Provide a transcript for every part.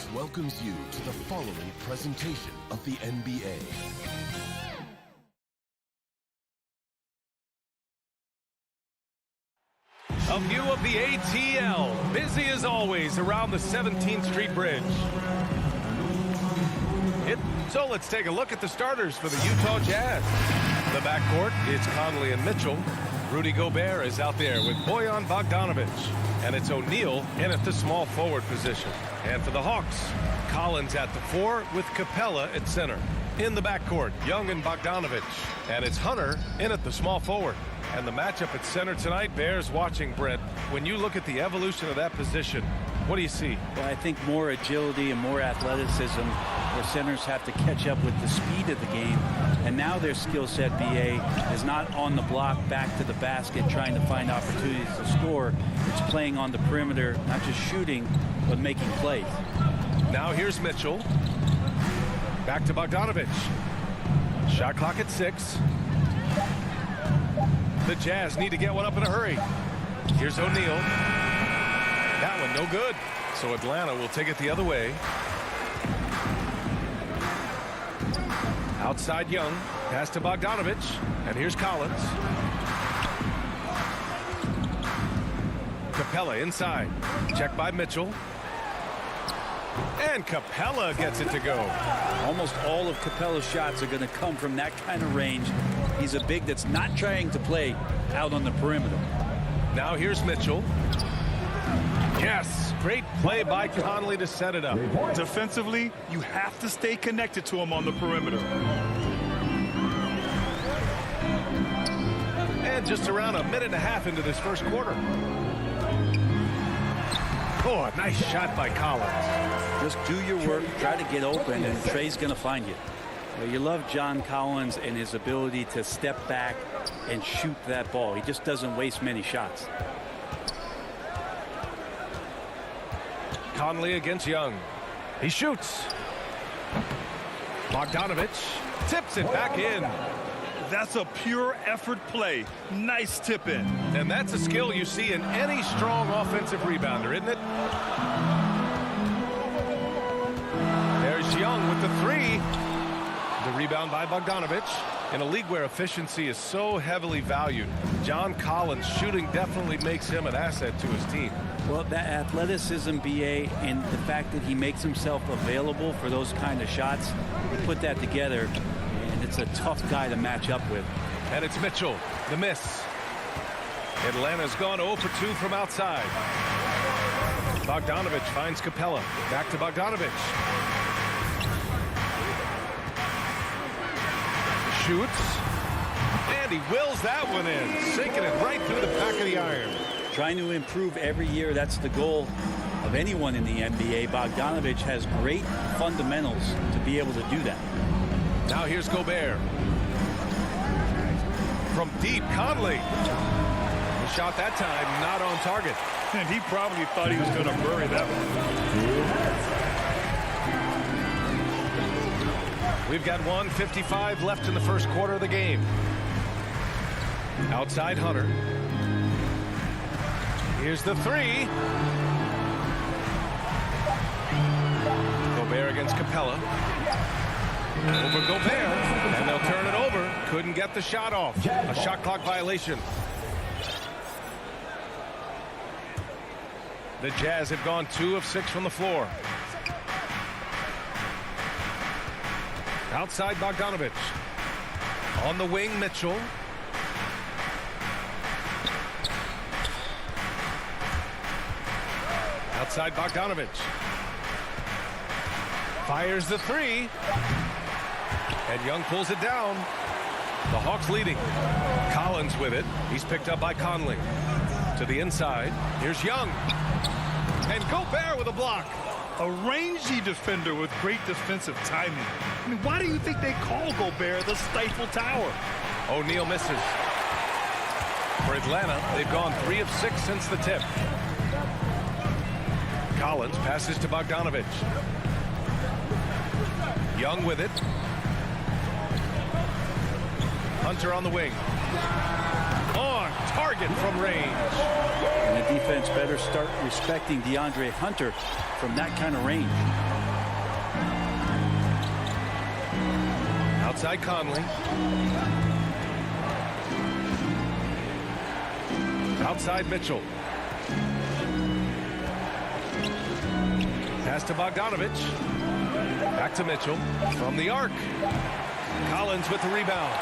Sports welcomes you to the following presentation of the NBA. A view of the ATL, busy as always around the 17th Street Bridge. So let's take a look at the starters for the Utah Jazz. The backcourt is Conley and Mitchell. Rudy Gobert is out there with Bojan Bogdanovic. And it's O'Neal in at the small forward position. And for the Hawks, Collins at the 4 with Capella at center. In the backcourt, Young and Bogdanovic. And it's Hunter in at the small forward. And the matchup at center tonight bears watching, Brent. When you look at the evolution of that position, what do you see? Well, I think more agility and more athleticism where centers have to catch up with the speed of the game. And now their skill set, BA, is not on the block back to the basket trying to find opportunities to score. It's playing on the perimeter, not just shooting, but making plays. Now here's Mitchell. Back to Bogdanovic. Shot clock at 6. The Jazz need to get one up in a hurry. Here's O'Neal. That one no good. So Atlanta will take it the other way. Outside Young. Pass to Bogdanovic. And here's Collins. Capella inside. Check by Mitchell. And Capella gets it to go. Almost all of Capella's shots are going to come from that kind of range. He's a big that's not trying to play out on the perimeter. Now here's Mitchell. Yes, great play by Conley to set it up. Defensively, you have to stay connected to him on the perimeter. And just around a minute and a half into this first quarter. Oh, a nice shot by Collins. Just do your work, try to get open, and Trey's going to find you. You love John Collins and his ability to step back and shoot that ball. He just doesn't waste many shots. Conley against Young. He shoots. Bogdanovic tips it back in. That's a pure effort play. Nice tip in. And that's a skill you see in any strong offensive rebounder, isn't it? There's Young with the 3. The rebound by Bogdanovic. In a league where efficiency is so heavily valued, John Collins' shooting definitely makes him an asset to his team. Well, that athleticism, BA, and the fact that he makes himself available for those kind of shots, you put that together, and it's a tough guy to match up with. And it's Mitchell, the miss. Atlanta's gone 0 for 2 from outside. Bogdanovic finds Capella. Back to Bogdanovic. Shoots. And he wills that one in, sinking it right through the back of the iron. Trying to improve every year, that's the goal of anyone in the NBA. Bogdanovic has great fundamentals to be able to do that. Now here's Gobert. From deep, Conley. The shot that time not on target. And he probably thought he was going to bury that one. We've got 1:55 left in the first quarter of the game. Outside Hunter. Here's the 3. Gobert against Capella. Over Gobert. And they'll turn it over. Couldn't get the shot off. A shot clock violation. The Jazz have gone 2 of 6 from the floor. Outside Bogdanovic. On the wing, Mitchell. Outside Bogdanovic. Fires the 3. And Young pulls it down. The Hawks leading. Collins with it. He's picked up by Conley. To the inside. Here's Young. And Gobert with a block. A rangy defender with great defensive timing. I mean, why do you think they call Gobert the Stifle Tower? O'Neal misses. For Atlanta, they've gone 3 of 6 since the tip. Collins passes to Bogdanovic. Young with it. Hunter on the wing. On target from range. And the defense better start respecting DeAndre Hunter from that kind of range. Outside Conley. Outside Mitchell. Pass to Bogdanovich. Back to Mitchell. From the arc. Collins with the rebound.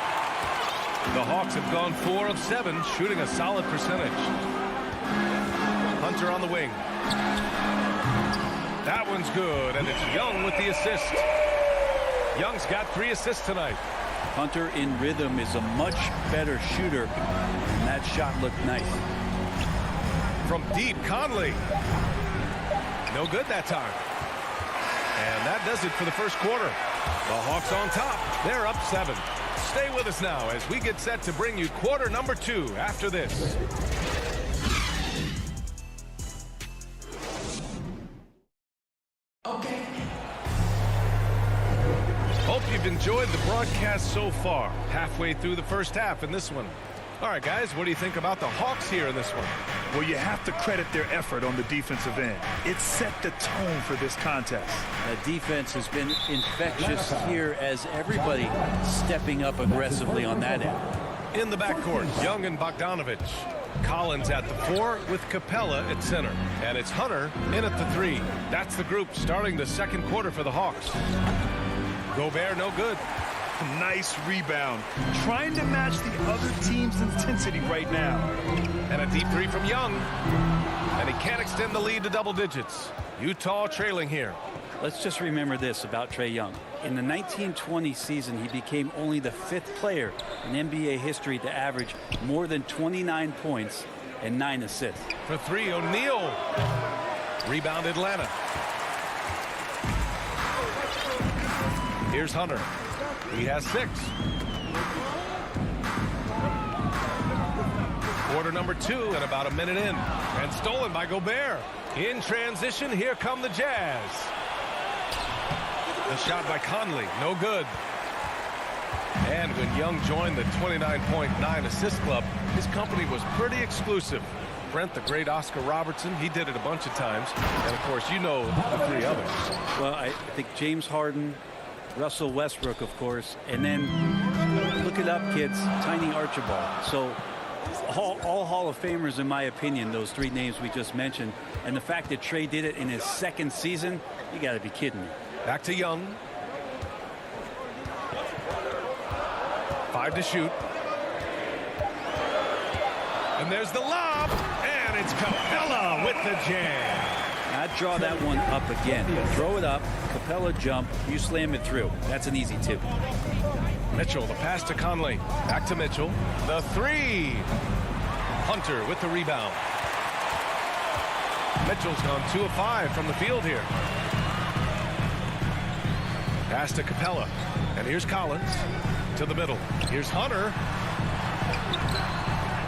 The Hawks have gone 4 of 7, shooting a solid percentage. Hunter on the wing. That one's good, and it's Young with the assist. Young's got 3 assists tonight. Hunter in rhythm is a much better shooter, and that shot looked nice. From deep, Conley. No good that time. And that does it for the first quarter. The Hawks on top. They're up 7. Stay with us now as we get set to bring you quarter number 2 after this. Okay. Hope you've enjoyed the broadcast so far. Halfway through the first half in this one. All right, guys, what do you think about the Hawks here in this one? Well, you have to credit their effort on the defensive end. It set the tone for this contest. The defense has been infectious here as everybody stepping up aggressively on that end. In the backcourt, Young and Bogdanovich. Collins at the 4 with Capella at center. And it's Hunter in at the 3. That's the group starting the second quarter for the Hawks. Gobert no good. Nice rebound. Trying to match the other team's intensity right now. And a deep 3 from Young. And he can't extend the lead to double digits. Utah trailing here. Let's just remember this about Trae Young. In the 1920 season, he became only the 5th player in NBA history to average more than 29 points and 9 assists. For 3, O'Neal. Rebound Atlanta. Here's Hunter. He has 6. Quarter number 2 and about a minute in. And stolen by Gobert. In transition, here come the Jazz. The shot by Conley, no good. And when Young joined the 29.9 assist club, his company was pretty exclusive. Brent, the great Oscar Robertson, he did it a bunch of times. And, of course, you know the 3 others. Well, I think James Harden, Russell Westbrook, of course, and then look it up, kids, Tiny Archibald. So all Hall of Famers, in my opinion, those 3 names we just mentioned. And the fact that Trae did it in his 2nd season, you got to be kidding me. Back to Young. 5 to shoot. And there's the lob. And it's Capella with the jam. I'd draw that one up again. Throw it up, Capella jump, you slam it through. That's an easy 2. Mitchell, the pass to Conley. Back to Mitchell. The 3. Hunter with the rebound. Mitchell's gone 2 of 5 from the field here. Pass to Capella. And here's Collins to the middle. Here's Hunter.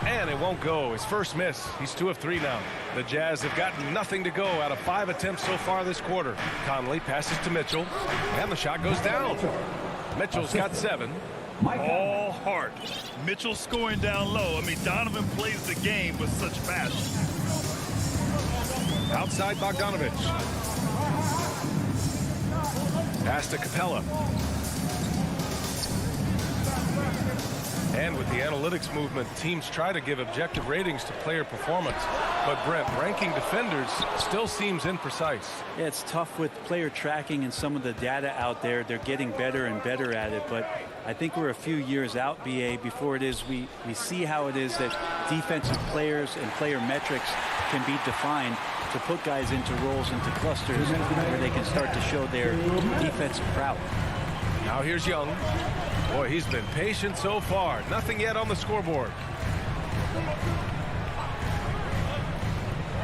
And it won't go. His first miss. He's 2 of 3 now. The Jazz have gotten nothing to go out of 5 attempts so far this quarter. Conley passes to Mitchell. And the shot goes down. Mitchell's got 7. All heart. Mitchell scoring down low. I mean, Donovan plays the game with such passion. Outside Bogdanovich. Pass to Capella. And with the analytics movement, teams try to give objective ratings to player performance. But Brent, ranking defenders still seems imprecise. Yeah, it's tough with player tracking and some of the data out there. They're getting better and better at it. But I think we're a few years out, BA, before it is we see how it is that defensive players and player metrics can be defined to put guys into roles, into clusters, where they can start to show their defensive prowess. Now here's Young. Boy, he's been patient so far. Nothing yet on the scoreboard.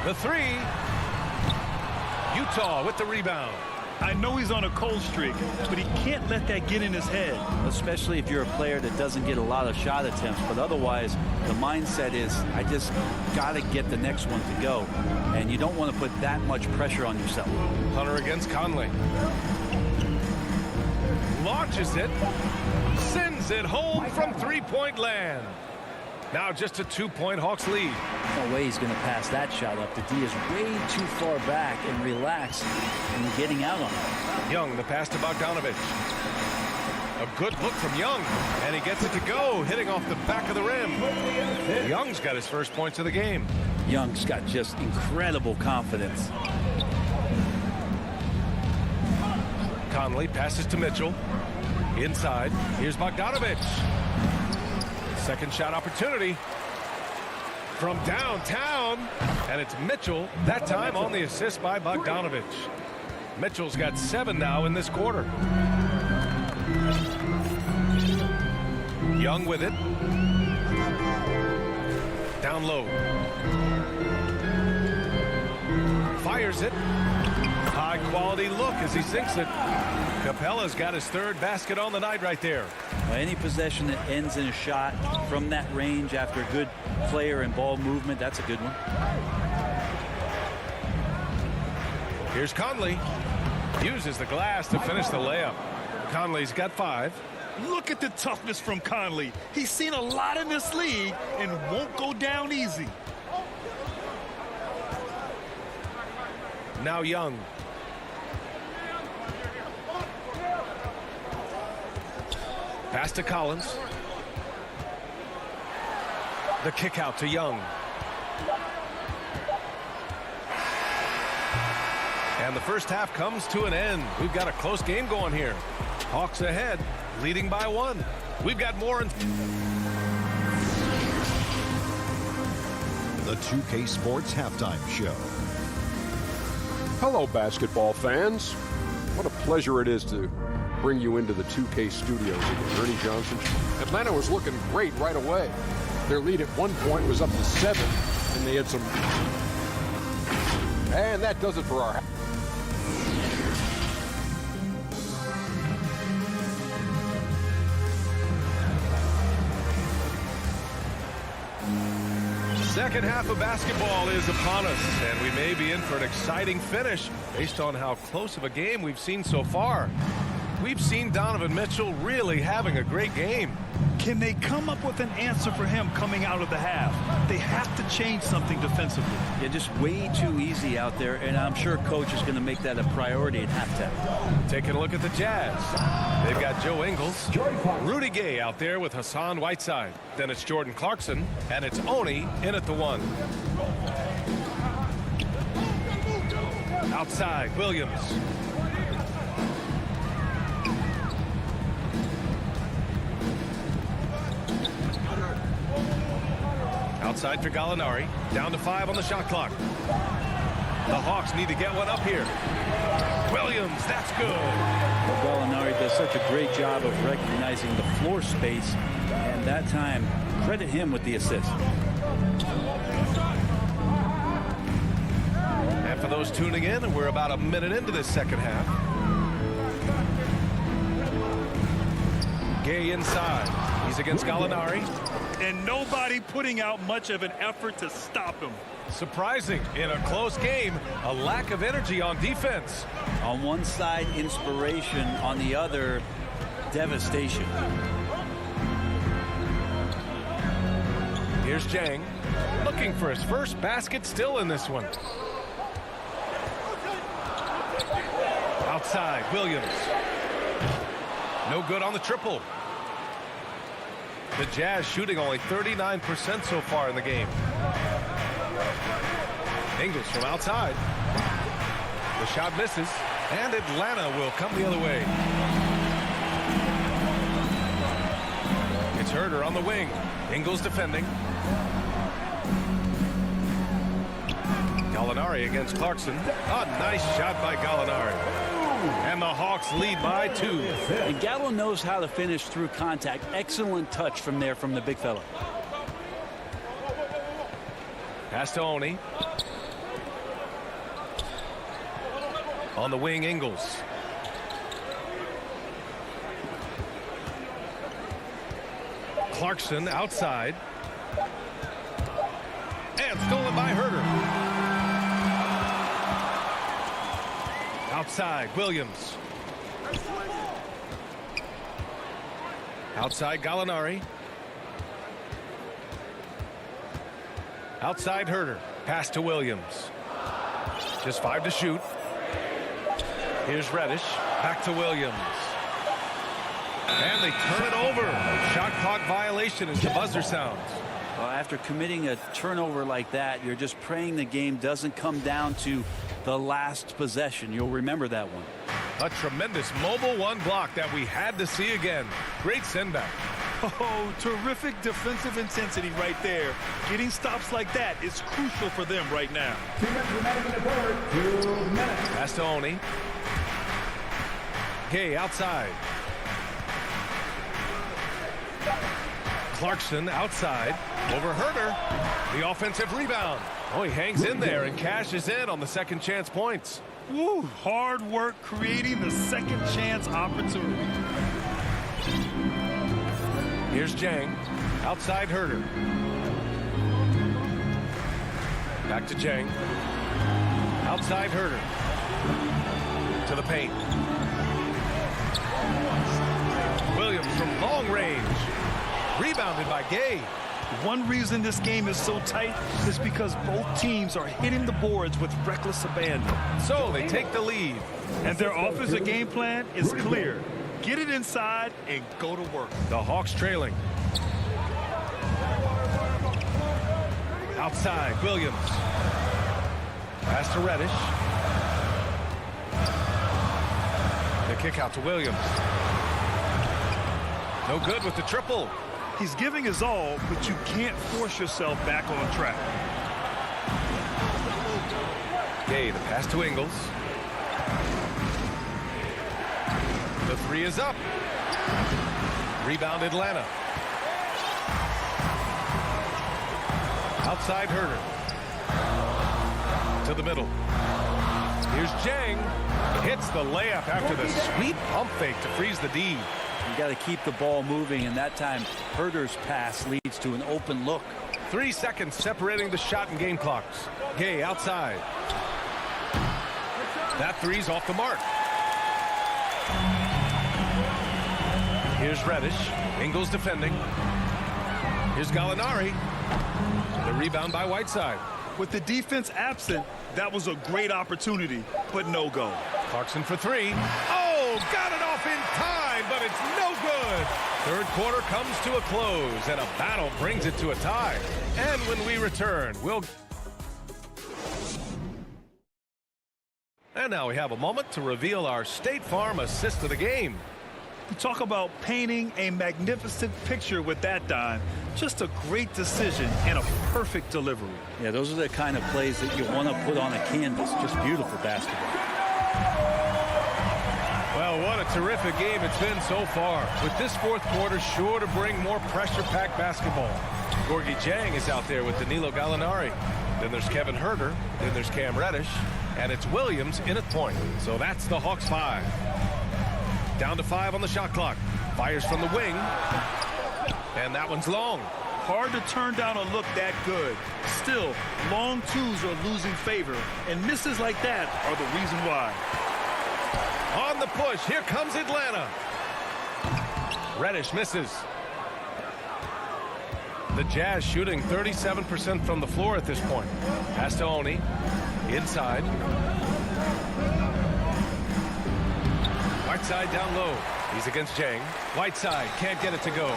The 3. Utah with the rebound. I know he's on a cold streak, but he can't let that get in his head. Especially if you're a player that doesn't get a lot of shot attempts. But otherwise, the mindset is, I just got to get the next one to go. And you don't want to put that much pressure on yourself. Hunter against Conley. Launches it. Sends it home from 3-point land. Now just a 2-point Hawks lead. No way he's going to pass that shot up. The D is way too far back and relaxed and getting out on it. Young, the pass to Bogdanovich. A good look from Young, and he gets it to go, hitting off the back of the rim. Young's got his first points of the game. Young's got just incredible confidence. Conley passes to Mitchell. Inside, here's Bogdanovich. Second shot opportunity from downtown, and it's Mitchell, that time on the assist by Bogdanovich. Mitchell's got 7 now in this quarter. Young with it. Down low. Fires it. High quality look as he sinks it. Capella's got his 3rd basket on the night right there. Any possession that ends in a shot from that range after a good player and ball movement, that's a good one. Here's Conley. Uses the glass to finish the layup. Conley's got 5. Look at the toughness from Conley. He's seen a lot in this league and won't go down easy. Now Young. Pass to Collins. The kick out to Young. And the first half comes to an end. We've got a close game going here. Hawks ahead, leading by 1. We've got more in The 2K Sports Halftime Show. Hello, basketball fans. What a pleasure it is to bring you into the 2K studios again. Ernie Johnson. Atlanta was looking great right away. Their lead at one point was up to 7, and they had some... And that does it for our... Second half of basketball is upon us, and we may be in for an exciting finish based on how close of a game we've seen so far. We've seen Donovan Mitchell really having a great game. Can they come up with an answer for him coming out of the half? They have to change something defensively. Yeah, just way too easy out there, and I'm sure coach is going to make that a priority at halftime. Taking a look at the Jazz. They've got Joe Ingles, Rudy Gay out there with Hassan Whiteside. Then it's Jordan Clarkson, and it's Oni in at the 1. Outside, Williams. Outside for Gallinari. Down to 5 on the shot clock. The Hawks need to get one up here. Williams, that's good. Well, Gallinari does such a great job of recognizing the floor space, and that time, credit him with the assist. And for those tuning in, we're about a minute into this second half. Gay inside. He's against Gallinari. And nobody putting out much of an effort to stop him. Surprising in a close game, a lack of energy on defense. On one side, inspiration. On the other, devastation. Here's Jang, looking for his first basket still in this one. Outside, Williams. No good on the triple. The Jazz shooting only 39% so far in the game. Ingles from outside. The shot misses, and Atlanta will come the other way. It's Herder on the wing. Ingles defending. Gallinari against Clarkson. A nice shot by Gallinari. And the Hawks lead by 2. And Gallo knows how to finish through contact. Excellent touch from there from the big fella. Pass to Oni. On the wing, Ingles. Clarkson outside. And stolen by Herder. Outside, Williams. Outside, Gallinari. Outside Herter. Pass to Williams. Just 5 to shoot. Here's Reddish. Back to Williams. And they turn it over. Shot clock violation as the buzzer sounds. Well, after committing a turnover like that, you're just praying the game doesn't come down to the last possession. You'll remember that one. A tremendous mobile one block that we had to see again. Great send back. Oh, terrific defensive intensity right there. Getting stops like that is crucial for them right now. Pass to Oni. Gay outside. Clarkson outside. Over Herter. The offensive rebound. Oh, he hangs in there and cashes in on the second chance points. Woo, hard work creating the second chance opportunity. Here's Jang. Outside Herter. Back to Jang. Outside Herter. To the paint. Williams from long range. Rebounded by Gay. One reason this game is so tight is because both teams are hitting the boards with reckless abandon. So they take the lead. And their offensive game plan is clear. Get it inside and go to work. The Hawks trailing. Outside, Williams. Pass to Reddish. The kick out to Williams. No good with the triple. He's giving his all, but you can't force yourself back on track. Gay, the pass to Ingles. The three is up. Rebound Atlanta. Outside Herter. To the middle. Here's Jang. Hits the layup after the sweet pump fake to freeze the D. You got to keep the ball moving, and that time Herter's pass leads to an open look. 3 seconds separating the shot and game clocks. Gay outside. That three's off the mark. Here's Reddish. Ingles defending. Here's Gallinari. The rebound by Whiteside. With the defense absent, that was a great opportunity, but no go. Clarkson for three. Oh, got it off in time, but it's no good. Third quarter comes to a close, and a battle brings it to a tie. And when we return, we'll... And now we have a moment to reveal our State Farm assist of the game. Talk about painting a magnificent picture with that dime. Just a great decision and a perfect delivery. Yeah, those are the kind of plays that you want to put on a canvas. Just beautiful basketball. Well, what a terrific game it's been so far. With this fourth quarter sure to bring more pressure-packed basketball. Gorgie Jang is out there with Danilo Gallinari. Then there's Kevin Herter. Then there's Cam Reddish. And it's Williams in at point. So that's the Hawks 5. Down to 5 on the shot clock. Fires from the wing. And that one's long. Hard to turn down a look that good. Still, long twos are losing favor, and misses like that are the reason why. On the push, here comes Atlanta. Reddish misses. The Jazz shooting 37% from the floor at this point. Pass to Oni. Inside. Whiteside down low. He's against Jang. Whiteside can't get it to go.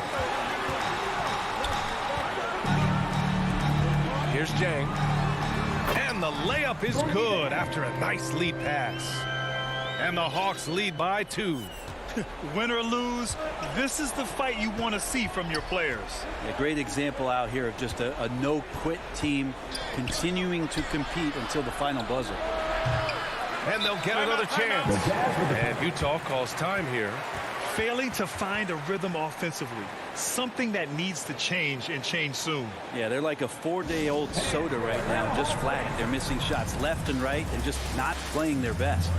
Here's Jang. And the layup is good after a nice lead pass. And the Hawks lead by 2. Win or lose, this is the fight you want to see from your players. A great example out here of just a no-quit team continuing to compete until the final buzzer. And they'll get another chance. And Utah calls time here. Failing to find a rhythm offensively. Something that needs to change and change soon. Yeah, they're like a 4-day-old soda right now, just flat. They're missing shots left and right and just not playing their best.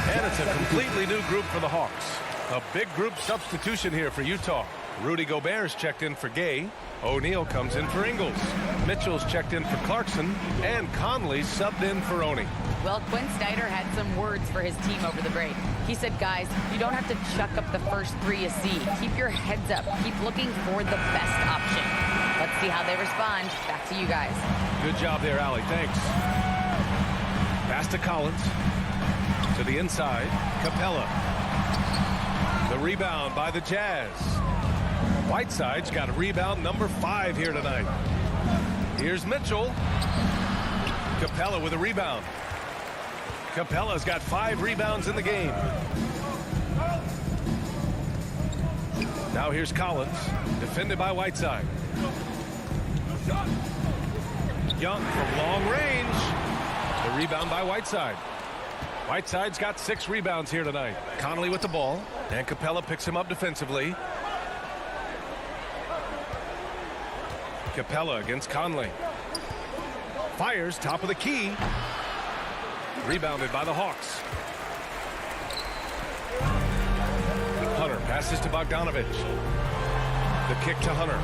And it's a completely new group for the Hawks. A big group substitution here for Utah. Rudy Gobert's checked in for Gay. O'Neal comes in for Ingles. Mitchell's checked in for Clarkson. And Conley subbed in for Oni. Well, Quinn Snyder had some words for his team over the break. He said, guys, you don't have to chuck up the first three you see. Keep your heads up. Keep looking for the best option. Let's see how they respond. Back to you guys. Good job there, Allie. Thanks. Pass to Collins. To the inside. Capella. The rebound by the Jazz. Whiteside's got a rebound number 5 here tonight. Here's Mitchell. Capella with a rebound. Capella's got 5 rebounds in the game. Now here's Collins, defended by Whiteside. Young from long range. The rebound by Whiteside. Whiteside's got 6 rebounds here tonight. Conley with the ball, and Capella picks him up defensively. Capella against Conley. Fires top of the key. Rebounded by the Hawks. Hunter passes to Bogdanovich. The kick to Hunter.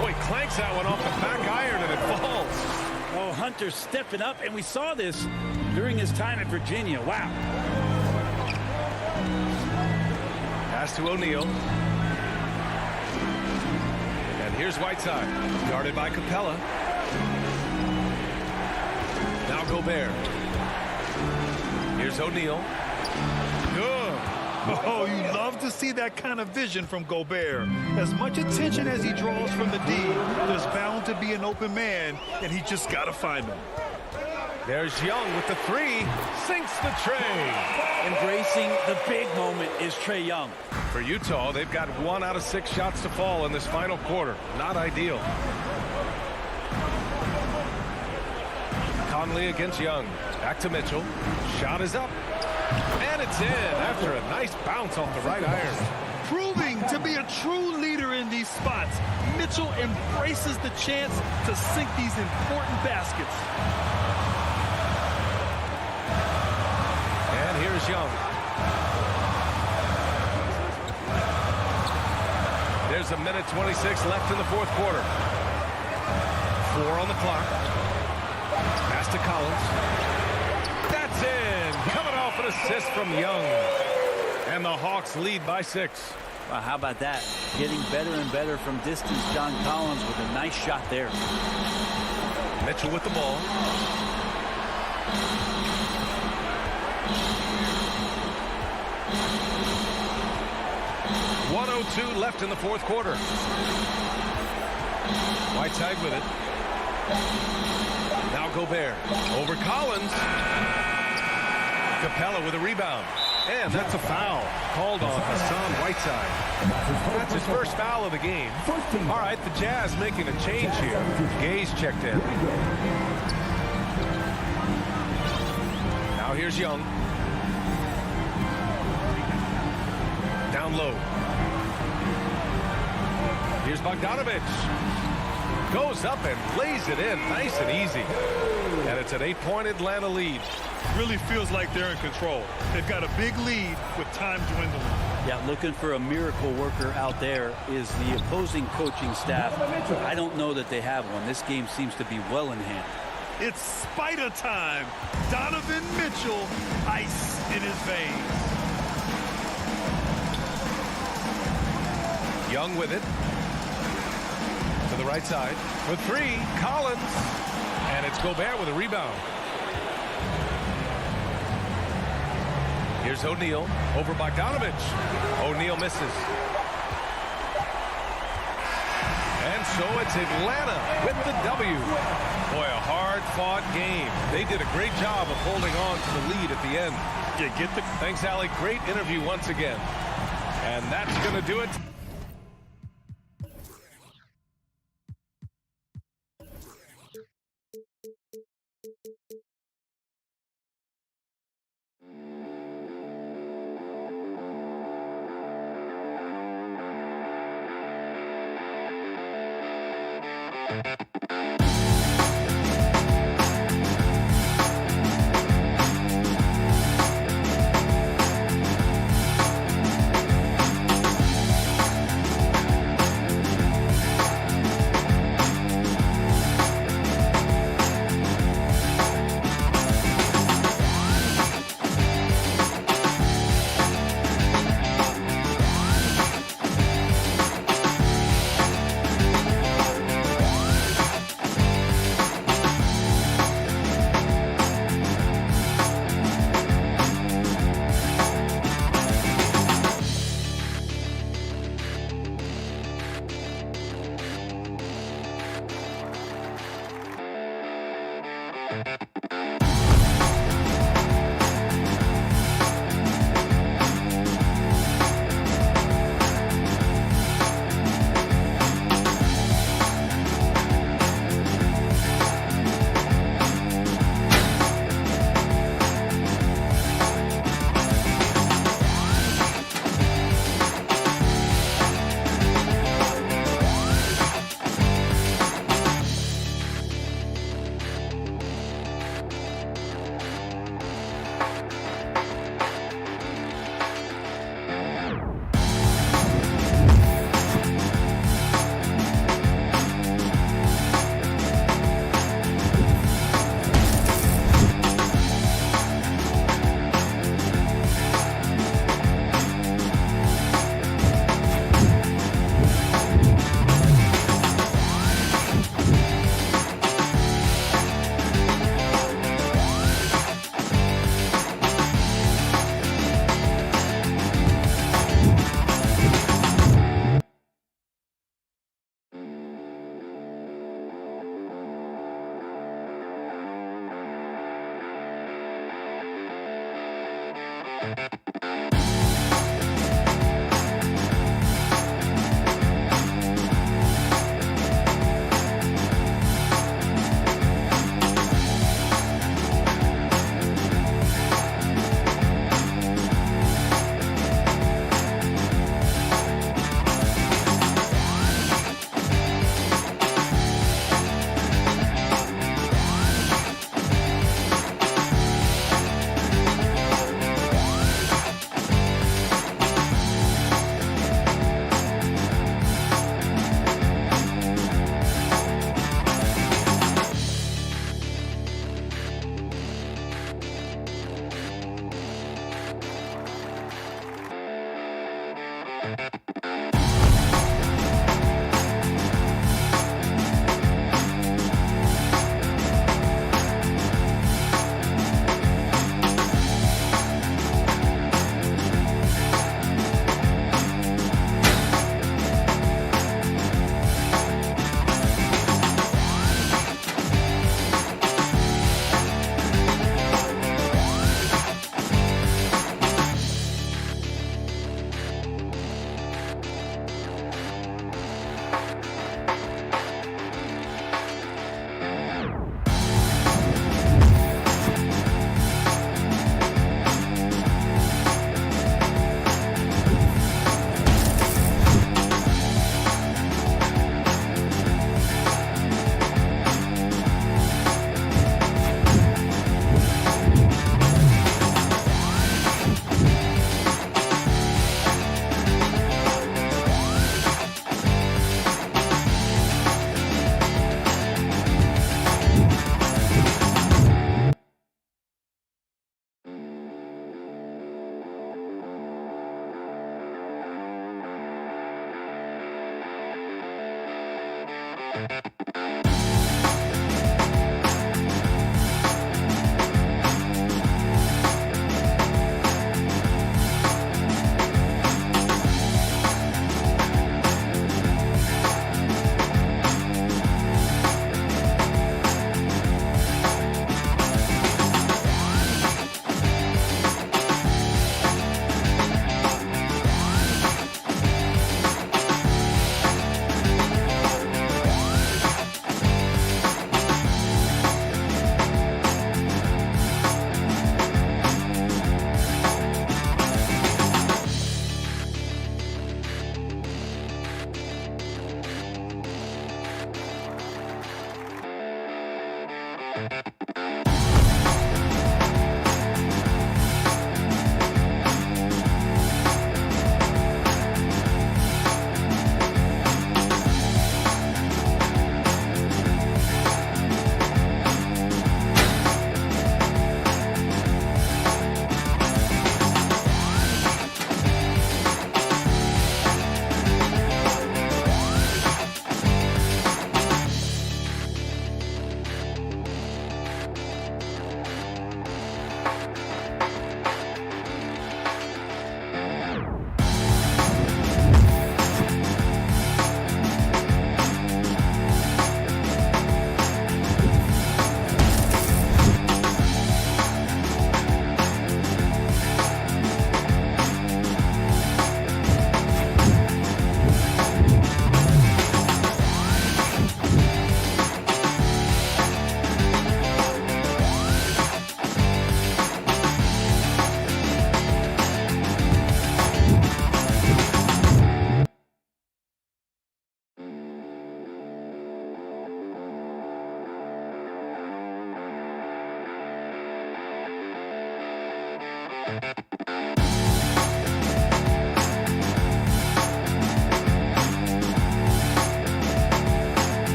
Oh, he clanks that one off the back iron and it falls. Oh, Hunter stepping up, and we saw this during his time at Virginia. Wow. Pass to O'Neal. And here's Whiteside, guarded by Capella. Now Gobert. Here's O'Neal. Good. Oh, you love to see that kind of vision from Gobert. As much attention as he draws from the D, there's bound to be an open man, and he just got to find him. There's Young with the 3. Sinks the tray. Embracing the big moment is Trae Young. For Utah, they've got 1 out of 6 shots to fall in this final quarter. Not ideal. Conley against Young. Back to Mitchell. Shot is up. And it's in after a nice bounce off the right iron. Proving to be a true leader in these spots, Mitchell embraces the chance to sink these important baskets. And here's Young. There's a minute 26 left in the 4th quarter. 4 on the clock. Pass to Collins. That's in. Coming off an assist from Young. And the Hawks lead by 6. Wow, how about that? Getting better and better from distance. John Collins with a nice shot there. Mitchell with the ball. .102 left in the 4th quarter. Whiteside with it. Now Gobert over Collins. Capella with a rebound. And that's a foul called on Hassan Whiteside. That's his first foul of the game. All right, the Jazz making a change here. Gay's checked in. Now here's Young. Down low. Here's Bogdanovich. Goes up and lays it in nice and easy. And it's an 8-point Atlanta lead. Really feels like they're in control. They've got a big lead with time dwindling. Yeah, looking for a miracle worker out there is the opposing coaching staff. I don't know that they have one. This game seems to be well in hand. It's Spider time. Donovan Mitchell, ice in his veins. Young with it. To the right side. For 3, Collins. And it's Gobert with a rebound. Here's O'Neal over Bogdanovich. O'Neal misses. And so it's Atlanta with the W. Boy, a hard-fought game. They did a great job of holding on to the lead at the end. Thanks, Allie. Great interview once again. And that's going to do it.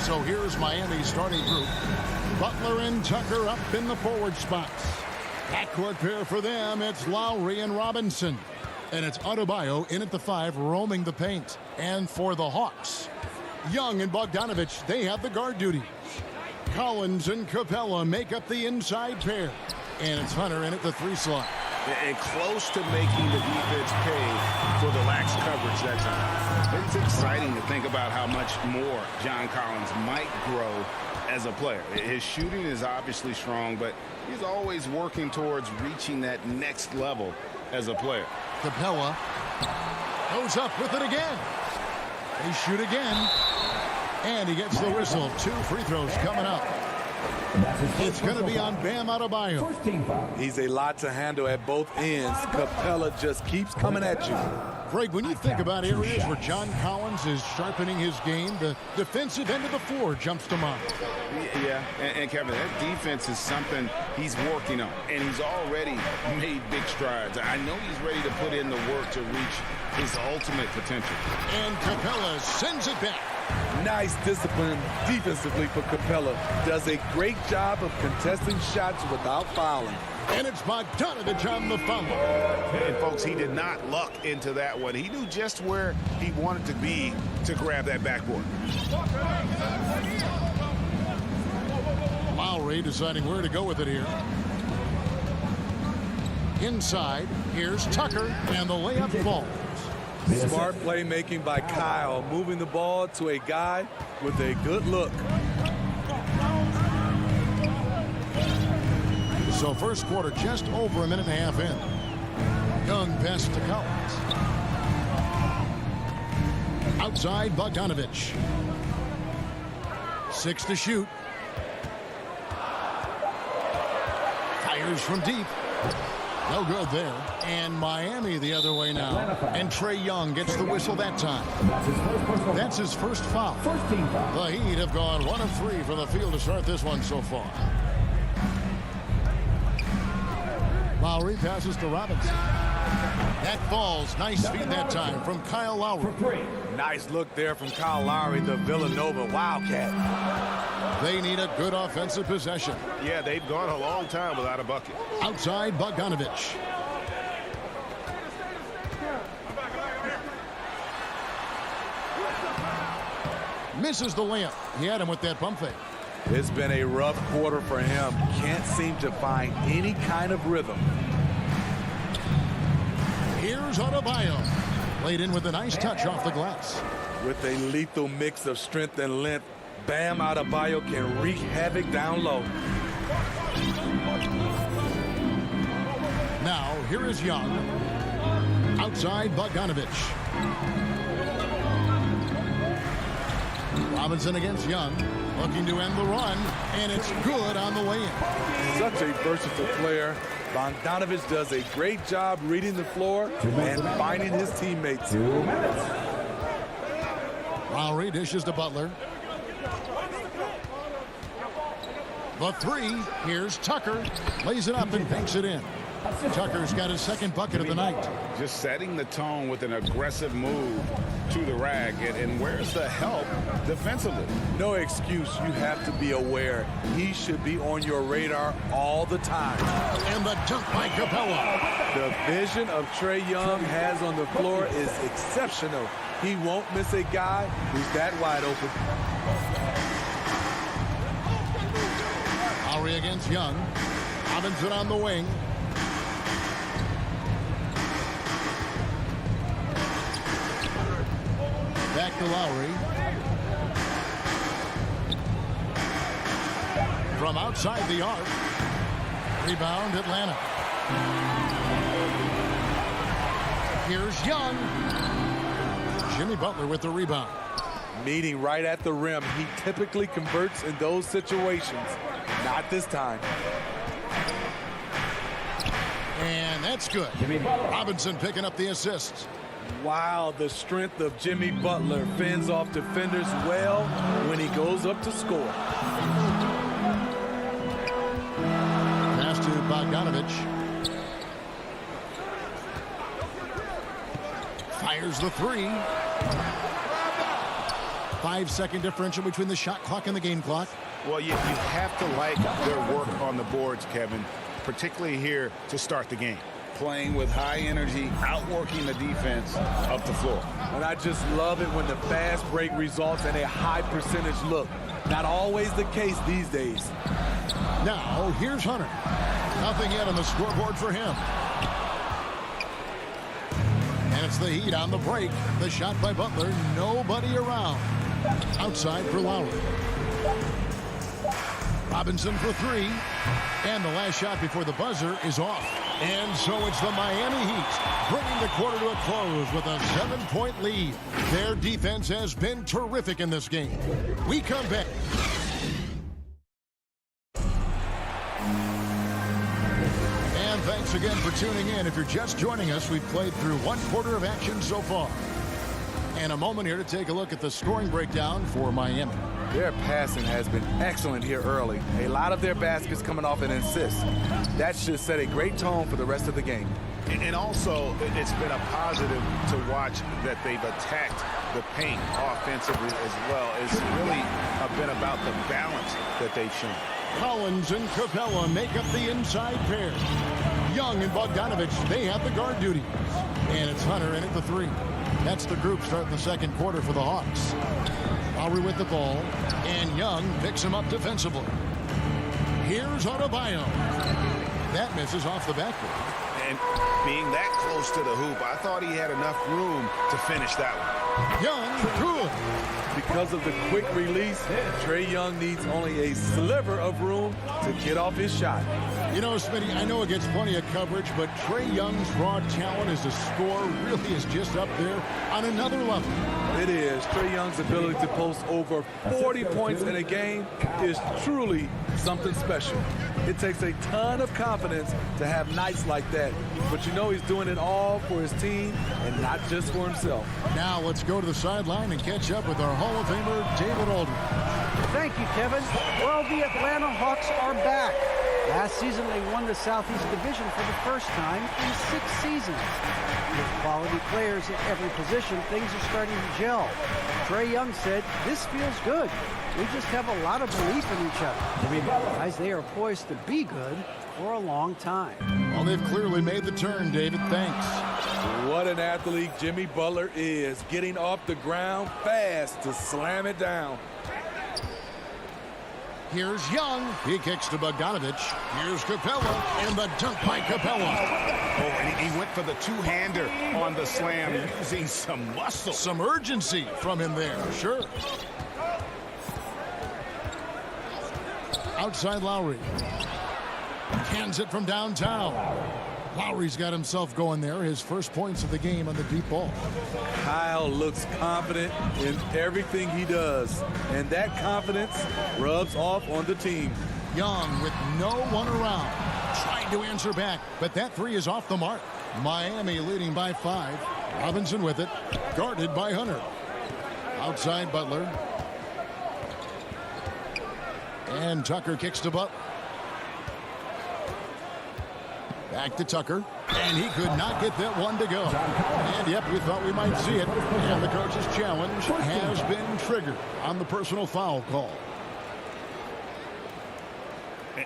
So here's Miami's starting group. Butler and Tucker up in the forward spots. Backcourt pair for them, it's Lowry and Robinson. And it's Adebayo in at the 5, roaming the paint. And for the Hawks, Young and Bogdanovich, they have the guard duties. Collins and Capella make up the inside pair. And it's Hunter in at the 3 slot. And close to making the defense pay for the lax coverage that time. It's exciting to think about how much more John Collins might grow as a player. His shooting is obviously strong, but he's always working towards reaching that next level as a player. Capella goes up with it again. They shoot again. And he gets the whistle. 2 free throws coming up. It's going to be on Bam Adebayo. He's a lot to handle at both ends. Capella just keeps coming at you. Craig, when you think about areas where John Collins is sharpening his game, the defensive end of the floor jumps to mind. Yeah, and Kevin, that defense is something he's working on, and he's already made big strides. I know he's ready to put in the work to reach his ultimate potential. And Capella sends it back. Nice discipline defensively for Capella. Does a great job of contesting shots without fouling. And it's Bogdanovich on the foul. And folks, he did not luck into that one. He knew just where he wanted to be to grab that backboard. Lowry deciding where to go with it here. Inside, here's Tucker, and the layup falls. Smart playmaking by Kyle, moving the ball to a guy with a good look. So first quarter just over a minute and a half in. Young pass to Collins. Outside Bogdanovich. 6 to shoot. Fires from deep. No good there. And Miami the other way now. And Trae Young gets the whistle that time. That's his first foul. The Heat have gone 1 of 3 from the field to start this one so far. Lowry passes to Robinson. That falls. Nice feed that time from Kyle Lowry. Nice look there from Kyle Lowry, the Villanova Wildcat. They need a good offensive possession. Yeah, they've gone a long time without a bucket. Outside Bogdanovich. Misses the layup. He had him with that pump fake. It's been a rough quarter for him. Can't seem to find any kind of rhythm. Here's Adebayo. Played in with a nice touch off the glass. With a lethal mix of strength and length, Bam Adebayo can wreak havoc down low. Now, here is Young. Outside Bogdanovich. Robinson against Young. Looking to end the run, and it's good on the way in. Such a versatile player. Bogdanovich does a great job reading the floor and finding his teammates. 2 minutes. Lowry dishes to Butler. The 3. Here's Tucker. Lays it up and banks it in. Tucker's got his second bucket of the night. Just setting the tone with an aggressive move to the rack. And where's the help defensively? No excuse. You have to be aware. He should be on your radar all the time. And the dunk by Capella. The vision of Trae Young has on the floor is exceptional. He won't miss a guy who's that wide open. Lowry against Young. Robinson on the wing. Back to Lowry. From outside the arc. Rebound Atlanta. Here's Young. Jimmy Butler with the rebound. Meeting right at the rim. He typically converts in those situations. Not this time. And that's good. Robinson picking up the assist. Wow, the strength of Jimmy Butler fends off defenders well when he goes up to score. Pass to Bogdanovich. Fires the 3. 5-second differential between the shot clock and the game clock. Well, you have to like their work on the boards, Kevin, particularly here to start the game. Playing with high energy, outworking the defense up the floor. And I just love it when the fast break results in a high percentage look. Not always the case these days. Now, here's Hunter. Nothing yet on the scoreboard for him. And it's the Heat on the break. The shot by Butler. Nobody around. Outside for Lowry. Robinson for three. And the last shot before the buzzer is off. And so it's the Miami Heat bringing the quarter to a close with a 7-point lead. Their defense has been terrific in this game. We come back. And thanks again for tuning in. If you're just joining us, we've played through one quarter of action so far. And a moment here to take a look at the scoring breakdown for Miami. Their passing has been excellent here early. A lot of their baskets coming off an assist. That should set a great tone for the rest of the game. And also, it's been a positive to watch that they've attacked the paint offensively as well. It's really been about the balance that they've shown. Collins and Capella make up the inside pair. Young and Bogdanovich, they have the guard duties. And it's Hunter in at the three. That's the group starting the second quarter for the Hawks. Lowry with the ball, and Young picks him up defensively. Here's Adebayo. That misses off the backboard. And being that close to the hoop, I thought he had enough room to finish that one. Young, good. Because of the quick release, Trae Young needs only a sliver of room to get off his shot. You know, Smitty, I know it gets plenty of coverage, but Trae Young's raw talent as a scorer really is just up there on another level. It is. Trae Young's ability to post over 40 points in a game is truly something special. It takes a ton of confidence to have nights like that, but you know he's doing it all for his team and not just for himself. Now let's go to the sideline and catch up with our Hall of Famer, David Aldridge. Thank you, Kevin. Well, the Atlanta Hawks are back. Last season, they won the Southeast Division for the first time in 6 seasons. With quality players at every position, things are starting to gel. Trae Young said, "This feels good. We just have a lot of belief in each other." Guys, they are poised to be good for a long time. Well, they've clearly made the turn, David. Thanks. What an athlete Jimmy Butler is, getting off the ground fast to slam it down. Here's Young. He kicks to Bogdanovich. Here's Capella, and the dunk by Capella. Oh, and he went for the two-hander on the slam, using some muscle. Some urgency from him there, sure. Outside Lowry. Cans it from downtown. Lowry's got himself going there. His first points of the game on the deep ball. Kyle looks confident in everything he does, and that confidence rubs off on the team. Young with no one around. Tried to answer back, but that three is off the mark. Miami leading by 5. Robinson with it, guarded by Hunter. Outside Butler. And Tucker kicks to Butler. Back to Tucker, and he could not get that one to go. And yep, we thought we might see it. And the coach's challenge has been triggered on the personal foul call.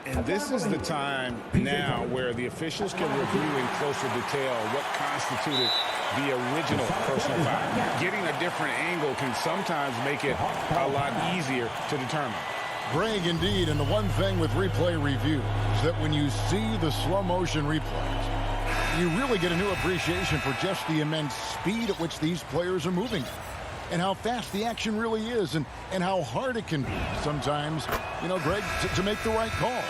And this is the time now where the officials can review in closer detail what constituted the original personal foul. Getting a different angle can sometimes make it a lot easier to determine. Greg, indeed, and the one thing with replay review is that when you see the slow motion replays, you really get a new appreciation for just the immense speed at which these players are moving and how fast the action really is and how hard it can be sometimes, you know, Greg, to make the right call.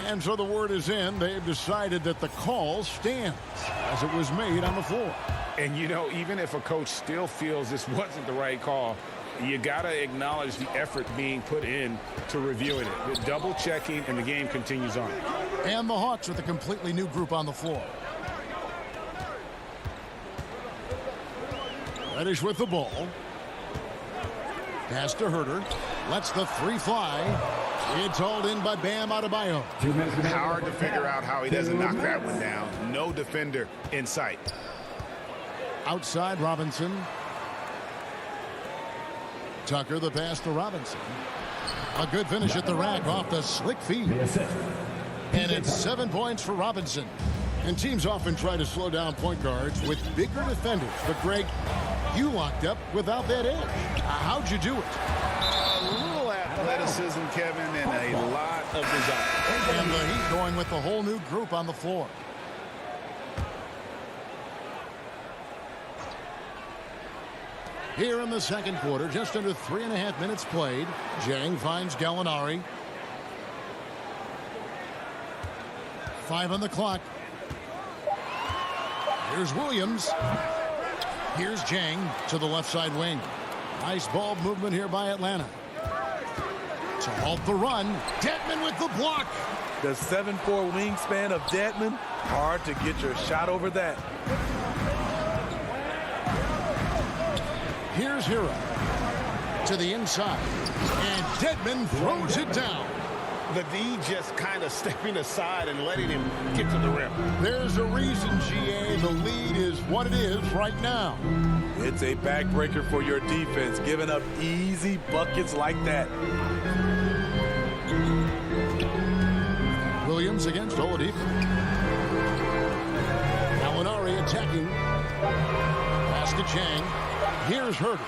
And so the word is in. They've decided that the call stands as it was made on the floor. And, you know, even if a coach still feels this wasn't the right call, you got to acknowledge the effort being put in to reviewing it. The double checking, and the game continues on. And the Hawks with a completely new group on the floor. Reddish with the ball. Pass to Herter. Lets the three fly. It's hauled in by Bam Adebayo. Hard to figure out how he doesn't knock that one down. No defender in sight. Outside Robinson. Tucker, the pass to Robinson. A good finish at the rack off the slick feed. And it's 7 points for Robinson. And teams often try to slow down point guards with bigger defenders. But, Greg, you locked up without that edge. How'd you do it? A little athleticism, Kevin, and a lot of desire. And the Heat going with the whole new group on the floor. Here in the second quarter, just under 3.5 minutes played. Jang finds Gallinari. 5 on the clock. Here's Williams. Here's Jang to the left side wing. Nice ball movement here by Atlanta. To halt the run, Dedmon with the block. The 7'4" wingspan of Dedmon, hard to get your shot over that. Here's Hero to the inside, and Dedmon throws it down. The D just kind of stepping aside and letting him get to the rim. There's a reason, GA. The lead is what it is right now. It's a backbreaker for your defense, giving up easy buckets like that. Williams against Oladipo. Gallinari attacking. Pass to Chang. Here's Herter.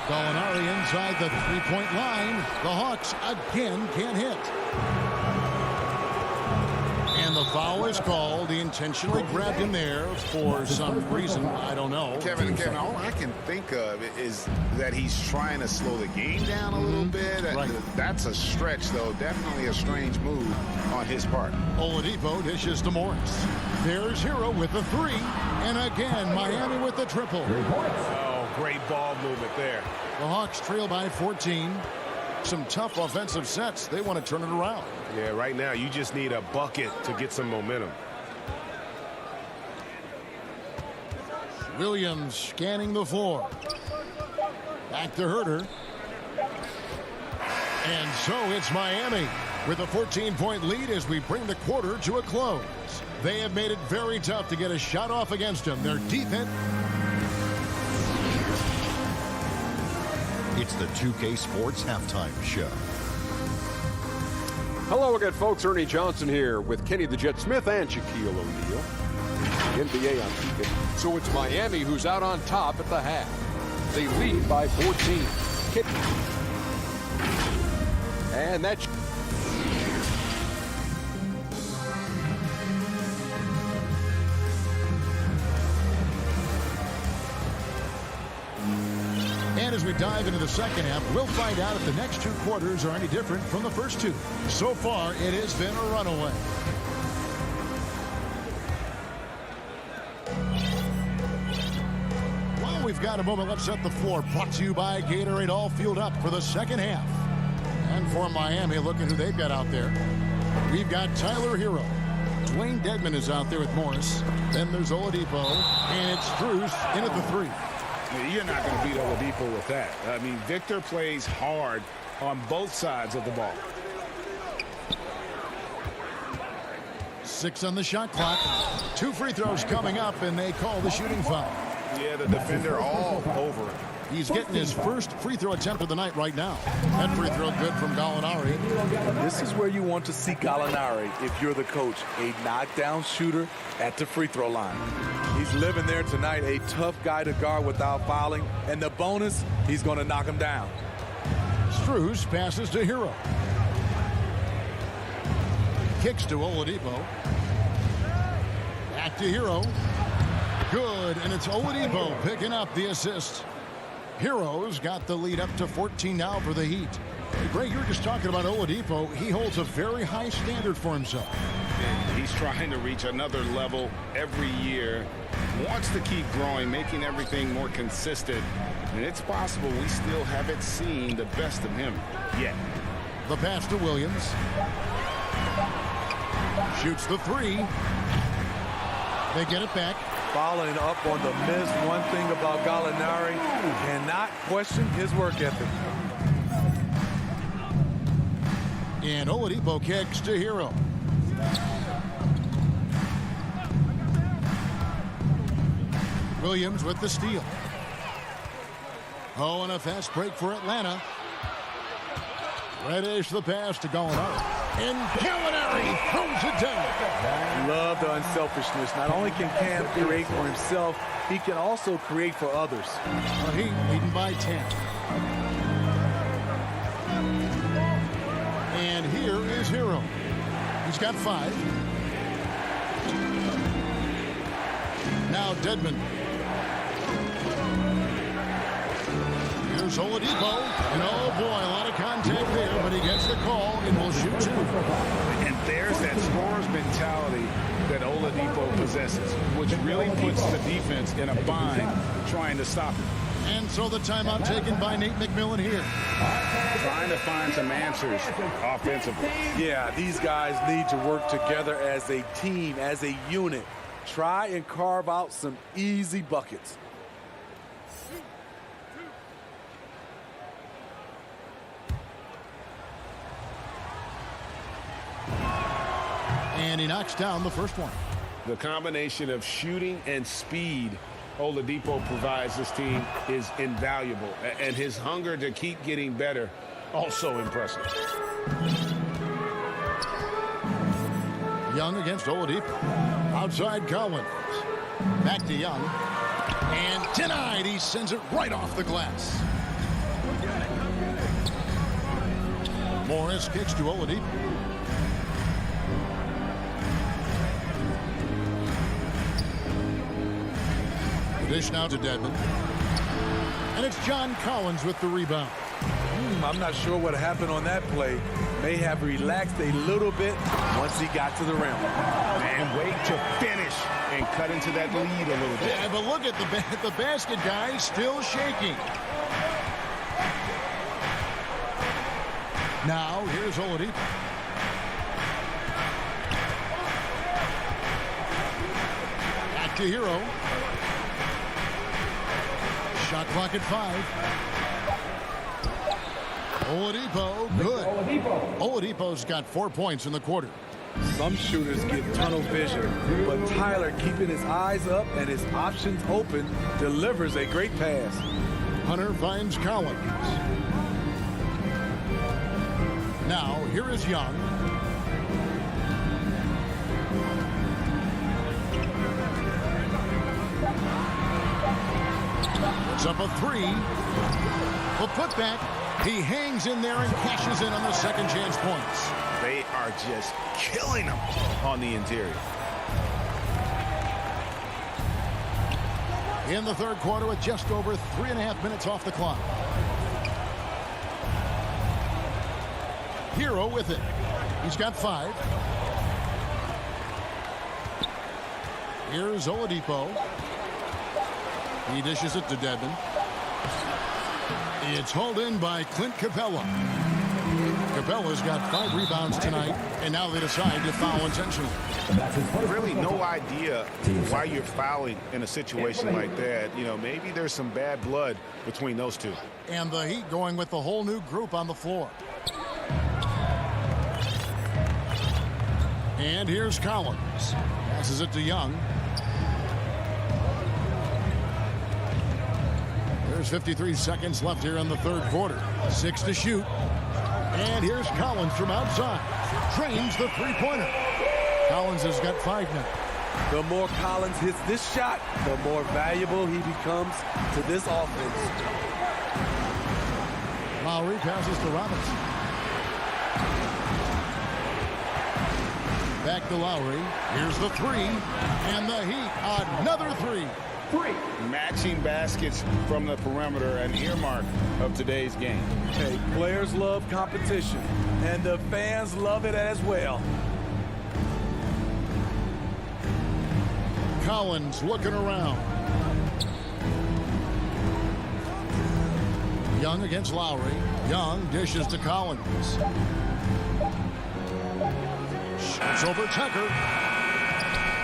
Gallinari inside the three-point line. The Hawks again can't hit. And the foul is called. He intentionally grabbed him there for some reason. I don't know. Kevin, all I can think of is that he's trying to slow the game down a little bit. Right. That's a stretch, though. Definitely a strange move on his part. Oladipo dishes to Morris. There's Hero with the three. And again, Miami with the triple. Oh, great ball movement there. The Hawks trail by 14. Some tough offensive sets. They want to turn it around. Yeah, right now you just need a bucket to get some momentum. Williams scanning the floor. Back to Herter. And so it's Miami with a 14-point lead as we bring the quarter to a close. They have made it very tough to get a shot off against them. Their defense. It's the 2K Sports Halftime Show. Hello again, folks. Ernie Johnson here with Kenny the Jet Smith and Shaquille O'Neal. The NBA on Beacon. So it's Miami who's out on top at the half. They lead by 14. And that's... And as we dive into the second half, we'll find out if the next two quarters are any different from the first two. So far, it has been a runaway. Well, we've got a moment. Let's set the floor. Brought to you by Gatorade, all fueled up for the second half. And for Miami, look at who they've got out there. We've got Tyler Hero. Dwayne Dedmon is out there with Morris. Then there's Oladipo. And it's Strus in at the three. You're not going to beat Oladipo with that. I mean, Victor plays hard on both sides of the ball. 6 on the shot clock. 2 free throws coming up, and they call the shooting foul. Yeah, the defender all over it. He's getting his first free throw attempt of the night right now. That free throw good from Gallinari. This is where you want to see Gallinari if you're the coach. A knockdown shooter at the free throw line. He's living there tonight, a tough guy to guard without fouling. And the bonus, he's going to knock him down. Strus passes to Hero. Kicks to Oladipo. Back to Hero. Good, and it's Oladipo picking up the assist. Hero's got the lead up to 14 now for the Heat. Greg, you were just talking about Oladipo. He holds a very high standard for himself. And he's trying to reach another level every year. Wants to keep growing, making everything more consistent. And it's possible we still haven't seen the best of him yet. The pass to Williams. Shoots the three. They get it back. Following up on the miss, one thing about Gallinari, cannot question his work ethic. And Oladipo kicks to Hero. Williams with the steal. Oh, and a fast break for Atlanta. Reddish the pass to Gallinari. And Gallinari throws it down. Love the unselfishness. Not only can Cam create for himself, he can also create for others. Heat leading by 10. And here is Hero. He's got 5. Now Dedmon. Here's Oladipo. And oh boy, a lot of contact there, but he gets the call and will shoot 2. And there's that scorer's mentality. Oladipo possesses, which really puts the defense in a bind trying to stop him. And so the timeout taken by Nate McMillan here. Trying to find some answers offensively. Yeah, these guys need to work together as a team, as a unit. Try and carve out some easy buckets. And he knocks down the first one. The combination of shooting and speed Oladipo provides this team is invaluable. And his hunger to keep getting better, also impressive. Young against Oladipo. Outside Collins. Back to Young. And denied. He sends it right off the glass. Morris kicks to Oladipo. Dish now to Dedmon. And it's John Collins with the rebound. I'm not sure what happened on that play. May have relaxed a little bit once he got to the rim. And wait to finish and cut into that lead a little bit. Yeah, but look at the basket guy still shaking. Now here's Oladipo. Back to Hero. Shot clock at 5. Oladipo, good. Oladipo's got 4 points in the quarter. Some shooters get tunnel vision, but Tyler, keeping his eyes up and his options open, delivers a great pass. Hunter finds Collins. Now, here is Young. It's up a 3. The putback. He hangs in there and cashes in on the second chance points. They are just killing him on the interior. In the third quarter with just over 3.5 minutes off the clock. Hero with it. He's got 5. Here's Oladipo. He dishes it to Dedmon. It's hauled in by Clint Capella. Capella's got 5 rebounds tonight, and now they decide to foul intentionally. Really no idea why you're fouling in a situation like that. You know, maybe there's some bad blood between those two. And the Heat going with the whole new group on the floor. And here's Collins. Passes it to Young. There's 53 seconds left here in the third quarter. 6 to shoot. And here's Collins from outside. Drains the three-pointer. Collins has got 5 now. The more Collins hits this shot, the more valuable he becomes to this offense. Lowry passes to Robinson. Back to Lowry. Here's the 3. And the Heat, another 3. Matching baskets from the perimeter, an earmark of today's game. Hey, players love competition, and the fans love it as well. Collins looking around. Young against Lowry. Young dishes to Collins. Shots over Tucker.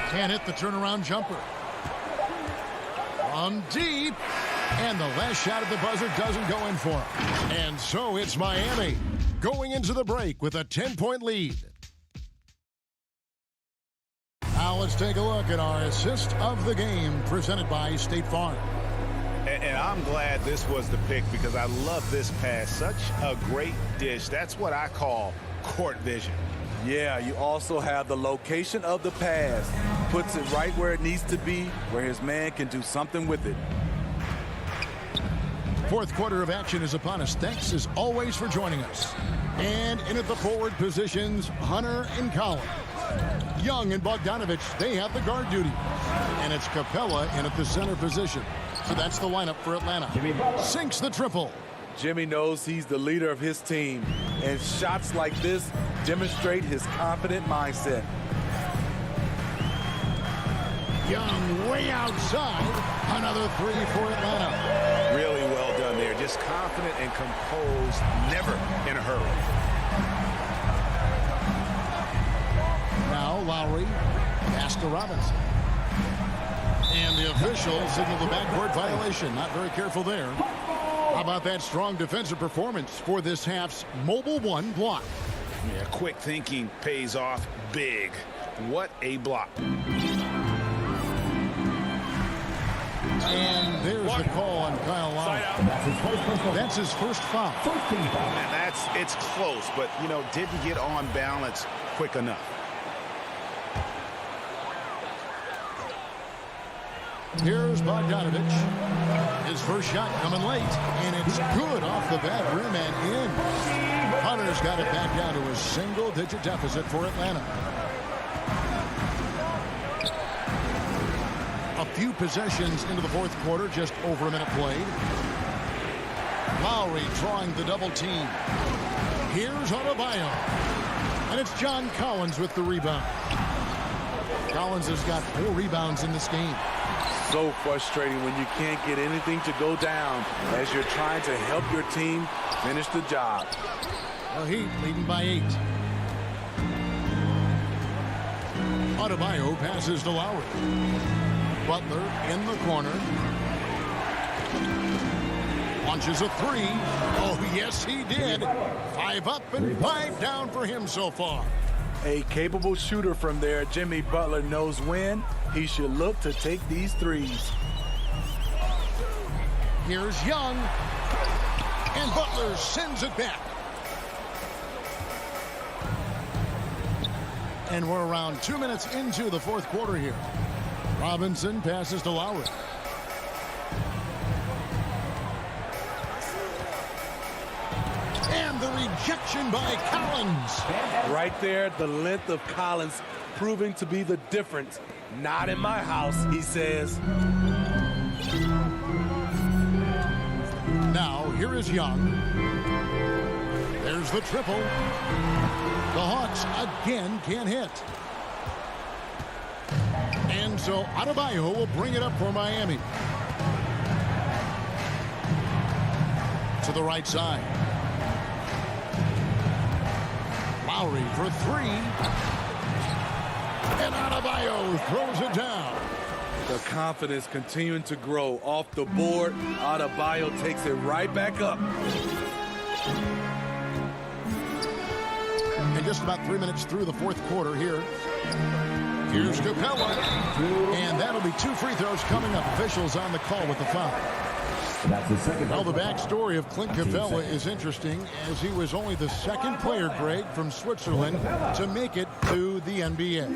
Can't hit the turnaround jumper. On deep. And the last shot at the buzzer doesn't go in for him. And so it's Miami going into the break with a 10-point lead. Now let's take a look at our assist of the game presented by State Farm. And I'm glad this was the pick because I love this pass. Such a great dish. That's what I call court vision. Yeah, you also have the location of the pass. Puts it right where it needs to be, where his man can do something with it. Fourth quarter of action is upon us. Thanks as always for joining us. And in at the forward positions, Hunter and Collins. Young and Bogdanovich, they have the guard duty. And it's Capella in at the center position. So that's the lineup for Atlanta. Sinks the triple. Jimmy knows he's the leader of his team, and shots like this demonstrate his confident mindset. Young way outside. Another three for Atlanta. Really well done there. Just confident and composed, never in a hurry. Now Lowry, pass to Robinson. And the official signaled the backcourt violation. Not very careful there. How about that strong defensive performance for this half's Mobile One block? Yeah, quick thinking pays off big. What a block. And there's the call on Kyle Lowry. That's his first foul. And it's close, but, you know, didn't get on balance quick enough. Here's Bogdanovich. His first shot coming late, and it's good off the bat rim and in. Hunter's got it back down to a single-digit deficit for Atlanta. A few possessions into the fourth quarter, just over a minute played. Lowry drawing the double team. Here's Adebayo. And it's John Collins with the rebound. Collins has got 4 rebounds in this game. So frustrating when you can't get anything to go down as you're trying to help your team finish the job. The Heat leading by 8. Adebayo passes to Lowry. Butler in the corner. Launches a 3. Oh, yes, he did. 5 up and 5 down for him so far. A capable shooter from there. Jimmy Butler knows when he should look to take these threes. Here's Young. And Butler sends it back. And we're around 2 minutes into the fourth quarter here. Robinson passes to Lowry. And the rejection by Collins. Right there, the length of Collins proving to be the difference. Not in my house, he says. Now, here is Young. There's the triple. The Hawks again can't hit. And so Adebayo will bring it up for Miami. To the right side. Lowry for 3. And Adebayo throws it down. The confidence continuing to grow off the board. Adebayo takes it right back up. And just about 3 minutes through the fourth quarter here. Here's Capella. And that'll be 2 free throws coming up. Officials on the call with the foul. Well, the backstory of Clint Capella is interesting, as he was only the second player, Greg, from Switzerland to make it to the NBA.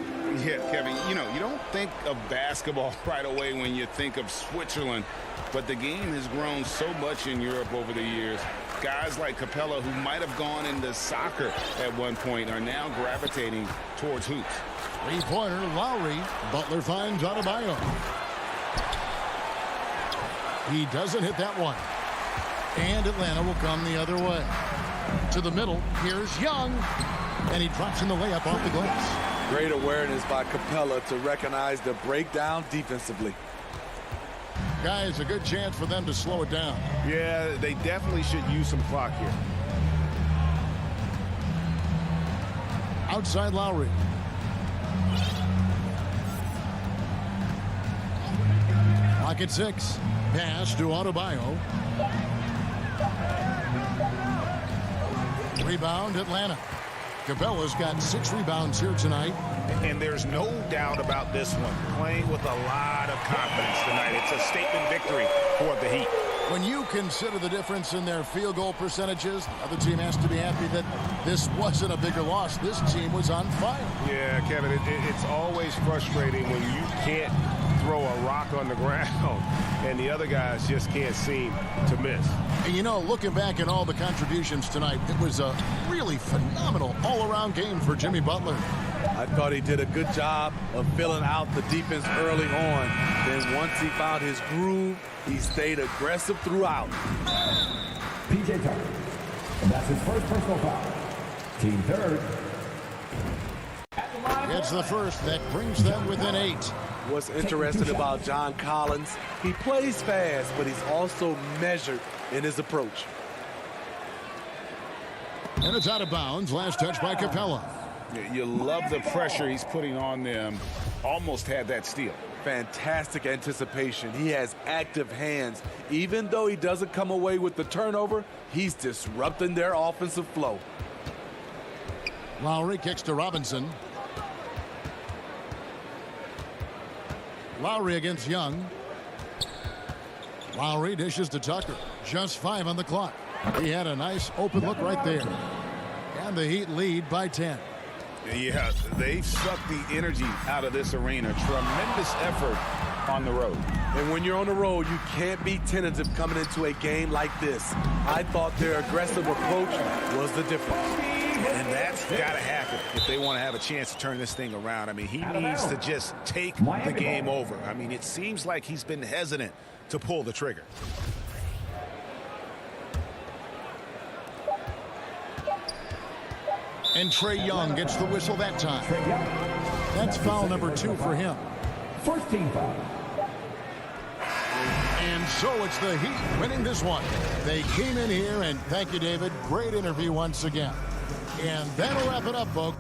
Yeah, Kevin, you know, you don't think of basketball right away when you think of Switzerland, but the game has grown so much in Europe over the years. Guys like Capella, who might have gone into soccer at one point, are now gravitating towards hoops. Three-pointer, Lowry. Butler finds Adebayo. He doesn't hit that one. And Atlanta will come the other way. To the middle, here's Young. And he drops in the layup off the glass. Great awareness by Capella to recognize the breakdown defensively. Guys, a good chance for them to slow it down. Yeah, they definitely should use some clock here. Outside Lowry. Clock at 6. Pass to Adebayo. Rebound, Atlanta. Capella's got 6 rebounds here tonight. And there's no doubt about this one. Playing with a lot of confidence tonight. It's a statement victory for the Heat. When you consider the difference in their field goal percentages, the other team has to be happy that this wasn't a bigger loss. This team was on fire. Yeah, Kevin, it's always frustrating when you can't throw a rock on the ground and the other guys just can't seem to miss. And you know, looking back at all the contributions tonight, it was a really phenomenal all-around game for Jimmy Butler. I thought he did a good job of filling out the defense early on. Then once he found his groove, he stayed aggressive throughout. P.J. Tucker. And that's his first personal foul. Team third. It's the first that brings them within 8. What's interesting about John Collins, he plays fast, but he's also measured in his approach. And it's out of bounds. Last touch by Capella. You love the pressure he's putting on them. Almost had that steal. Fantastic anticipation. He has active hands. Even though he doesn't come away with the turnover, he's disrupting their offensive flow. Lowry kicks to Robinson. Lowry against Young. Lowry dishes to Tucker. Just 5 on the clock. He had a nice open look right there. And the Heat lead by 10. Yeah, they've sucked the energy out of this arena. Tremendous effort on the road. And when you're on the road, you can't be tentative coming into a game like this. I thought their aggressive approach was the difference. And that's got to happen if they want to have a chance to turn this thing around. I mean, he needs to just take the game over. I mean, it seems like he's been hesitant to pull the trigger. And Trae Young gets the whistle that time. That's foul number 2 for him. First team foul. And so it's the Heat winning this one. They came in here, and thank you, David. Great interview once again. And that'll wrap it up, folks.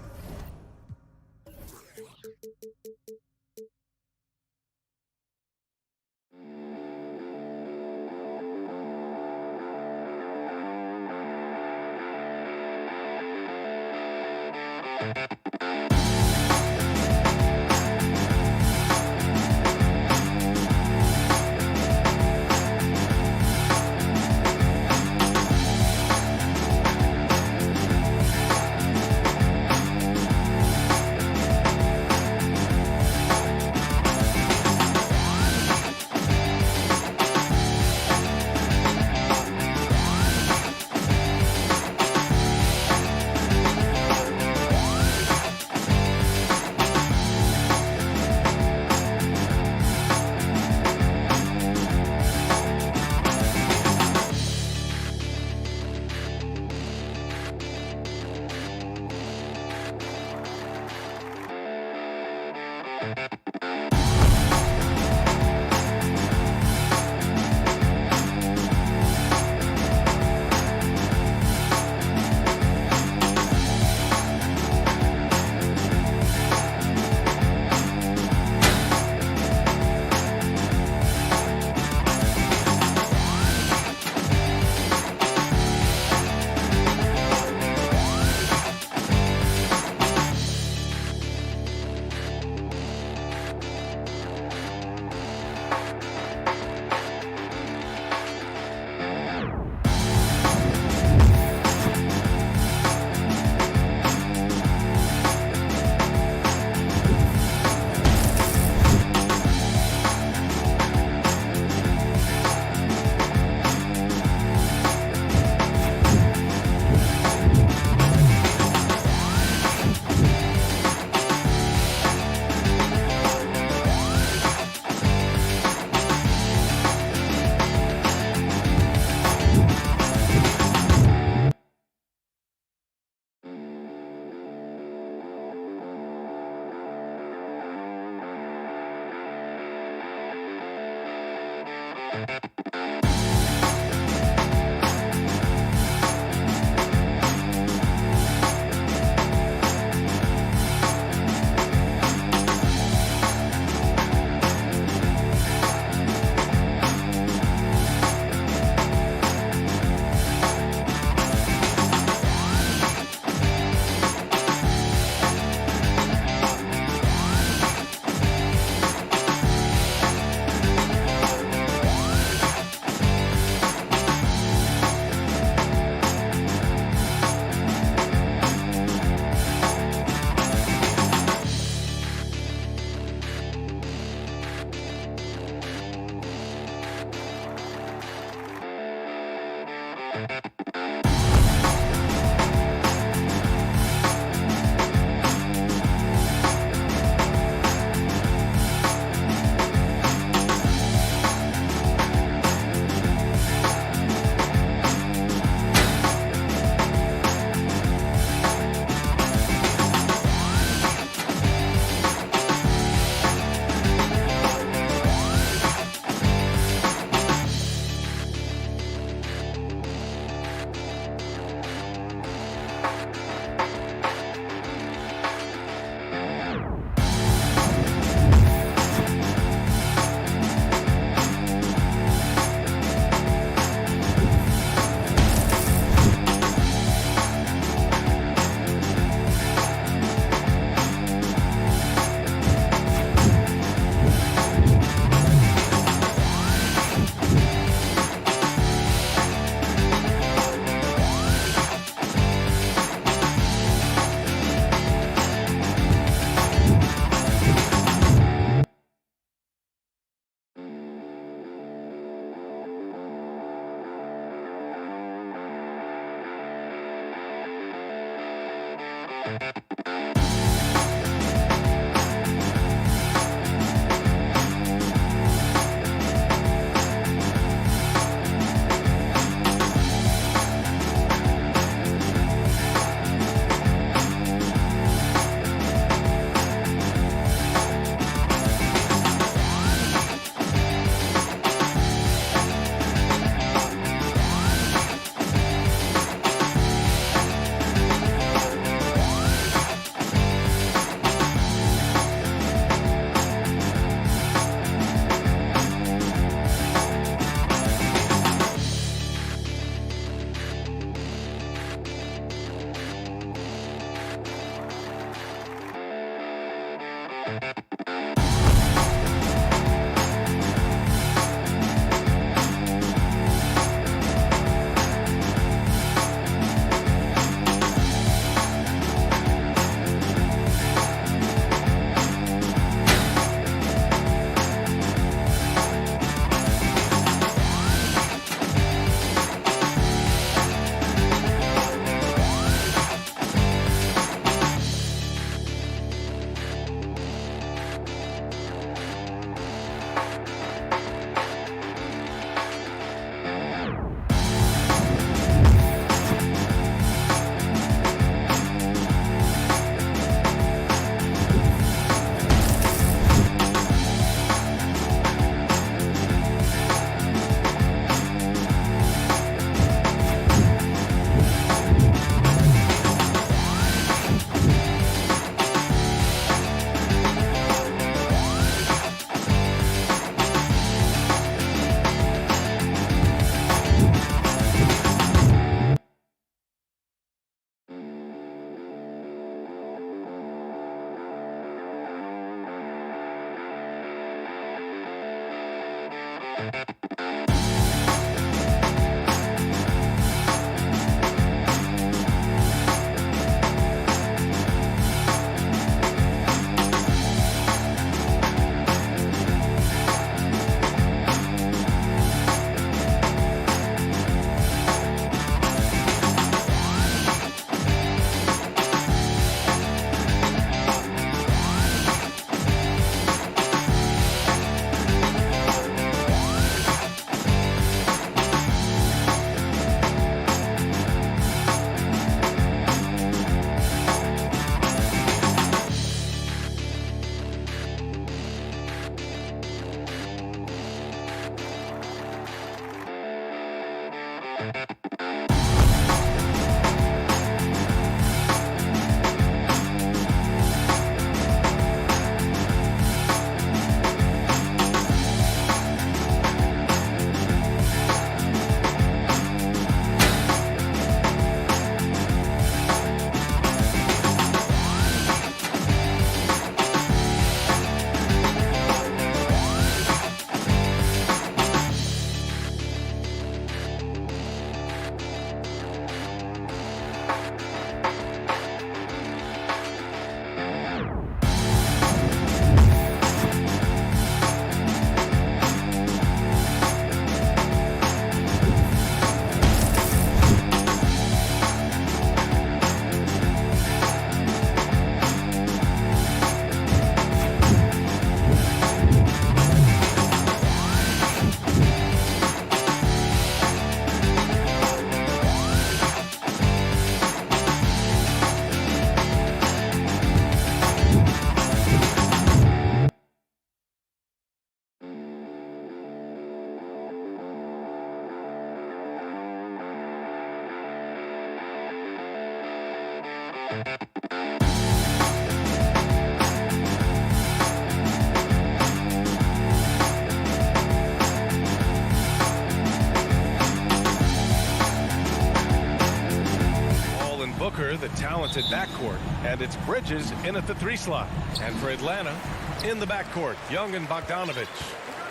The talented backcourt, and it's Bridges in at the 3 slot. And for Atlanta, in the backcourt, Young and Bogdanovich.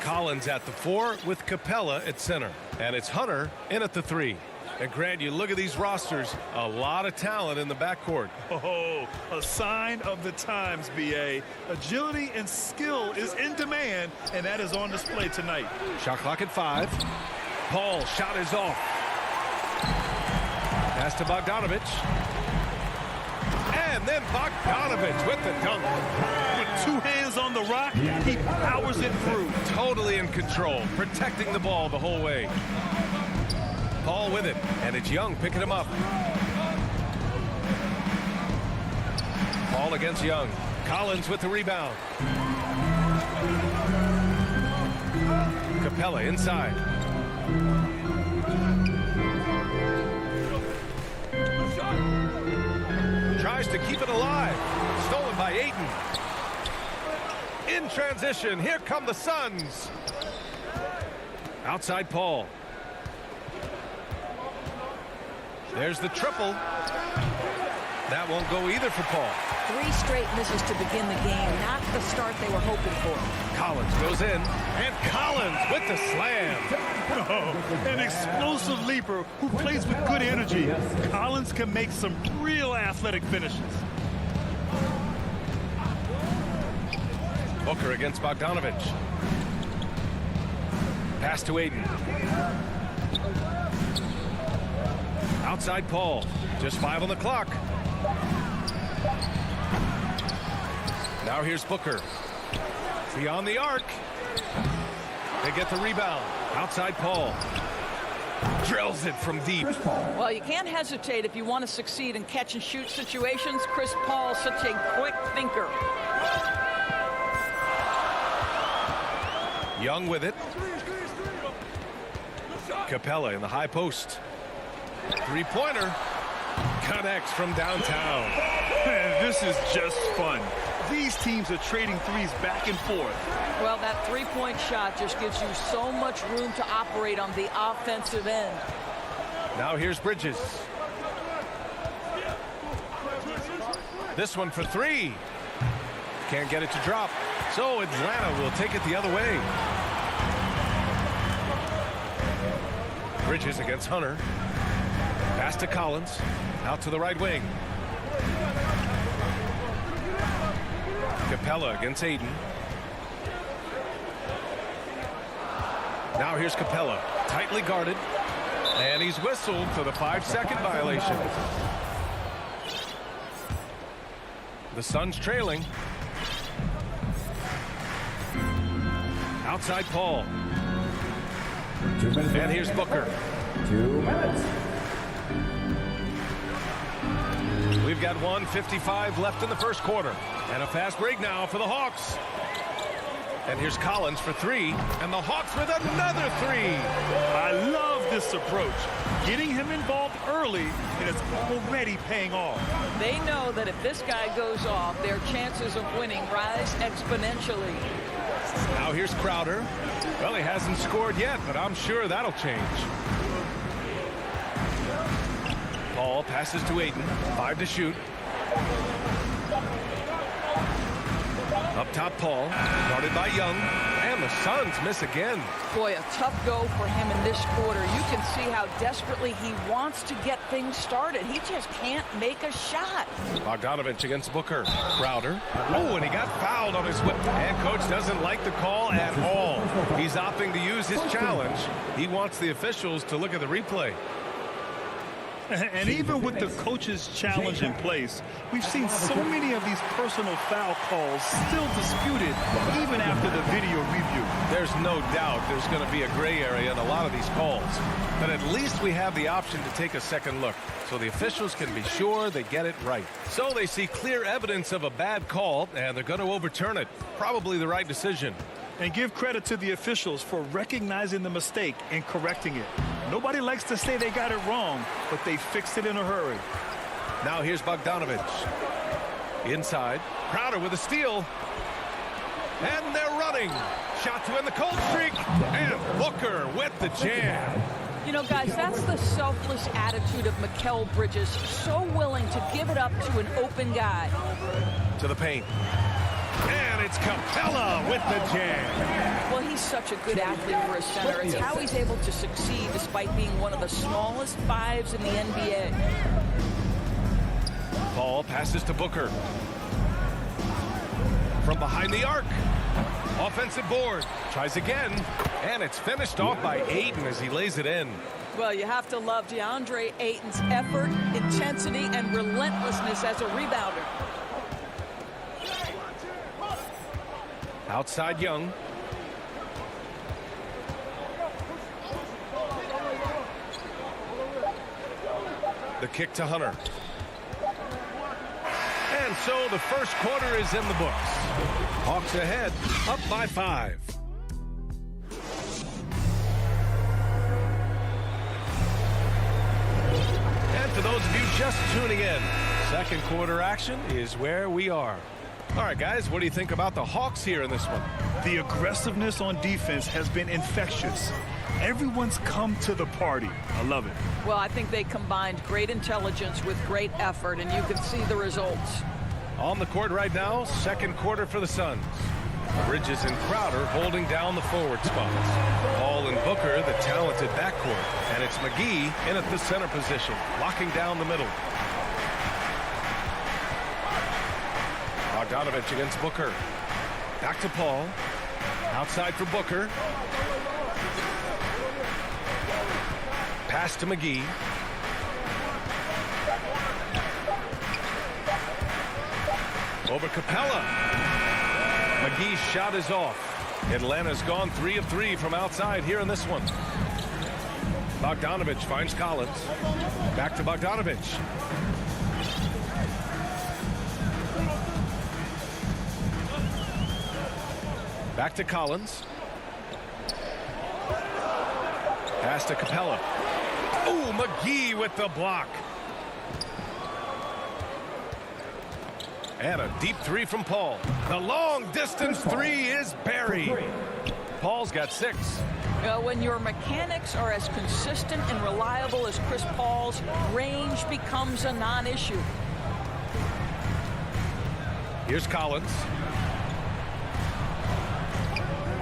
Collins at the 4 with Capella at center. And it's Hunter in at the 3. And Grant, you look at these rosters, a lot of talent in the backcourt. Oh, a sign of the times, B.A. Agility and skill is in demand, and that is on display tonight. Shot clock at 5. Paul's shot is off. Pass to Bogdanovich. And And then Bogdanovich with the dunk. With 2 hands on the rock, he powers it through. Totally in control, protecting the ball the whole way. Paul with it, and it's Young picking him up. Paul against Young. Collins with the rebound. Capella inside. Tries to keep it alive. Stolen by Ayton. In transition, here come the Suns. Outside Paul. There's the triple. That won't go either for Paul. 3 straight misses to begin the game. Not the start they were hoping for. Collins goes in, and Collins with the slam. Oh, an explosive leaper who plays with good energy. Collins can make some real athletic finishes. Booker against Bogdanovich. Pass to Ayton. Outside Paul. Just 5 on the clock. Now here's Booker. Beyond the arc. They get the rebound. Outside Paul. Drills it from deep. Well, you can't hesitate if you want to succeed in catch and shoot situations. Chris Paul's such a quick thinker. Young with it. Capella in the high post. 3-pointer. Connects from downtown. Man, this is just fun. These teams are trading threes back and forth. Well, that 3-point shot just gives you so much room to operate on the offensive end. Now here's Bridges. This one for 3. Can't get it to drop. So Atlanta will take it the other way. Bridges against Hunter. Pass to Collins. Out to the right wing. Capella against Ayton. Now here's Capella. Tightly guarded. And he's whistled for the 5-second violation. The Suns trailing. Outside Paul. 2 minutes. And here's Booker. 2 minutes. We've got 1:55 left in the first quarter. And a fast break now for the Hawks. And here's Collins for 3. And the Hawks with another 3. I love this approach. Getting him involved early, and it's already paying off. They know that if this guy goes off, their chances of winning rise exponentially. Now here's Crowder. Well, he hasn't scored yet, but I'm sure that'll change. Paul passes to Ayton. 5 to shoot. Up top, Paul. Guarded by Young. And the Suns miss again. Boy, a tough go for him in this quarter. You can see how desperately he wants to get things started. He just can't make a shot. Bogdanovich against Booker. Crowder. Oh, and he got fouled on his whip. And coach doesn't like the call at all. He's opting to use his challenge. He wants the officials to look at the replay. And even with the coach's challenge in place, we've seen so many of these personal foul calls still disputed even after the video review. There's no doubt there's going to be a gray area in a lot of these calls. But at least we have the option to take a second look so the officials can be sure they get it right. So they see clear evidence of a bad call, and they're going to overturn it. Probably the right decision. And give credit to the officials for recognizing the mistake and correcting it. Nobody likes to say they got it wrong, but they fixed it in a hurry. Now here's Bogdanovich. Inside. Crowder with a steal. And they're running. Shot to end the cold streak. And Booker with the jam. You know, guys, that's the selfless attitude of Mikal Bridges. So willing to give it up to an open guy. To the paint. And it's Capella with the jam. Well, he's such a good athlete for a center. It's how he's able to succeed despite being one of the smallest 5s in the NBA. Paul passes to Booker. From behind the arc. Offensive board. Tries again. And it's finished off by Ayton as he lays it in. Well, you have to love DeAndre Ayton's effort, intensity, and relentlessness as a rebounder. Outside Young. The kick to Hunter. And so the first quarter is in the books. Hawks ahead, up by 5. And for those of you just tuning in, second quarter action is where we are. All right, guys, what do you think about the Hawks here in this one? The aggressiveness on defense has been infectious. Everyone's come to the party. I love it. Well, I think they combined great intelligence with great effort, and you can see the results. On the court right now, second quarter for the Suns. Bridges and Crowder holding down the forward spots. Hall and Booker, the talented backcourt. And it's McGee in at the center position, locking down the middle. Bogdanovich against Booker. Back to Paul. Outside for Booker. Pass to McGee. Over Capella. McGee's shot is off. Atlanta's gone 3 of 3 from outside here in this one. Bogdanovich finds Collins. Back to Bogdanovich. Back to Collins. Pass to Capella. Oh, McGee with the block. And a deep 3 from Paul. The long distance 3 is buried. Paul's got 6. When your mechanics are as consistent and reliable as Chris Paul's, range becomes a non-issue. Here's Collins.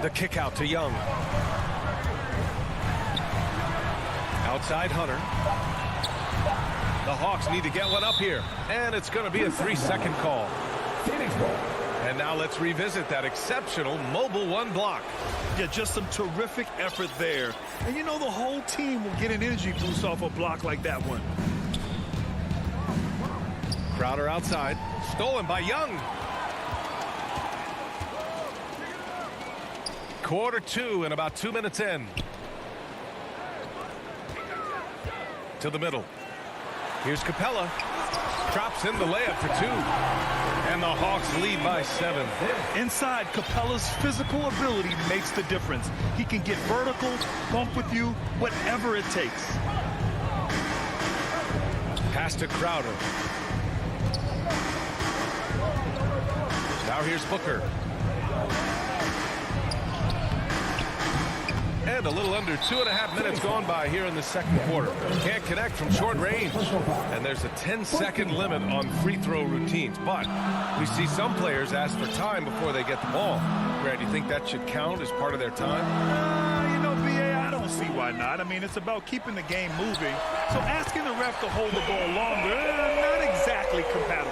The kick out to Young. Outside Hunter. The Hawks need to get one up here. And it's going to be a 3-second call. And now let's revisit that exceptional mobile 1 block. Yeah, just some terrific effort there. And you know the whole team will get an energy boost off a block like that one. Crowder outside. Stolen by Young. Quarter 2 and about 2 minutes in. To the middle. Here's Capella. Drops in the layup for 2. And the Hawks lead by 7. Inside, Capella's physical ability makes the difference. He can get vertical, bump with you, whatever it takes. Pass to Crowder. Now here's Booker. And a little under 2.5 minutes gone by here in the second quarter. Can't connect from short range. And there's a 10-second limit on free throw routines. But we see some players ask for time before they get the ball. Brad, do you think that should count as part of their time? You know, B.A., I don't see why not. I mean, it's about keeping the game moving. So asking the ref to hold the ball longer, not exactly compatible.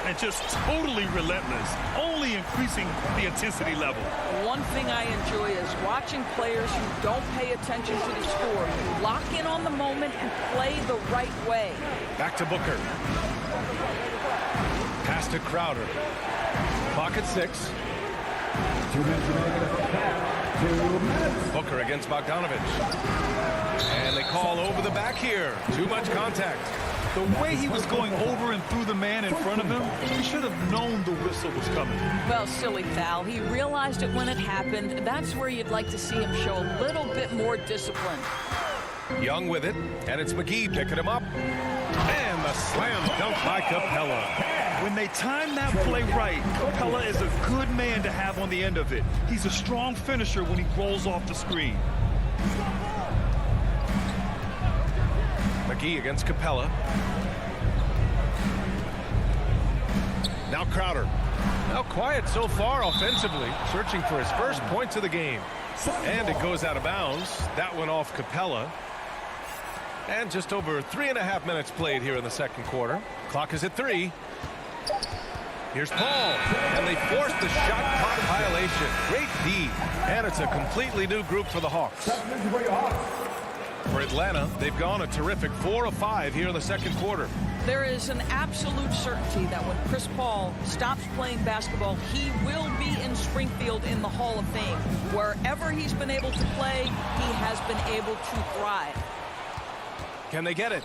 And just totally relentless, only increasing the intensity level. One thing I enjoy is watching players who don't pay attention to the score, who lock in on the moment and play the right way. Back to Booker. Pass to Crowder. Clock at 6. 2 minutes remaining in the first half. 2 minutes. Booker against Bogdanovich. And they call over the back here. Too much contact. The way he was going over and through the man in front of him, he should have known the whistle was coming. Well, silly foul. He realized it when it happened. That's where you'd like to see him show a little bit more discipline. Young with it, and it's McGee picking him up. And the slam dunk by Capella. When they time that play right, Capella is a good man to have on the end of it. He's a strong finisher when he rolls off the screen. McGee against Capella. Now Crowder. Now quiet so far offensively, searching for his first points of the game. And it goes out of bounds. That one off Capella. And just over 3.5 minutes played here in the second quarter. Clock is at 3. Here's Paul. And they force the shot clock violation. Great D. And it's a completely new group for the Hawks. For Atlanta, they've gone a terrific 4 of 5 here in the second quarter. There is an absolute certainty that when Chris Paul stops playing basketball, he will be in Springfield in the Hall of Fame. Wherever he's been able to play, he has been able to thrive. Can they get it?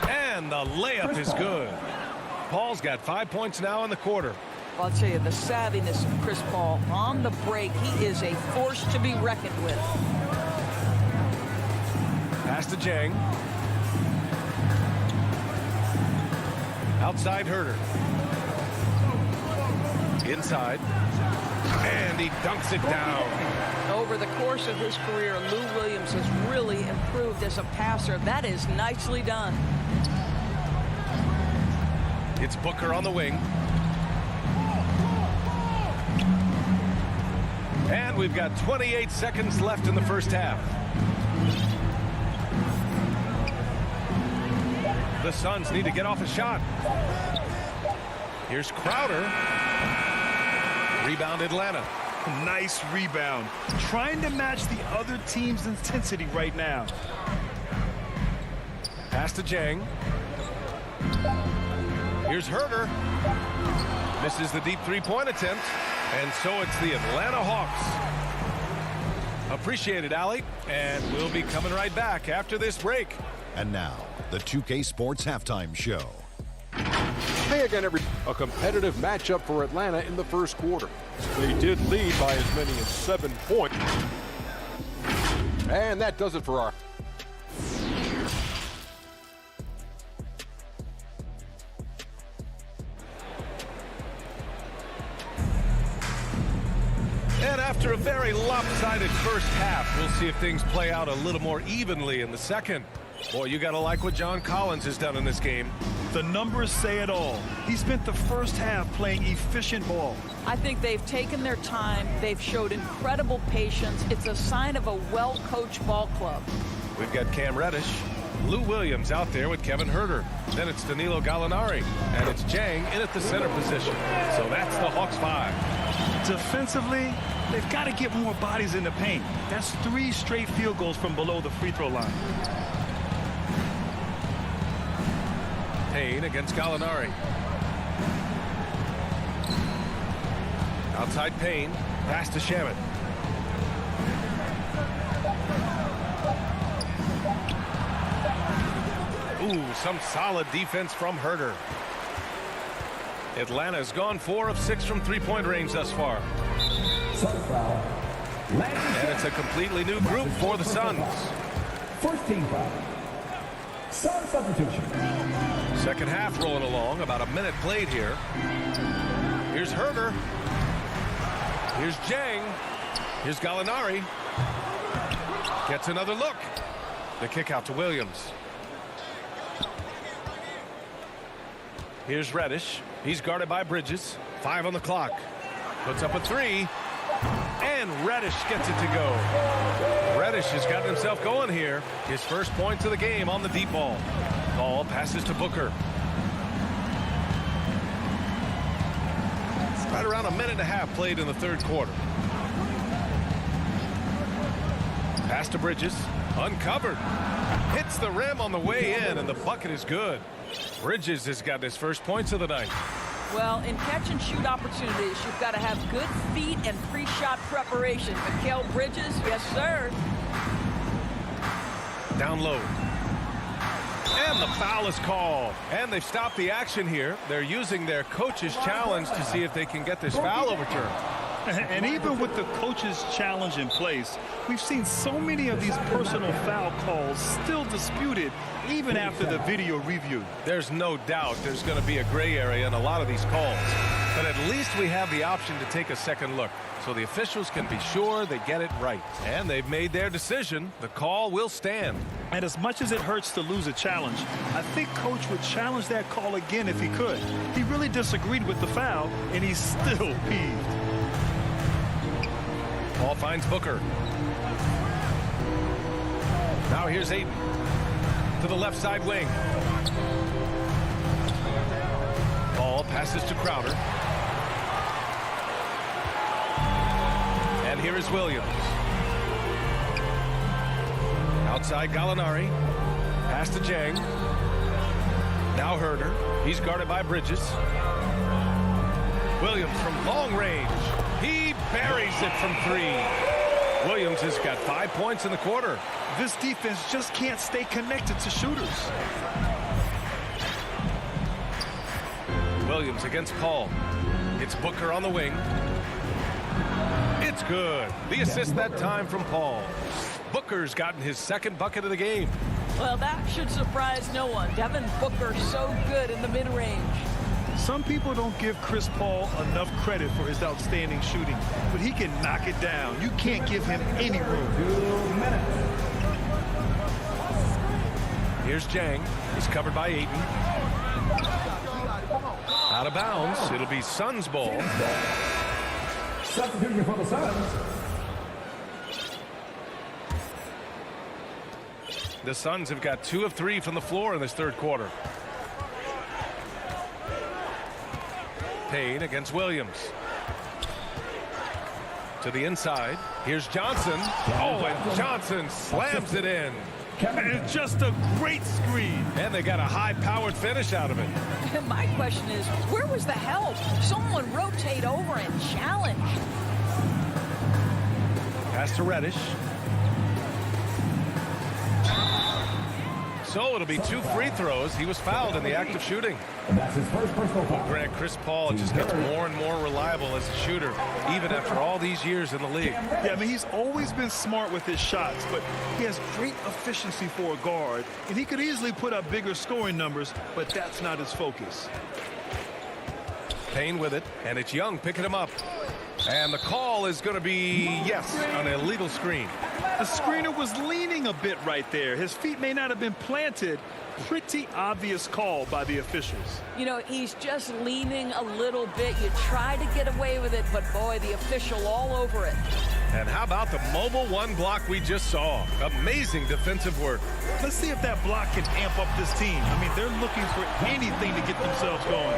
And the layup is good. Paul's got 5 points now in the quarter. I'll tell you, the savviness of Chris Paul on the break, he is a force to be reckoned with. Pass to Jang. Outside Herter. Inside. And he dunks it down. Over the course of his career, Lou Williams has really improved as a passer. That is nicely done. It's Booker on the wing. And we've got 28 seconds left in the first half. The Suns need to get off a shot. Here's Crowder. Rebound Atlanta. Nice rebound. Trying to match the other team's intensity right now. Pass to Jang. Here's Herter. Misses the deep three-point attempt. And so it's the Atlanta Hawks. Appreciate it, Allie. And we'll be coming right back after this break. And now, the 2K Sports Halftime Show. Hey again, a competitive matchup for Atlanta in the first quarter. They did lead by as many as 7 points. And that does it for our... And after a very lopsided first half, we'll see if things play out a little more evenly in the second. Boy, you got to like what John Collins has done in this game. The numbers say it all. He spent the first half playing efficient ball. I think they've taken their time. They've showed incredible patience. It's a sign of a well-coached ball club. We've got Cam Reddish, Lou Williams out there with Kevin Herter. Then it's Danilo Gallinari, and it's Jang in at the center position. So that's the Hawks 5. Defensively, they've got to get more bodies in the paint. That's 3 straight field goals from below the free throw line. Payne against Gallinari. Outside Payne. Pass to Shamet. Ooh, some solid defense from Herter. Atlanta's gone 4 of 6 from three-point range thus far. And it's a completely new group for the Suns. First team foul. Sun substitution. Second half rolling along. About a minute played here. Here's Herter. Here's Jang. Here's Gallinari. Gets another look. The kick out to Williams. Here's Reddish. He's guarded by Bridges. 5 on the clock. Puts up a 3. And Reddish gets it to go. Reddish has gotten himself going here. His first points of the game on the deep ball. Ball passes to Booker. It's right around a minute and a half played in the third quarter. Pass to Bridges. Uncovered. Hits the rim on the way in, and the bucket is good. Bridges has gotten his first points of the night. Well, in catch-and-shoot opportunities, you've got to have good feet and pre-shot preparation. Mikal Bridges, yes, sir. Down low. And the foul is called. And they've stopped the action here. They're using their coach's challenge to see if they can get this foul overturned. And even with the coach's challenge in place, we've seen so many of these personal foul calls still disputed even after the video review. There's no doubt there's going to be a gray area in a lot of these calls. But at least we have the option to take a second look, so the officials can be sure they get it right. And they've made their decision. The call will stand. And as much as it hurts to lose a challenge, I think Coach would challenge that call again if he could. He really disagreed with the foul, and he's still peeved. Ball finds Booker. Now here's Ayton to the left side wing. Ball passes to Crowder. And here is Williams. Outside Gallinari. Pass to Jang. Now Herder. He's guarded by Bridges. Williams from long range. He buries it from 3. Williams has got 5 points in the quarter. This defense just can't stay connected to shooters. Williams against Paul. It's Booker on the wing. It's good. The assist that time from Paul. Booker's gotten his second bucket of the game. Well, that should surprise no one. Devin Booker so good in the mid-range. Some people don't give Chris Paul enough credit for his outstanding shooting, but he can knock it down. You can't give him any room. 2 minutes. Here's Jang. He's covered by Ayton. Out of bounds. It'll be Suns ball. Substituting for the Suns. The Suns have got 2 of 3 from the floor in this third quarter. Payne against Williams. To the inside. Here's Johnson. Oh, and Johnson slams it in. And it's just a great screen. And they got a high-powered finish out of it. My question is, where was the help? Someone rotate over and challenge. Pass to Reddish. So it'll be 2 free throws. He was fouled in the act of shooting. And that's his first personal foul. Grant, Chris Paul just gets more and more reliable as a shooter, even after all these years in the league. Yeah, I mean, he's always been smart with his shots, but he has great efficiency for a guard, and he could easily put up bigger scoring numbers, but that's not his focus. Payne with it, and it's Young picking him up. And the call is going to be, yes, an illegal screen. The screener was leaning a bit right there. His feet may not have been planted. Pretty obvious call by the officials. You know, he's just leaning a little bit. You try to get away with it, but boy, the official all over it. And how about the mobile 1 block we just saw? Amazing defensive work. Let's see if that block can amp up this team. I mean, they're looking for anything to get themselves going.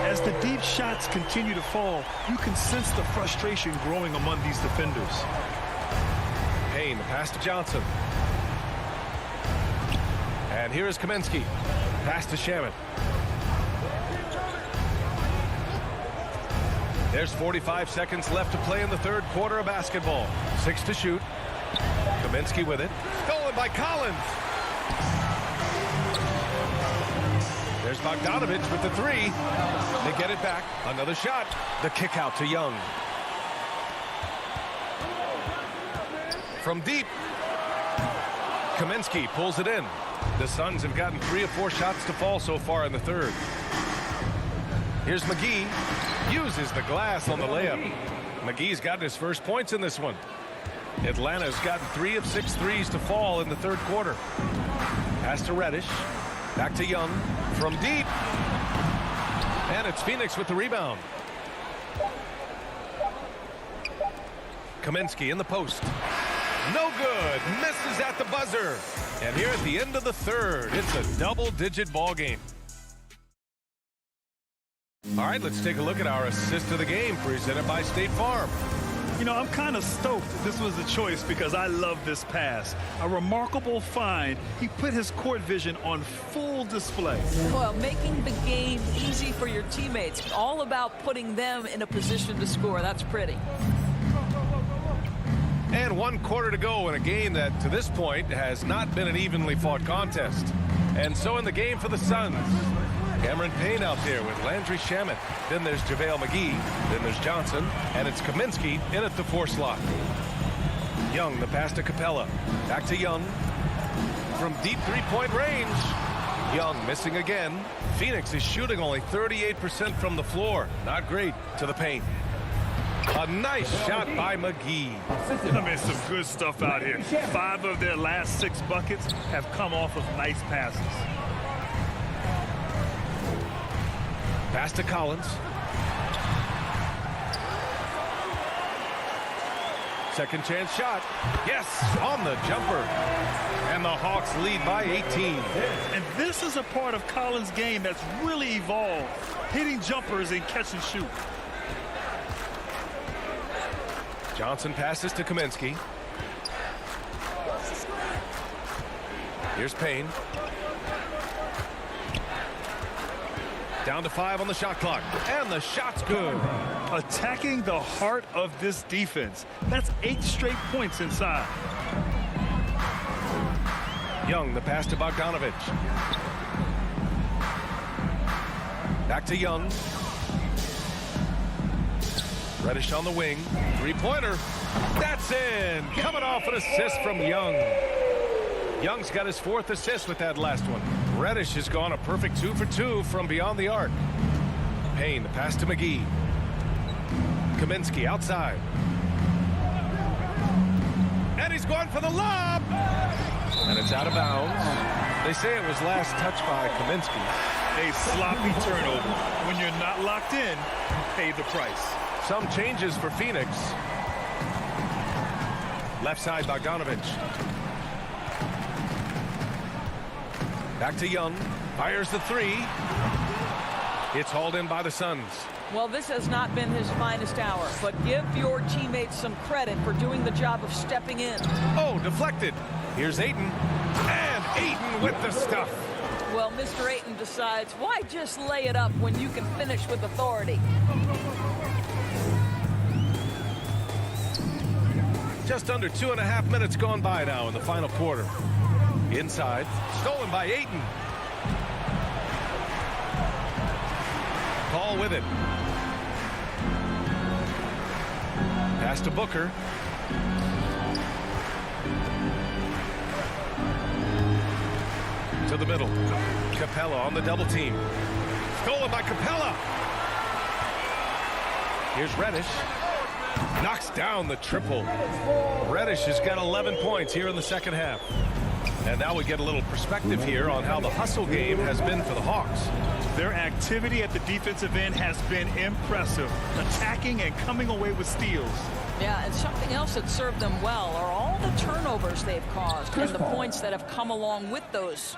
As the deep shots continue to fall, you can sense the frustration growing among these defenders. Payne, the pass to Johnson. And here is Kaminsky. Pass to Shaman. There's 45 seconds left to play in the third quarter of basketball. 6 to shoot. Kaminsky with it. Stolen by Collins. There's Bogdanovich with the 3. They get it back. Another shot. The kick out to Young. From deep. Kaminsky pulls it in. The Suns have gotten 3 of 4 shots to fall so far in the third. Here's McGee. Uses the glass on the layup. McGee's gotten his first points in this one. Atlanta's gotten 3 of 6 threes to fall in the third quarter. Pass to Reddish. Back to Young. From deep. And it's Phoenix with the rebound. Kaminsky in the post. No good. Misses at the buzzer. And here at the end of the third, it's a double-digit ball game. All right, let's take a look at our assist of the game presented by State Farm. You know, I'm kind of stoked this was the choice because I love this pass. A remarkable find. He put his court vision on full display. Well, making the game easy for your teammates. All about putting them in a position to score. That's pretty. And 1 quarter to go in a game that, to this point, has not been an evenly fought contest. And so in the game for the Suns, Cameron Payne out there with Landry Shamet. Then there's JaVale McGee. Then there's Johnson. And it's Kaminsky in at the 4 slot. Young, the pass to Capella. Back to Young. From deep 3-point range. Young missing again. Phoenix is shooting only 38% from the floor. Not great. To the paint. A nice shot by McGee. I mean, some good stuff out here. 5 of their last 6 buckets have come off of nice passes. Pass to Collins. Second chance shot. Yes, on the jumper. And the Hawks lead by 18. And this is a part of Collins' game that's really evolved. Hitting jumpers and catch and shoot. Johnson passes to Kaminsky. Here's Payne. Down to 5 on the shot clock. And the shot's good. Attacking the heart of this defense. That's 8 straight points inside. Young, the pass to Bogdanovich. Back to Young. Reddish on the wing. Three-pointer. That's in. Coming off an assist from Young. Young's got his 4th assist with that last one. Reddish has gone a perfect 2 for 2 from beyond the arc. Payne, the pass to McGee. Kaminsky outside. And he's going for the lob. And it's out of bounds. They say it was last touched by Kaminsky. A sloppy turnover. When you're not locked in, pay the price. Some changes for Phoenix. Left side, Bogdanovich. Back to Young. Fires the 3. It's hauled in by the Suns. Well, this has not been his finest hour, but give your teammates some credit for doing the job of stepping in. Oh, deflected. Here's Ayton. And Ayton with the stuff. Well, Mr. Ayton decides, why just lay it up when you can finish with authority? Just under 2.5 minutes gone by now in the final quarter. Inside, stolen by Ayton. Paul with it. Pass to Booker. To the middle. Capella on the double team. Stolen by Capella. Here's Reddish. Knocks down the triple. Reddish has got 11 points here in the second half. And now we get a little perspective here on how the hustle game has been for the Hawks. Their activity at the defensive end has been impressive, attacking and coming away with steals. Yeah, and something else that served them well are all the turnovers they've caused and the points that have come along with those.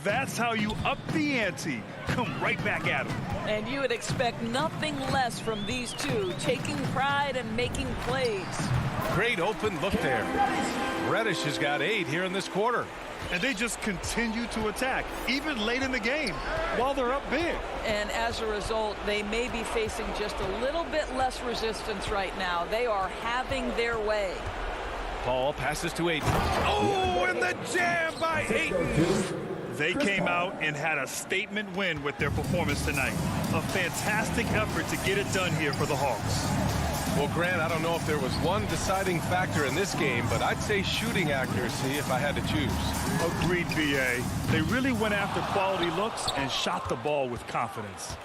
That's how you up the ante. Come right back at them. And you would expect nothing less from these two, taking pride and making plays. Great open look there. Reddish has got 8 here in this quarter. And they just continue to attack, even late in the game, while they're up big. And as a result, they may be facing just a little bit less resistance right now. They are having their way. Paul passes to Ayton. Oh, and the jam by Ayton. They came out and had a statement win with their performance tonight. A fantastic effort to get it done here for the Hawks. Well, Grant, I don't know if there was one deciding factor in this game, but I'd say shooting accuracy if I had to choose. Agreed, B.A. They really went after quality looks and shot the ball with confidence.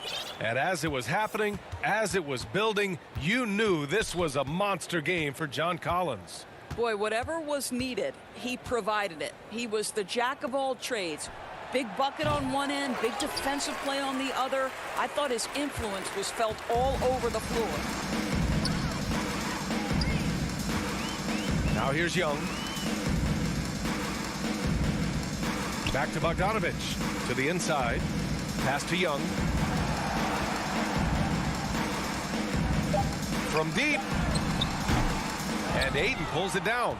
And as it was happening, as it was building, you knew this was a monster game for John Collins. Boy, whatever was needed, he provided it. He was the jack of all trades. Big bucket on one end, big defensive play on the other. I thought his influence was felt all over the floor. Now here's Young. Back to Bogdanovich. To the inside. Pass to Young. From deep. And Ayton pulls it down.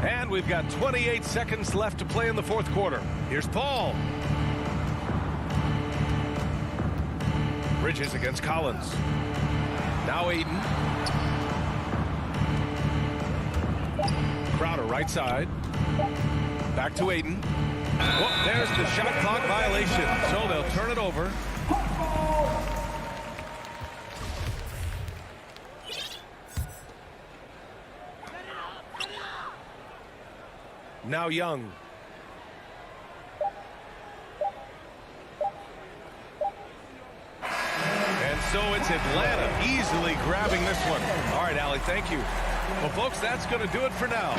And we've got 28 seconds left to play in the fourth quarter. Here's Paul. Bridges against Collins. Now Ayton. Crowder right side. Back to Ayton. Oh, there's the shot clock violation. So they'll turn it over. Now Young. And so it's Atlanta easily grabbing this one. All right, Allie, thank you. Well, folks, that's going to do it for now.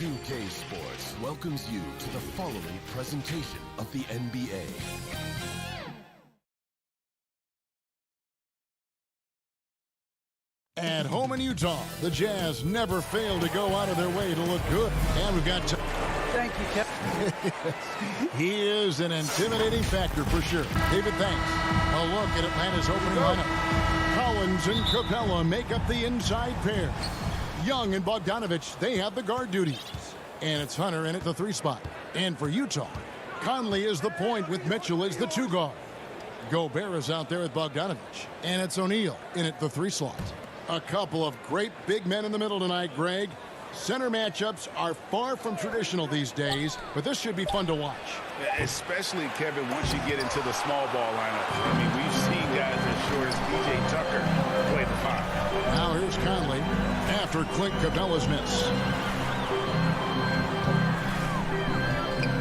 2K Sports welcomes you to the following presentation of the NBA. At home in Utah, the Jazz never fail to go out of their way to look good. And we've got... Thank you, Kevin. He is an intimidating factor for sure. David, thanks. A look at Atlanta's opening lineup. Collins and Capella make up the inside pair. Young and Bogdanovich, they have the guard duties. And it's Hunter in at the 3 spot. And for Utah, Conley is the point with Mitchell as the 2 guard. Gobert is out there with Bogdanovich. And it's O'Neal in at the 3 slot. A couple of great big men in the middle tonight, Greg. Center matchups are far from traditional these days, but this should be fun to watch. Especially, Kevin, once you get into the small ball lineup. I mean, we've seen guys as short as PJ Tucker play the 5. Now here's Conley after Clint Capella's miss.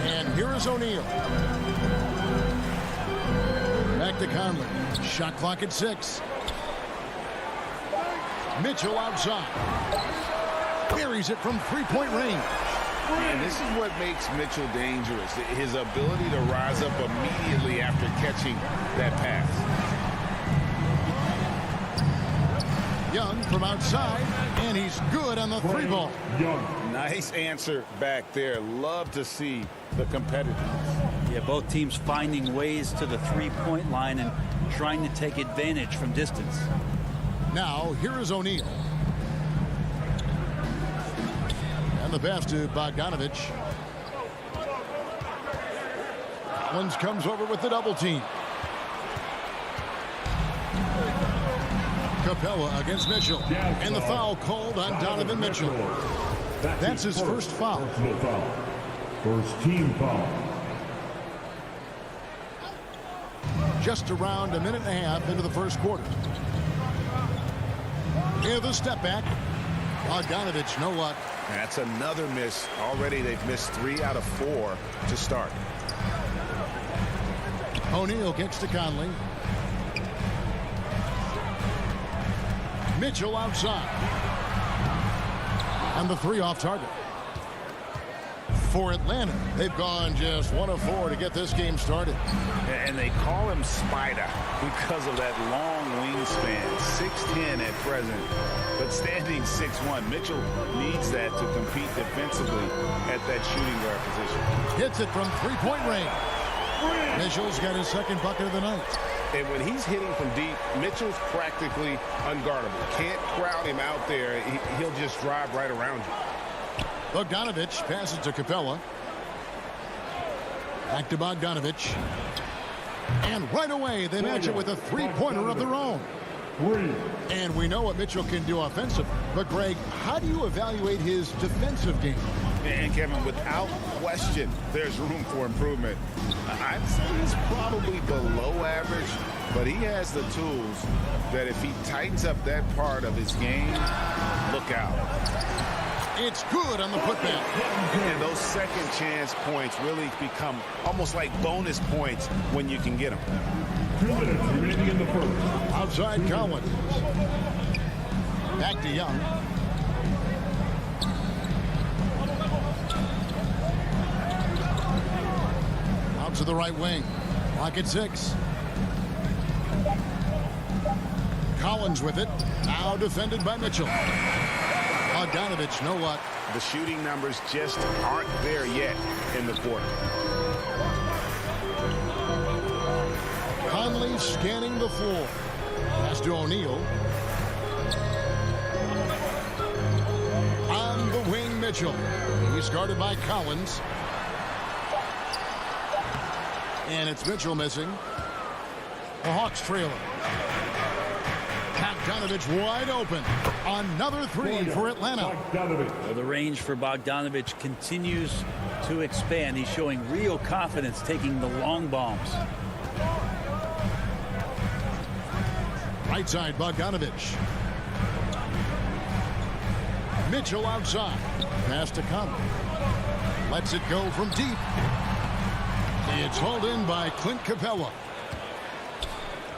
And here is O'Neal. to Conley. Shot clock at 6. Mitchell outside. Buries it from three-point range. And this is what makes Mitchell dangerous. His ability to rise up immediately after catching that pass. Young from outside, and he's good on the three ball. Nice answer back there. Love to see the competitiveness. Yeah, both teams finding ways to the three-point line and trying to take advantage from distance. Now, here is O'Neal. And the pass to Bogdanovich. Collins comes over with the double team. Capella against Mitchell. And the foul called on Donovan Mitchell. That's his first foul. First team foul. Just around a minute and a half into the first quarter. Here the step back. Bogdanovich, no luck. That's another miss. Already they've missed 3 out of 4 to start. O'Neal gets to Conley. Mitchell outside. And the 3 off target. For Atlanta, they've gone just 1 of 4 to get this game started. And they call him Spider because of that long wingspan, 6'10" at present, but standing 6'1". Mitchell needs that to compete defensively at that shooting guard position. Hits it from three-point range. Mitchell's got his second bucket of the night. And when he's hitting from deep, Mitchell's practically unguardable. Can't crowd him out there. He'll just drive right around you. Bogdanovich passes to Capella. Back to Bogdanovich. And right away, they match it with a three-pointer of their own. And we know what Mitchell can do offensively. But, Greg, how do you evaluate his defensive game? And, Kevin, without question, there's room for improvement. I'd say he's probably below average, but he has the tools that if he tightens up that part of his game, look out. It's good on the putback. And those second chance points really become almost like bonus points when you can get them. 2 minutes remaining in the first. Outside Collins. Back to Young. Out to the right wing. Clock at 6. Collins with it. Now defended by Mitchell. Bogdanovich, no luck. The shooting numbers just aren't there yet in the quarter. Conley scanning the floor. Pass to O'Neal. On the wing, Mitchell. He's guarded by Collins. And it's Mitchell missing. The Hawks trailing. Bogdanovich wide open. Another 3 for Atlanta. Well, the range for Bogdanovich continues to expand. He's showing real confidence taking the long bombs. Right side, Bogdanovich. Mitchell outside. Pass to Conley. Lets it go from deep. It's hauled in by Clint Capella.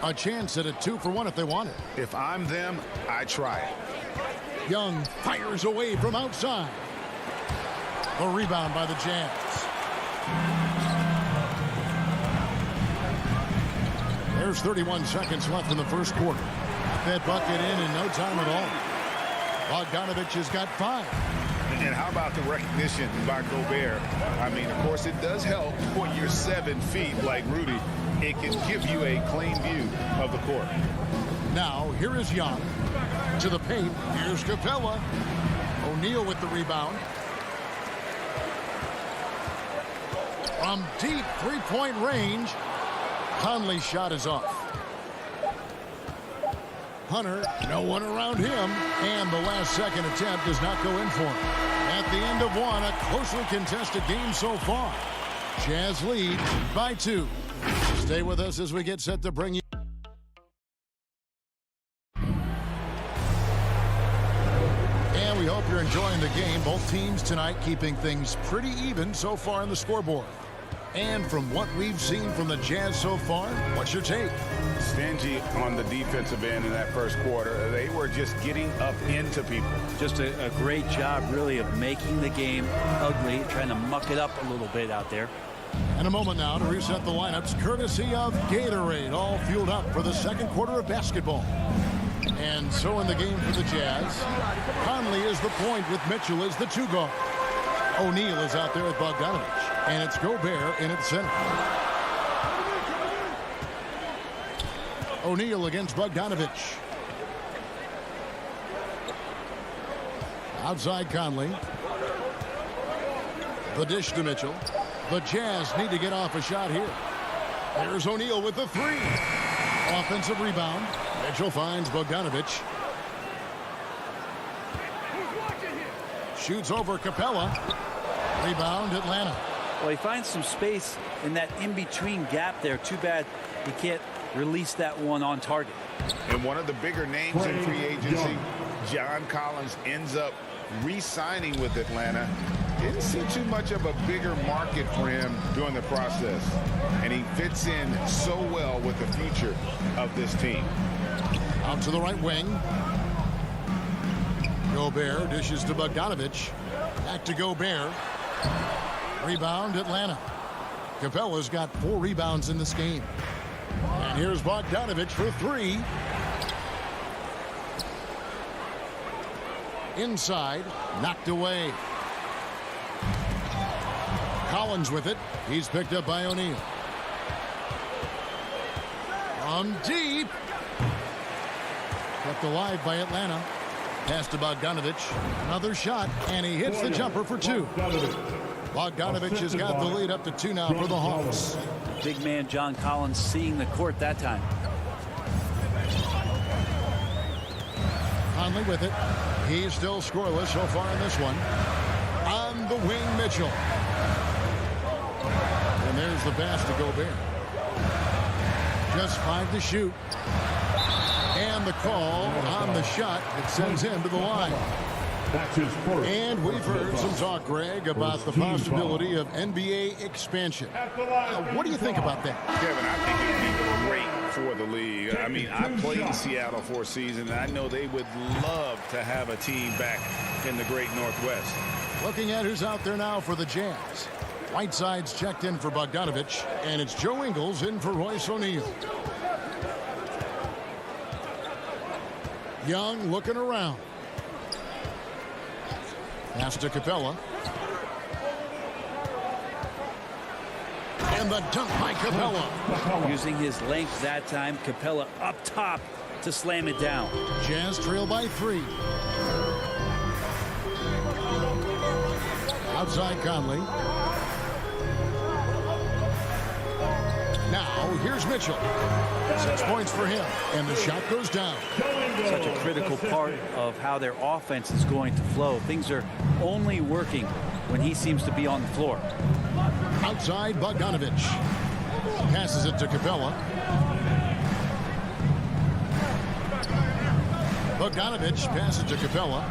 A chance at a 2-for-1 if they want it. If I'm them, I try it. Young fires away from outside. The rebound by the Jazz. There's 31 seconds left in the first quarter. That bucket in no time at all. Bogdanovich has got 5. And how about the recognition by Gobert? I mean, of course, it does help when you're 7 feet like Rudy. It can give you a clean view of the court. Now, here is Young. To the paint. Here's Capella. O'Neal with the rebound. From deep three-point range. Conley's shot is off. Hunter, no one around him. And the last second attempt does not go in for him. At the end of one, a closely contested game so far. Jazz lead by 2. Stay with us as we get set to bring you. And we hope you're enjoying the game. Both teams tonight keeping things pretty even so far on the scoreboard. And from what we've seen from the Jazz so far, what's your take? Stingy on the defensive end in that first quarter. They were just getting up into people. Just a great job, really, of making the game ugly, trying to muck it up a little bit out there. In a moment now to reset the lineups, courtesy of Gatorade, all fueled up for the second quarter of basketball. And so in the game for the Jazz, Conley is the point with Mitchell as the two guard. O'Neal is out there with Bogdanovich, and it's Gobert in at center. O'Neal against Bogdanovich. Outside Conley. The dish to Mitchell. The Jazz need to get off a shot here. There's O'Neal with the three. Offensive rebound. Mitchell finds Bogdanovich. Shoots over Capella. Rebound Atlanta. Well, he finds some space in that in-between gap there. Too bad he can't release that one on target. And one of the bigger names in free agency, John Collins, ends up re-signing with Atlanta. Didn't see too much of a bigger market for him during the process. And he fits in so well with the future of this team. Out to the right wing. Gobert dishes to Bogdanovich. Back to Gobert. Rebound Atlanta. Capella's got 4 rebounds in this game. And here's Bogdanovich for 3. Inside, knocked away. Collins with it. He's picked up by O'Neal. From deep. Kept alive by Atlanta. Pass to Bogdanovich. Another shot, and he hits the jumper for 2. Bogdanovich has got the lead up to 2 now for the Hawks. Big man John Collins seeing the court that time. Conley with it. He's still scoreless so far in this one. On the wing, Mitchell. And there's the pass to Gobert. Just 5 to shoot. And the call on the shot that sends him to the line. And we've heard some talk, Greg, about the possibility of NBA expansion. What do you think about that? Kevin, I think it would be great for the league. I mean, I played in Seattle for a season, and I know they would love to have a team back in the great Northwest. Looking at who's out there now for the Jazz. Whiteside's checked in for Bogdanovich, and it's Joe Ingles in for Royce O'Neal. Young looking around. Pass to Capella. And the dunk by Capella. Using his length that time, Capella up top to slam it down. Jazz trail by 3. Outside Conley. Now here's Mitchell. 6 points for him, and the shot goes down. Such a critical part of how their offense is going to flow. Things are only working when he seems to be on the floor. Outside Bogdanovich. Passes it to Capella. Bogdanovich passes to Capella.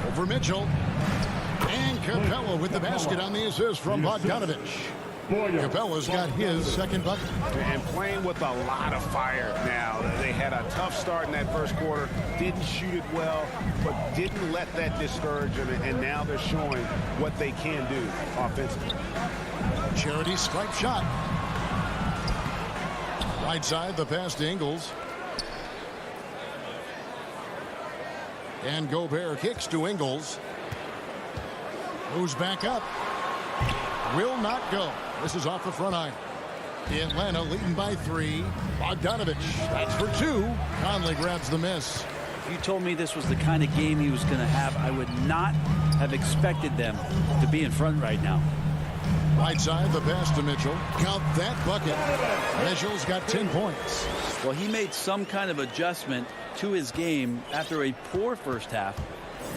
Over Mitchell. And Capella with the basket on the assist from Bogdanovich. Capella's got his second bucket. And playing with a lot of fire now. They had a tough start in that first quarter. Didn't shoot it well, but didn't let that discourage them. And now they're showing what they can do offensively. Charity stripe shot. Right side, the pass to Ingles. And Gobert kicks to Ingles. Moves back up. Will not go. This is off the front iron. Atlanta leading by 3. Bogdanovich, that's for 2. Conley grabs the miss. If you told me this was the kind of game he was going to have, I would not have expected them to be in front right now. Right side, the pass to Mitchell. Count that bucket. Mitchell's got 10 points. Well, he made some kind of adjustment to his game after a poor first half.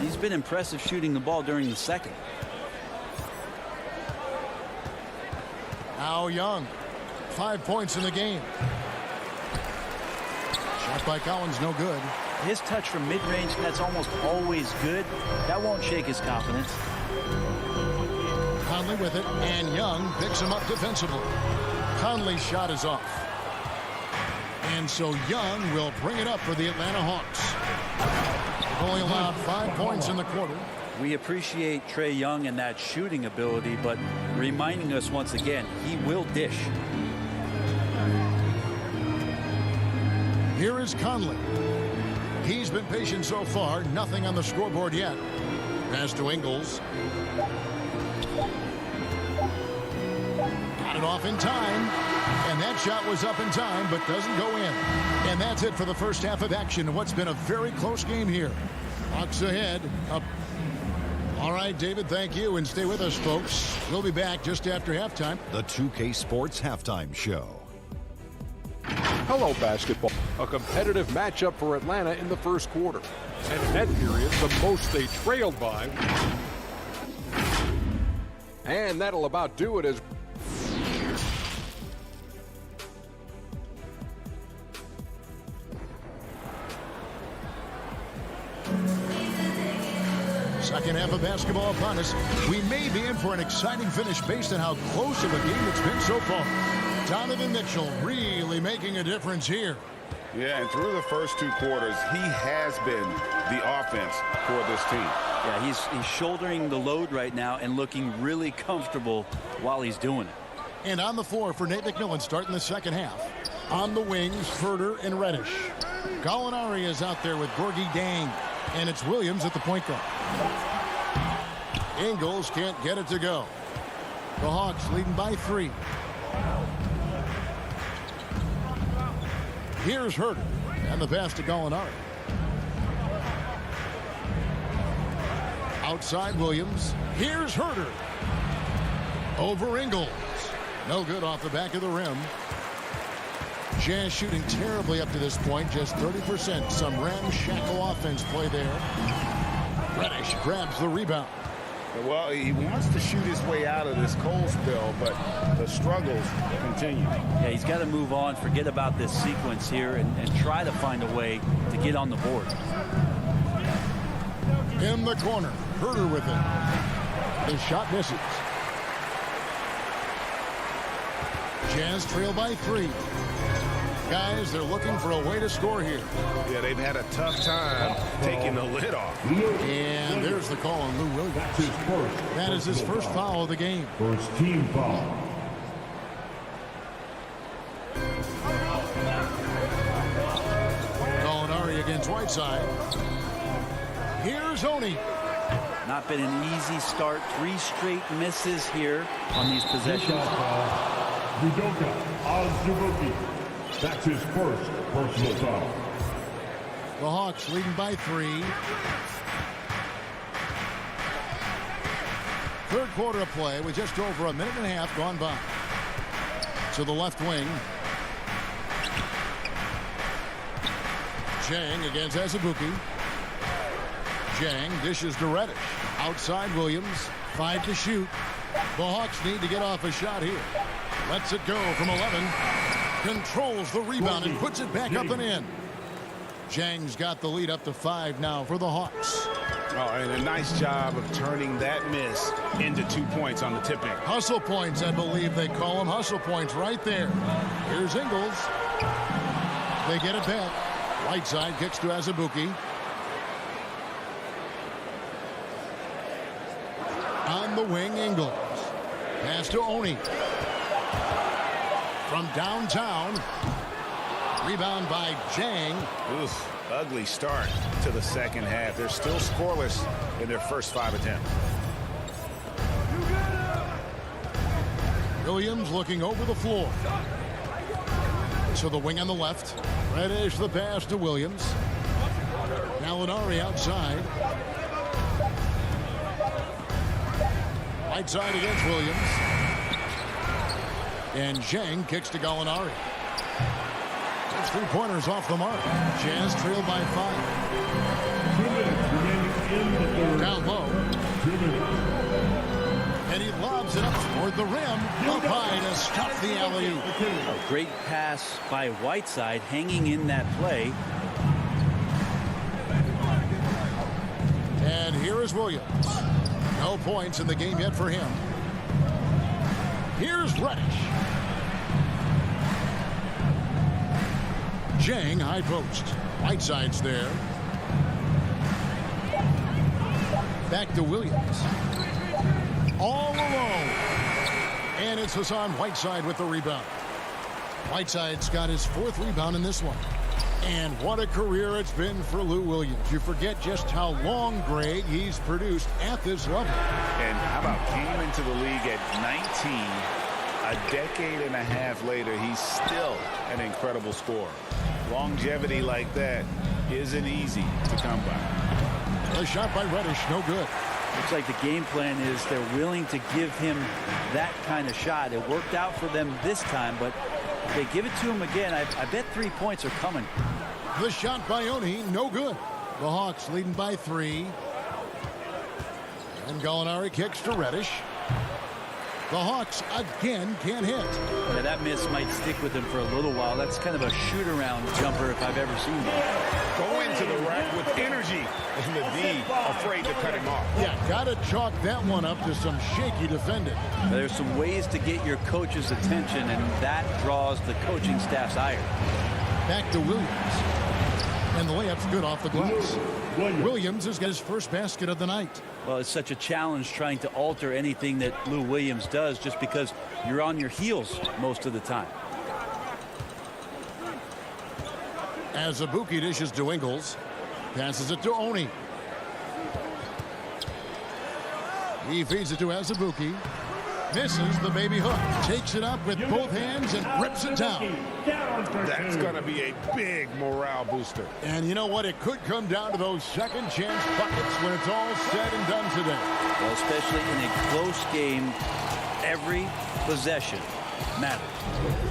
He's been impressive shooting the ball during the second. Now Young, 5 points in the game. Shot by Collins, no good. His touch from mid-range, that's almost always good. That won't shake his confidence. Conley with it, and Young picks him up defensively. Conley's shot is off. And so Young will bring it up for the Atlanta Hawks. They've only allowed 5 points in the quarter. We appreciate Trae Young and that shooting ability, but reminding us once again, he will dish. Here is Conley. He's been patient so far. Nothing on the scoreboard yet. Pass to Ingles. Got it off in time. And that shot was up in time, but doesn't go in. And that's it for the first half of action in what's been a very close game here. Hawks ahead. Up. All right, David, thank you. And stay with us, folks. We'll be back just after halftime. The 2K Sports Halftime Show. Hello, basketball. A competitive matchup for Atlanta in the first quarter. And in that period, the most they trailed by. And that'll about do it as... Second half of basketball upon us. We may be in for an exciting finish based on how close of a game it's been so far. Donovan Mitchell really making a difference here. Yeah, and through the first 2 quarters, he has been the offense for this team. Yeah, he's shouldering the load right now and looking really comfortable while he's doing it. And on the floor for Nate McMillan starting the second half. On the wings, Furter and Reddish. Gallinari is out there with Gorgie Dang. And it's Williams at the point guard. Ingles can't get it to go. The Hawks leading by 3. Here's Herter. And the pass to Gallinari. Outside Williams. Here's Herter. Over Ingles. No good off the back of the rim. Jazz shooting terribly up to this point. Just 30%. Some ramshackle offense play there. Reddish grabs the rebound. Well, he wants to shoot his way out of this cold spell, but the struggles continue. Yeah, he's got to move on, forget about this sequence here, and try to find a way to get on the board. In the corner, Herter with it. The shot misses. Jazz trail by 3. Guys, they're looking for a way to score here. Yeah, they've had a tough time taking the lid off. And there's the call on Lou Williams. That is his first foul of the game. First team foul. Gallinari against Whiteside. Here's Oni. Not been an easy start. 3 straight misses here on these possessions. Udoka Azubuike. That's his first personal foul. The Hawks leading by 3. Third quarter of play with just over a minute and a half gone by. To the left wing. Jang against Azubuike. Jang dishes to Reddish. Outside Williams. 5 to shoot. The Hawks need to get off a shot here. Lets it go from 11. Controls the rebound and puts it back up and in. Jang's got the lead up to 5 now for the Hawks. Oh, and a nice job of turning that miss into 2 points on the tip-in. Hustle points, I believe they call them. Hustle points right there. Here's Ingles. They get it back. Whiteside kicks to Azubuike. On the wing, Ingles. Pass to Oni. From downtown. Rebound by Jang. Oof, ugly start to the second half. They're still scoreless in their first 5 attempts. Williams looking over the floor. To the wing on the left. Reddish the pass to Williams. Gallinari outside. Whiteside against Williams. And Zhang kicks to Gallinari. That's 3-pointers off the mark. Jazz trailed by 5. 2 minutes remaining in the third. Down low. 2 minutes. And he lobs it up toward the rim. Up high to stop the alley-oop. A great pass by Whiteside, hanging in that play. And here is Williams. No points in the game yet for him. Here's Reddish. Jang, high post. Whiteside's there. Back to Williams. All alone. And it's Hassan Whiteside with the rebound. Whiteside's got his 4th rebound in this one. And what a career it's been for Lou Williams. You forget just how long, Greg, he's produced at this level. And how about came into the league at 19. A decade and a half later, he's still an incredible scorer. Longevity like that isn't easy to come by. A shot by Reddish, no good. Looks like the game plan is they're willing to give him that kind of shot. It worked out for them this time, but if they give it to him again, I bet 3 points are coming. The shot by Oni, no good. The Hawks leading by 3. And Gallinari kicks to Reddish. The Hawks again can't hit. Yeah, that miss might stick with him for a little while. That's kind of a shoot-around jumper if I've ever seen one. Go into the rack with energy, and the D afraid to cut him off. Yeah, got to chalk that one up to some shaky defending. There's some ways to get your coach's attention, and that draws the coaching staff's ire. Back to Williams. And the layup's good off the glass. Williams has got his first basket of the night. Well, it's such a challenge trying to alter anything that Lou Williams does just because you're on your heels most of the time. As Azubuike dishes to Ingles. Passes it to Oni. He feeds it to Azubuike. Misses the baby hook. Takes it up with both hands and rips it down. That's going to be a big morale booster. And you know what? It could come down to those second chance buckets when it's all said and done today. Well, especially in a close game, every possession matters.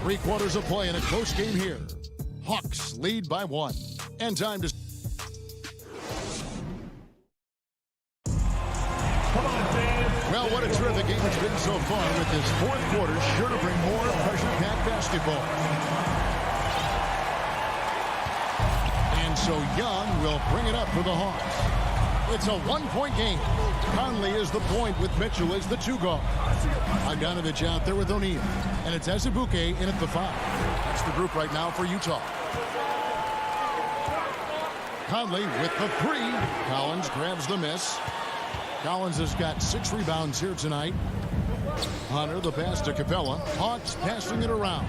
3/4 of play in a close game here. Hawks lead by 1. And time to... Well, what a terrific game it's been so far, with this 4th quarter sure to bring more pressure-packed basketball. And so Young will bring it up for the Hawks. It's a 1-point game. Conley is the point with Mitchell as the 2 guard. Bogdanovich out there with O'Neal. And it's Azubuike in at the 5. That's the group right now for Utah. Conley with the 3. Collins grabs the miss. Collins has got 6 rebounds here tonight. Hunter, the pass to Capella. Hawks passing it around.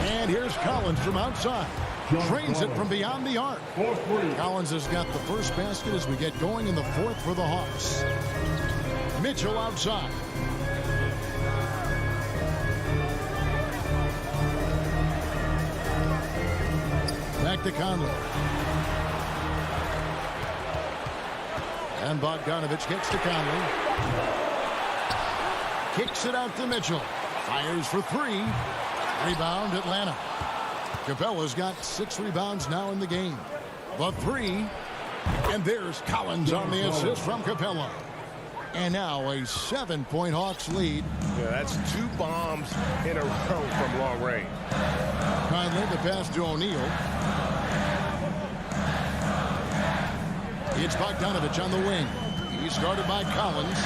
And here's Collins from outside. Trains it from beyond the arc. Collins has got the first basket as we get going in the 4th for the Hawks. Mitchell outside. Back to Conley. And Bogdanovich gets to Conley. Kicks it out to Mitchell. Fires for 3. Rebound Atlanta. Capella's got 6 rebounds now in the game. The 3. And there's Collins on the assist from Capella. And now a 7-point Hawks lead. Yeah, that's 2 bombs in a row from long range. Conley, the pass to O'Neal. It's Bogdanovich on the wing. He started by Collins.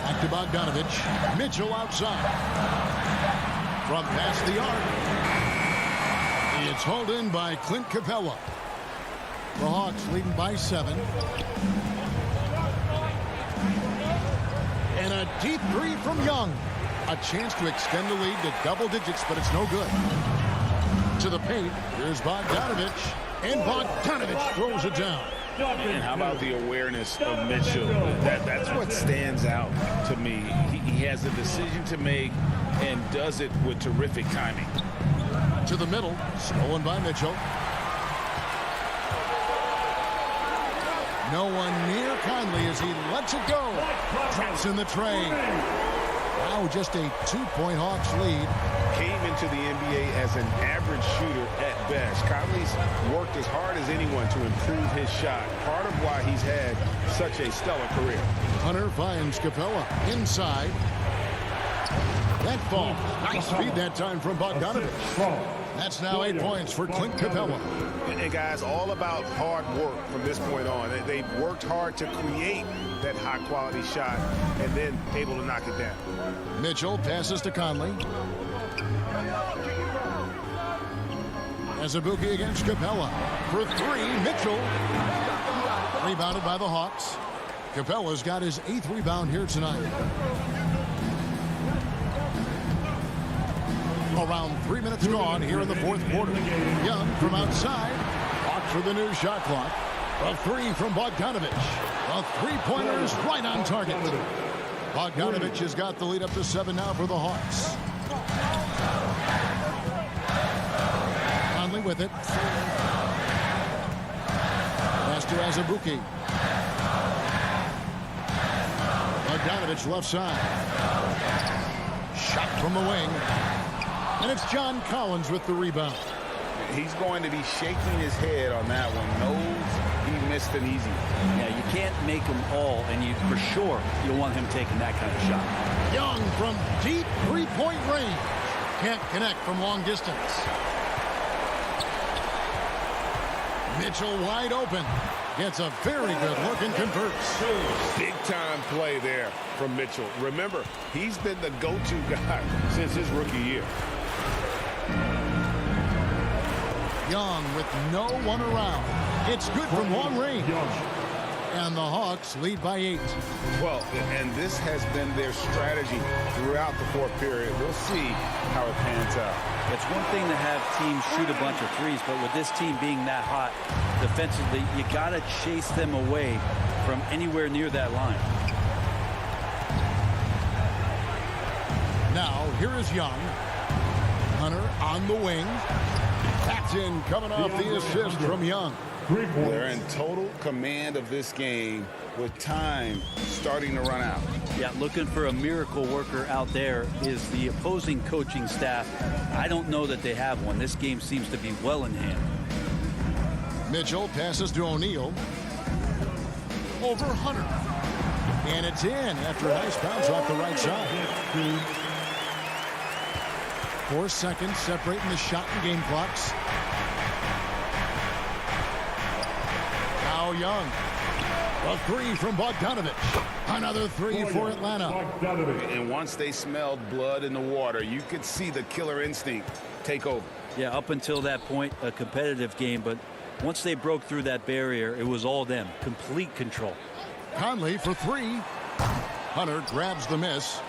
Back to Bogdanovich. Mitchell outside. From past the arc. It's hauled in by Clint Capella. The Hawks leading by 7. And a deep 3 from Young. A chance to extend the lead to double digits, but it's no good. To the paint. Here's Bogdanovich. And Bogdanovich throws it down. And how about the awareness of Mitchell? That's what stands out to me. He has a decision to make and does it with terrific timing. To the middle, stolen by Mitchell. No one near Conley as he lets it go. Traps in the tray. Now just a 2-point Hawks lead. Came into the NBA as an average shooter at best. Conley's worked as hard as anyone to improve his shot. Part of why he's had such a stellar career. Hunter finds Capella inside. That fall. Nice feed that time from Bogdanovich. That's now 8 points for Clint Capella. And guys, all about hard work from this point on. They've worked hard to create that high-quality shot and then able to knock it down. Mitchell passes to Conley. Azubuike against Capella. For three, Mitchell. Rebounded by the Hawks. Capella's got his 8th rebound here tonight. Around 3 minutes gone here in the 4th quarter. Young from outside. Walks for the new shot clock. A 3 from Bogdanovich. A 3-pointer's right on target. Bogdanovich has got the lead up to 7 now for the Hawks. Conley with it. Pass to Azubuike. Bogdanovich left side. Shot from the wing. And it's John Collins with the rebound. He's going to be shaking his head on that one. Knows he missed an easy. Yeah, you can't make them all, and you for sure you'll want him taking that kind of shot. Young from deep 3-point range. Can't connect from long distance. Mitchell wide open. Gets a very good look and converts. Big-time play there from Mitchell. Remember, he's been the go-to guy since his rookie year. Young with no one around. It's good from long range. And the Hawks lead by 8. Well, and this has been their strategy throughout the 4th period. We'll see how it pans out. It's one thing to have teams shoot a bunch of threes, but with this team being that hot defensively, you got to chase them away from anywhere near that line. Now, here is Young. Hunter on the wing. That's in, coming off the assist from Young. They're in total command of this game with time starting to run out. Yeah, looking for a miracle worker out there is the opposing coaching staff. I don't know that they have one. This game seems to be well in hand. Mitchell passes to O'Neal. Over Hunter. And it's in after a nice bounce off the right side. 4 seconds separating the shot and game clocks. Now Young. A 3 from Bogdanovich. Another 3 for Atlanta. And once they smelled blood in the water, you could see the killer instinct take over. Yeah, up until that point, a competitive game, but once they broke through that barrier, it was all them. Complete control. Conley for 3. Hunter grabs the miss.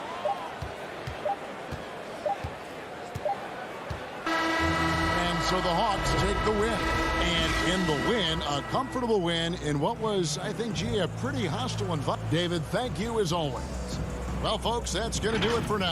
So the Hawks take the win. And in the win, a comfortable win in what was, I think, gee, a pretty hostile environment. David, thank you as always. Well, folks, that's going to do it for now.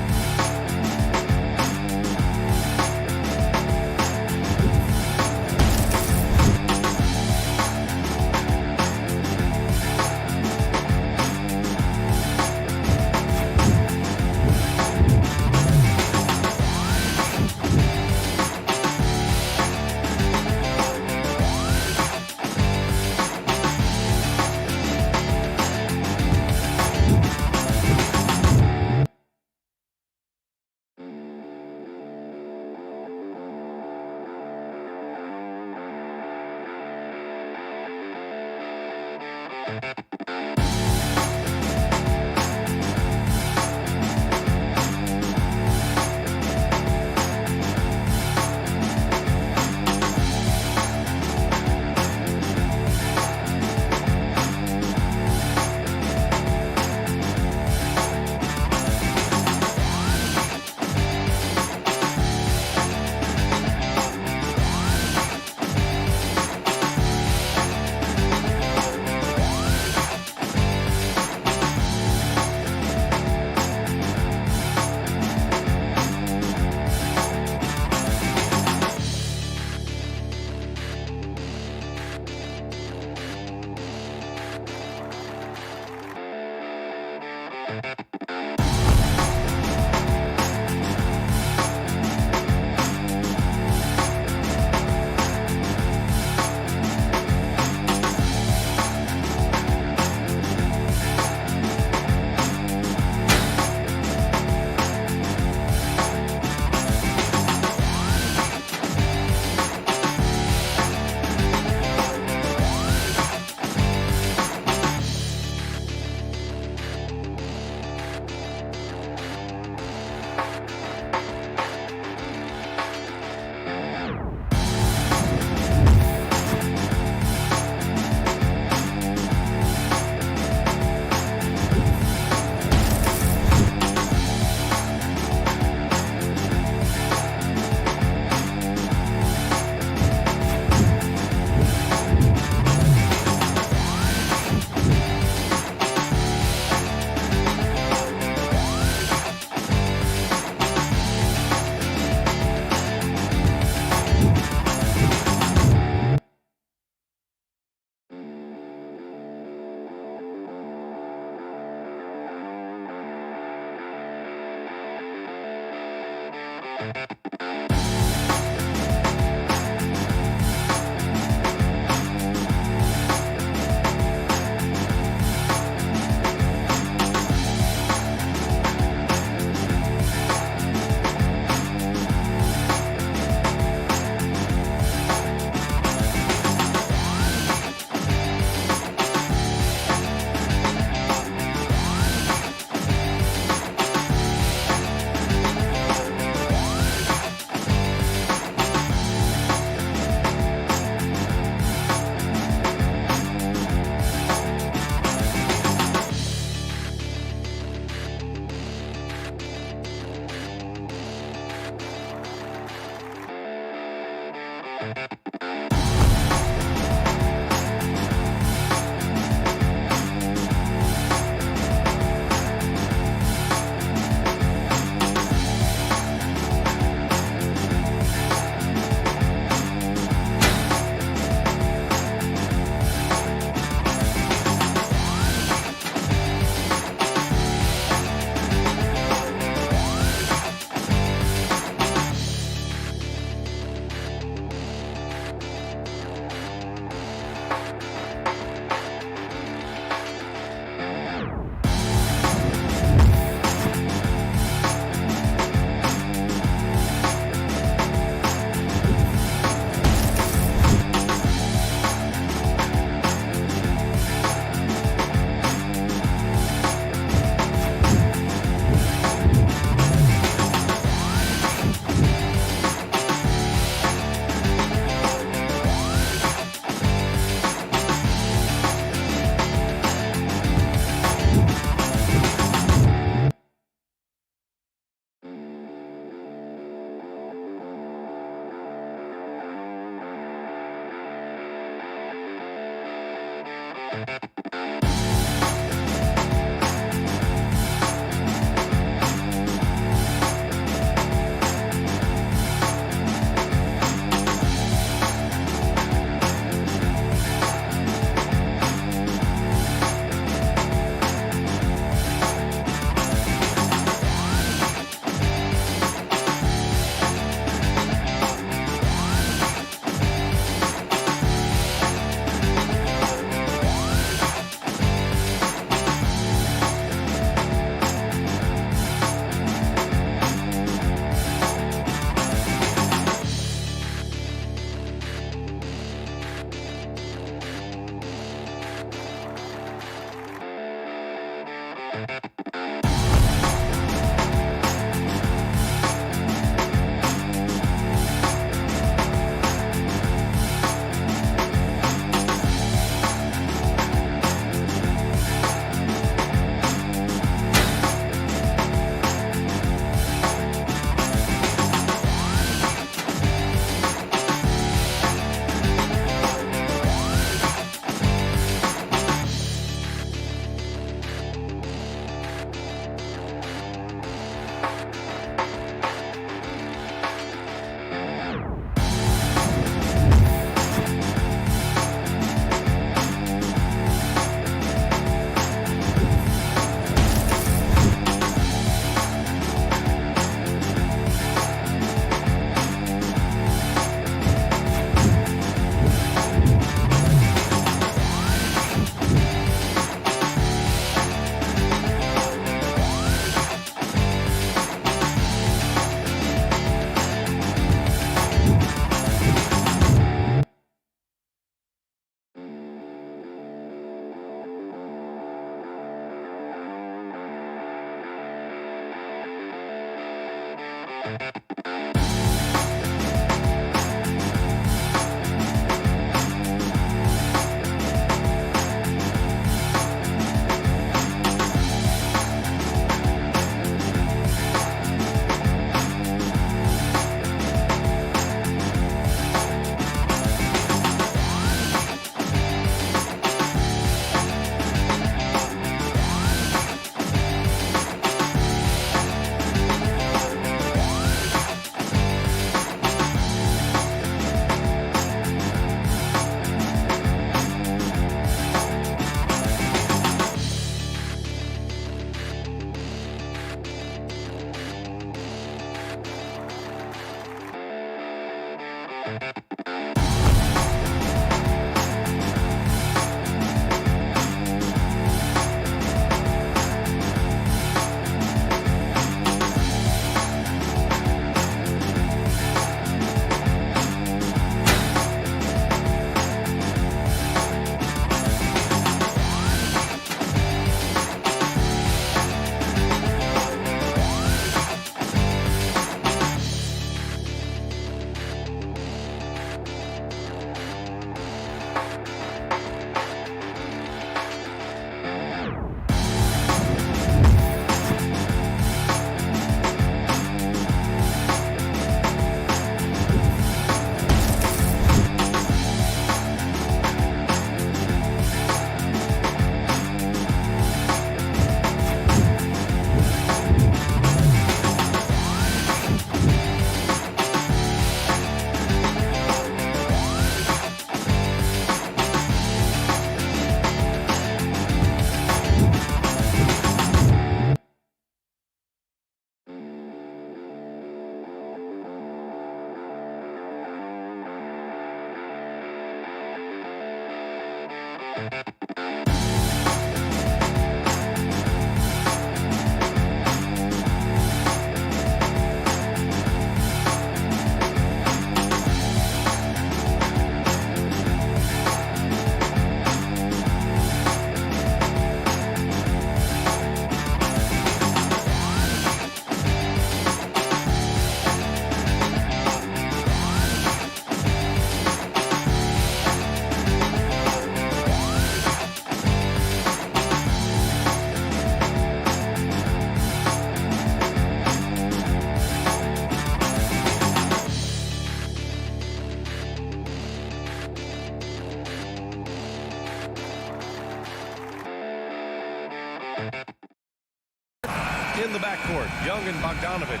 In the backcourt, Young and Bogdanovich.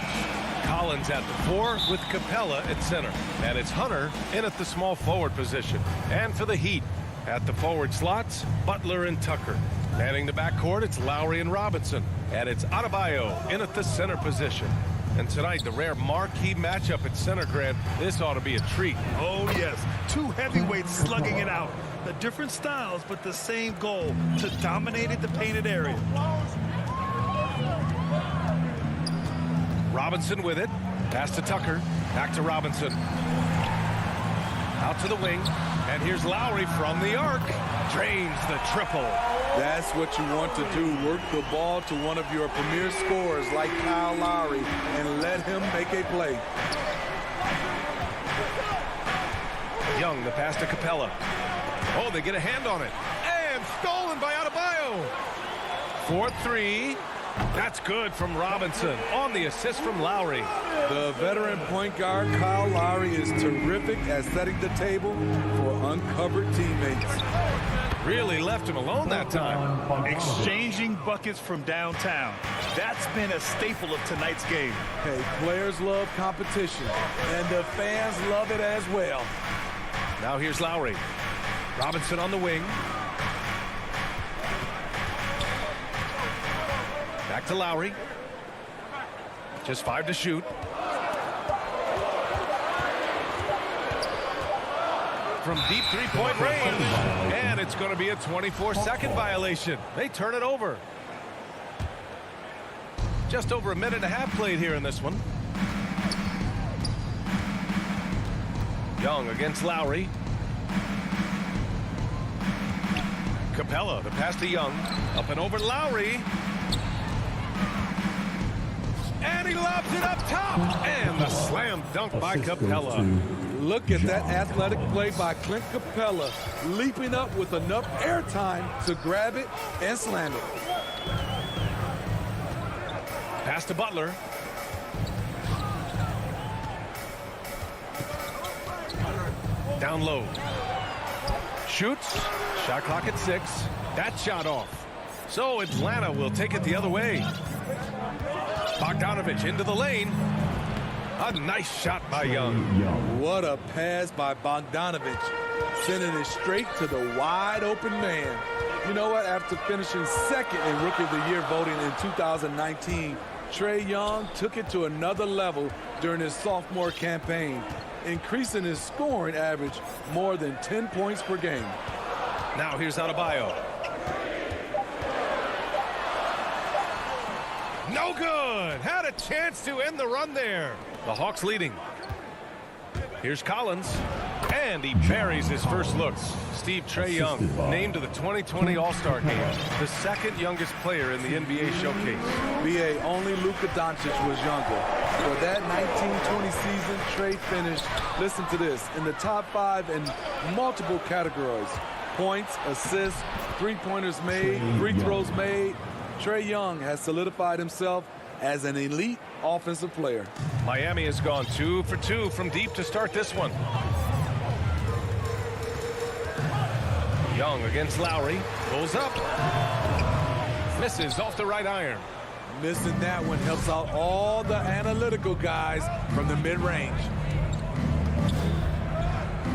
Collins at the 4 with Capella at center. And it's Hunter in at the small forward position. And for the Heat, at the forward slots, Butler and Tucker. Manning the backcourt, it's Lowry and Robinson. And it's Adebayo in at the center position. And tonight, the rare marquee matchup at center, Grant. This ought to be a treat. Oh, yes. Two heavyweights slugging it out. The different styles, but the same goal, to dominate the painted area. Robinson with it. Pass to Tucker. Back to Robinson. Out to the wing. And here's Lowry from the arc. Drains the triple. That's what you want to do. Work the ball to one of your premier scorers like Kyle Lowry and let him make a play. Young, the pass to Capella. Oh, they get a hand on it. And stolen by Adebayo. 4-3. That's good from Robinson on the assist from Lowry. The veteran point guard, Kyle Lowry, is terrific at setting the table for uncovered teammates. Really left him alone that time. Exchanging buckets from downtown. That's been a staple of tonight's game. Hey, players love competition, and the fans love it as well. Now here's Lowry. Robinson on the wing. Back to Lowry. Just 5 to shoot. From deep three-point range. And it's going to be a 24-second violation. They turn it over. Just over a minute and a half played here in this one. Young against Lowry. Capella, the pass to Young. Up and over Lowry. And he lobs it up top. And the slam dunk by Capella. Look at that athletic play by Clint Capella, leaping up with enough airtime to grab it and slam it. Pass to Butler. Down low. Shoots. Shot clock at 6. That shot off. So Atlanta will take it the other way. Bogdanovich into the lane. A nice shot by Young. What a pass by Bogdanovich, sending it straight to the wide open man. You know what? After finishing second in Rookie of the Year voting in 2019, Trae Young took it to another level during his sophomore campaign. increasing his scoring average more than 10 points per game. Now here's Adebayo. No good. Had a chance to end the run there. The Hawks leading. Here's Collins. And he buries his first looks. Trae Young named to the 2020 All-Star game. The second youngest player in the NBA showcase. BA, only Luka Doncic was younger. For that 1920 season, Trae finished, listen to this, in the top 5 in multiple categories. Points, assists, three-pointers made, free throws made. Trae Young has solidified himself as an elite offensive player. Miami has gone 2 for 2 from deep to start this one. Young against Lowry. Pulls up. Misses off the right iron. Missing that one helps out all the analytical guys from the mid-range.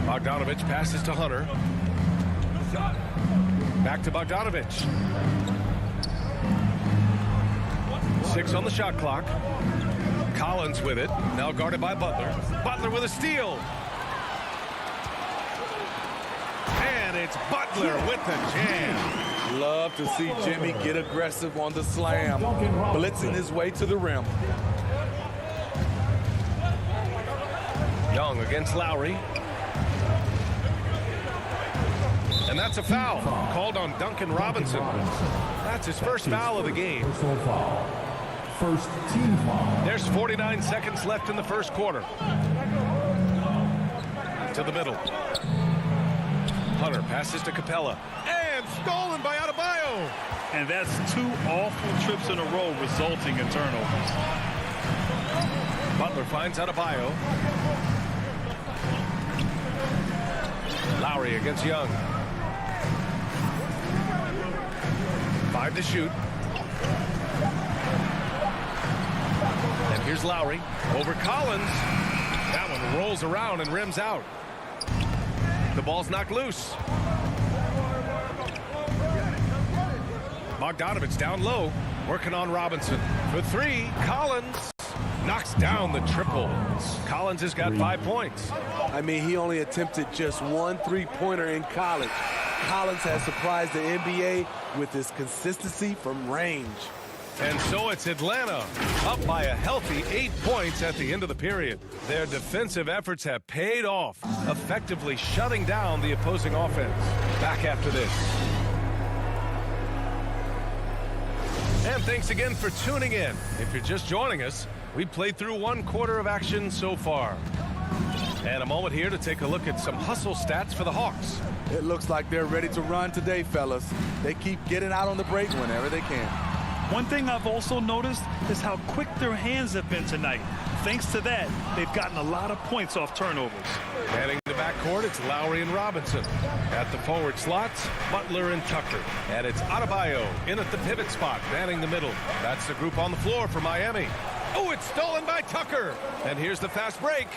Bogdanovich passes to Hunter. Back to Bogdanovich. 6 on the shot clock. Collins with it. Now guarded by Butler. Butler with a steal. And it's Butler with the jam. Love to see Jimmy get aggressive on the slam, blitzing his way to the rim. Young against Lowry. And that's a foul called on Duncan Robinson. That's his first foul of the game. First team foul. There's 49 seconds left in the first quarter. To the middle. Hunter passes to Capella. And stolen by Adebayo. And that's 2 awful trips in a row resulting in turnovers. Butler finds Adebayo. Lowry against Young. 5 to shoot. And here's Lowry over Collins. That one rolls around and rims out. The ball's knocked loose. Bogdanovich down low, working on Robinson. For 3, Collins knocks down the triple. Collins has got 5 points. I mean, he only attempted just 1 3-pointer in college. Collins has surprised the NBA with his consistency from range. And so it's Atlanta up by a healthy 8 points at the end of the period. Their defensive efforts have paid off, effectively shutting down the opposing offense. Back after this. And thanks again for tuning in. If you're just joining us, we played through 1 quarter of action so far. And a moment here to take a look at some hustle stats for the Hawks. It looks like they're ready to run today, fellas. They keep getting out on the break whenever they can. One thing I've also noticed is how quick their hands have been tonight. Thanks to that, they've gotten a lot of points off turnovers. Heading to the backcourt, it's Lowry and Robinson. At the forward slots, Butler and Tucker. And it's Adebayo in at the pivot spot, manning the middle. That's the group on the floor for Miami. Oh, it's stolen by Tucker. And here's the fast break.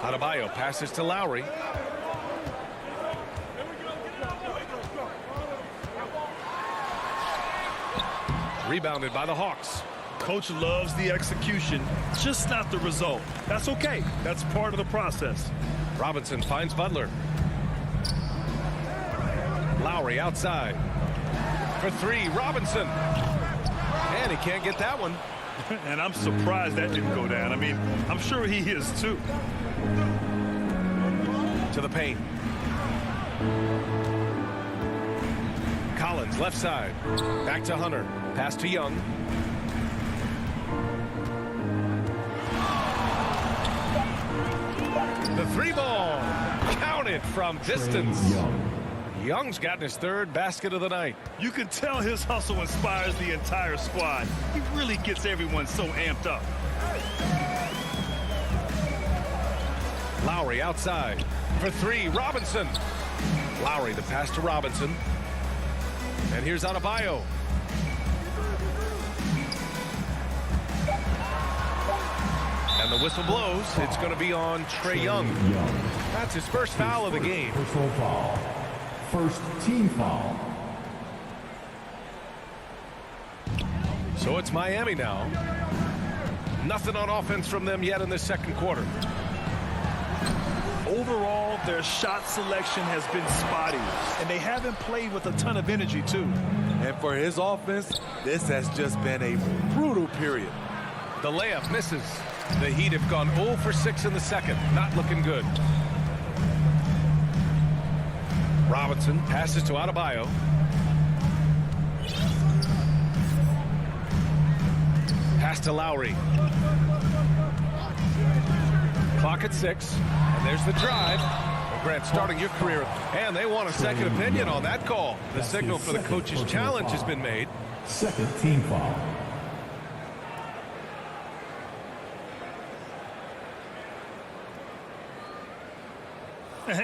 Adebayo passes to Lowry. Rebounded by the Hawks. Coach loves the execution, just not the result. That's okay. That's part of the process. Robinson finds Butler. Lowry outside. For 3, Robinson. And he can't get that one. And I'm surprised that didn't go down. I mean, I'm sure he is too. To the paint. Collins left side. Back to Hunter. Pass to Young. The 3 ball. Counted from distance. Young's gotten his 3rd basket of the night. You can tell his hustle inspires the entire squad. He really gets everyone so amped up. Lowry outside. For 3, Robinson. Lowry the pass to Robinson. And here's Adebayo. And the whistle blows. It's going to be on Trae Young. That's his first foul of the game. Personal foul. First team foul. So it's Miami now. Nothing on offense from them yet in this second quarter. Overall, their shot selection has been spotty, and they haven't played with a ton of energy, too. And for his offense, this has just been a brutal period. The layup misses. The Heat have gone 0 for 6 in the second. Not looking good. Robinson passes to Adebayo. Pass to Lowry. Clock at 6. And there's the drive. Well, Grant, starting your career. And they want a second opinion on that call. The signal for the coach's challenge has been made. Second team foul.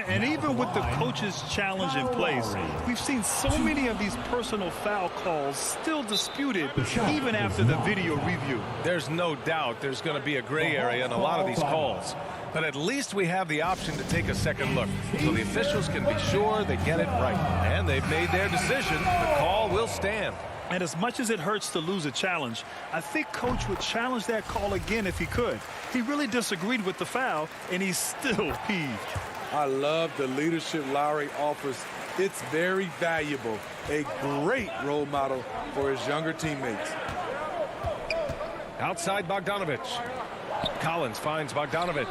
And even with the coach's challenge in place, we've seen so many of these personal foul calls still disputed even after the video review. There's no doubt there's going to be a gray area in a lot of these calls. But at least we have the option to take a second look so the officials can be sure they get it right. And they've made their decision. The call will stand. And as much as it hurts to lose a challenge, I think Coach would challenge that call again if he could. He really disagreed with the foul, and he's still peeved. I love the leadership Lowry offers. It's very valuable. A great role model for his younger teammates. Outside Bogdanovich. Collins finds Bogdanovich.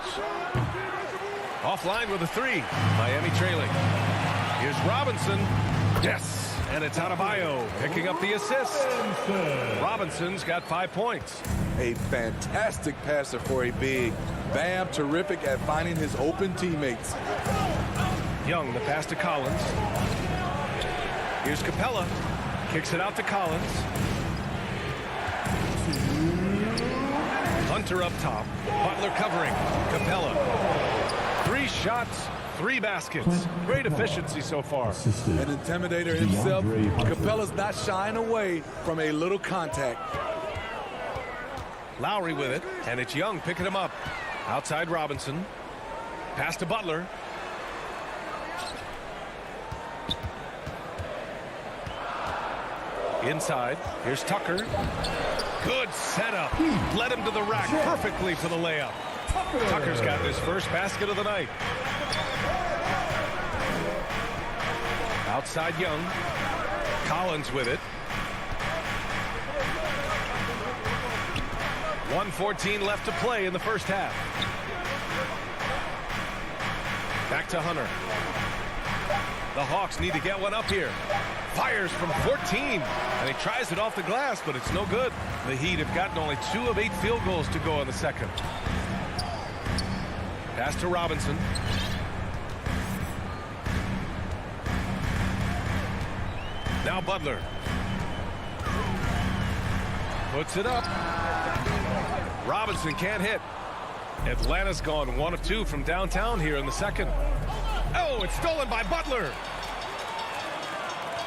Offline with a 3. Miami trailing. Here's Robinson. Yes. And it's Adebayo picking up the assist. Robinson's got 5 points. A fantastic passer for a big. Bam, terrific at finding his open teammates. Young, the pass to Collins. Here's Capella. Kicks it out to Collins. Hunter up top. Butler covering. Capella. 3 shots, 3 baskets. Great efficiency so far. An intimidator himself. Capella's not shying away from a little contact. Lowry with it, and it's Young picking him up. Outside Robinson. Pass to Butler. Inside. Here's Tucker. Good setup. Led him to the rack perfectly for the layup. Tucker's got his first basket of the night. Outside Young. Collins with it. 1:14 left to play in the first half. Back to Hunter. The Hawks need to get one up here. Fires from 14. And he tries it off the glass, but it's no good. The Heat have gotten only 2 of 8 field goals to go in the second. Pass to Robinson. Now Butler. Puts it up. Robinson can't hit. Atlanta's gone 1 of 2 from downtown here in the second. Oh, it's stolen by Butler.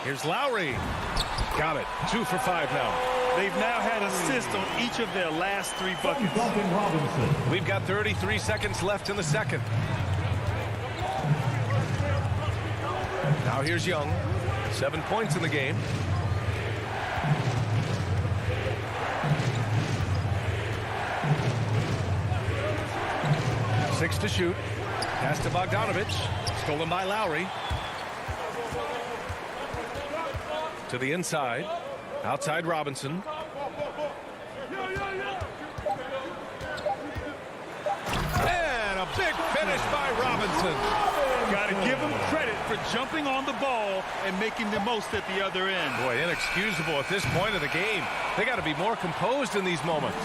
Here's Lowry. Got it. 2 for 5 now. They've now had assists on each of their last 3 buckets. We've got 33 seconds left in the second. Now here's Young. 7 points in the game. Six to shoot. Pass to Bogdanovich. Stolen by Lowry. To the inside. Outside Robinson. And a big finish by Robinson. Got to give him credit for jumping on the ball and making the most at the other end. Boy, inexcusable at this point of the game. They got to be more composed in these moments.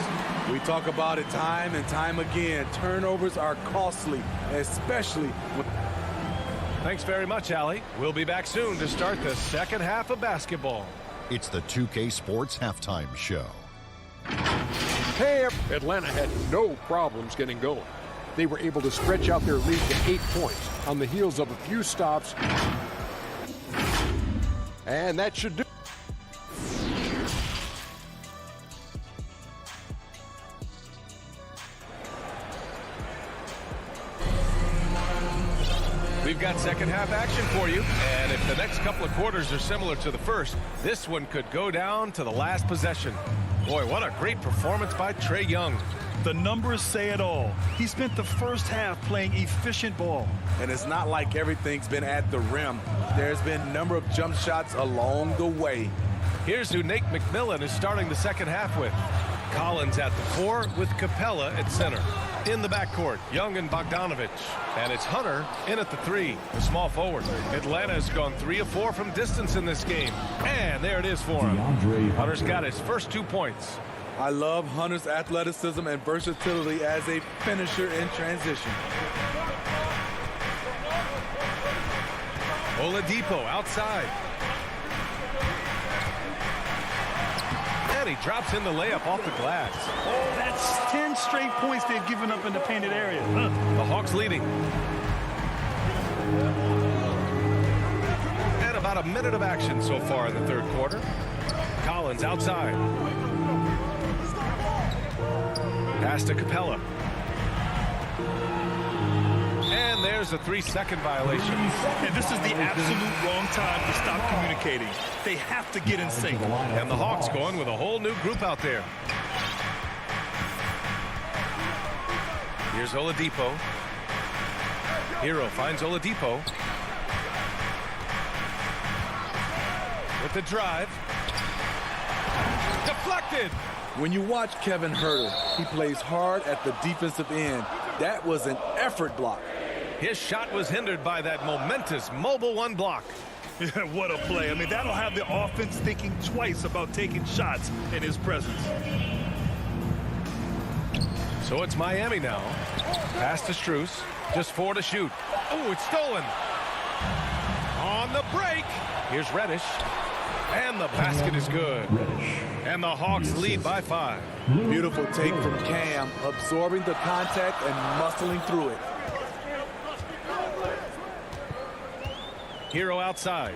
We talk about it time and time again. Turnovers are costly, especially when... Thanks very much, Allie. We'll be back soon to start the second half of basketball. It's the 2K Sports Halftime Show. Hey, Atlanta had no problems getting going. They were able to stretch out their lead to 8 points on the heels of a few stops. And that should do. We've got second half action for you. And if the next couple of quarters are similar to the first, this one could go down to the last possession. Boy, what a great performance by Trae Young. The numbers say it all. He spent the first half playing efficient ball. And it's not like everything's been at the rim. There's been a number of jump shots along the way. Here's who Nate McMillan is starting the second half with. Collins at the 4 with Capella at center. In the backcourt, Young and Bogdanovich. And it's Hunter in at the 3, the small forward. Atlanta has gone 3 of 4 from distance in this game. And there it is for him. Hunter's got his first 2 points. I love Hunter's athleticism and versatility as a finisher in transition. Oladipo outside. And he drops in the layup off the glass. Oh, that's 10 straight points they've given up in the painted area. The Hawks leading. And about a minute of action so far in the third quarter. Collins outside. Pass to Capella. And there's a 3-second violation. And this is the absolute wrong time to stop communicating. They have to get in sync. And the Hawks going with a whole new group out there. Here's Oladipo. Hero finds Oladipo. With the drive. Deflected. When you watch Kevin Huerter, he plays hard at the defensive end. That was an effort block. His shot was hindered by that momentous mobile 1 block. Yeah, what a play. I mean, that'll have the offense thinking twice about taking shots in his presence. So it's Miami now. Pass to Strus. Just 4 to shoot. Oh, it's stolen. On the break. Here's Reddish. And the basket is good. And the Hawks lead by 5. Beautiful take from Cam, absorbing the contact and muscling through it. Hero outside.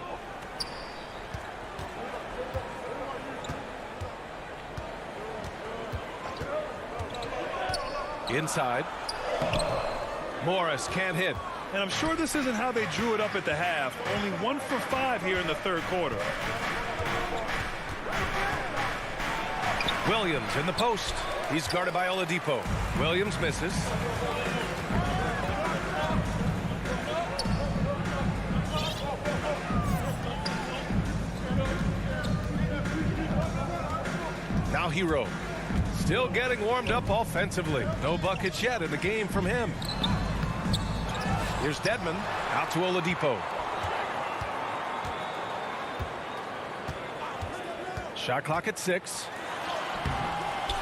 Inside. Morris can't hit. And I'm sure this isn't how they drew it up at the half. Only 1 for 5 here in the third quarter. Williams in the post. He's guarded by Oladipo. Williams misses. Now Hero. Still getting warmed up offensively. No buckets yet in the game from him. Here's Dedmon out to Oladipo. Shot clock at 6.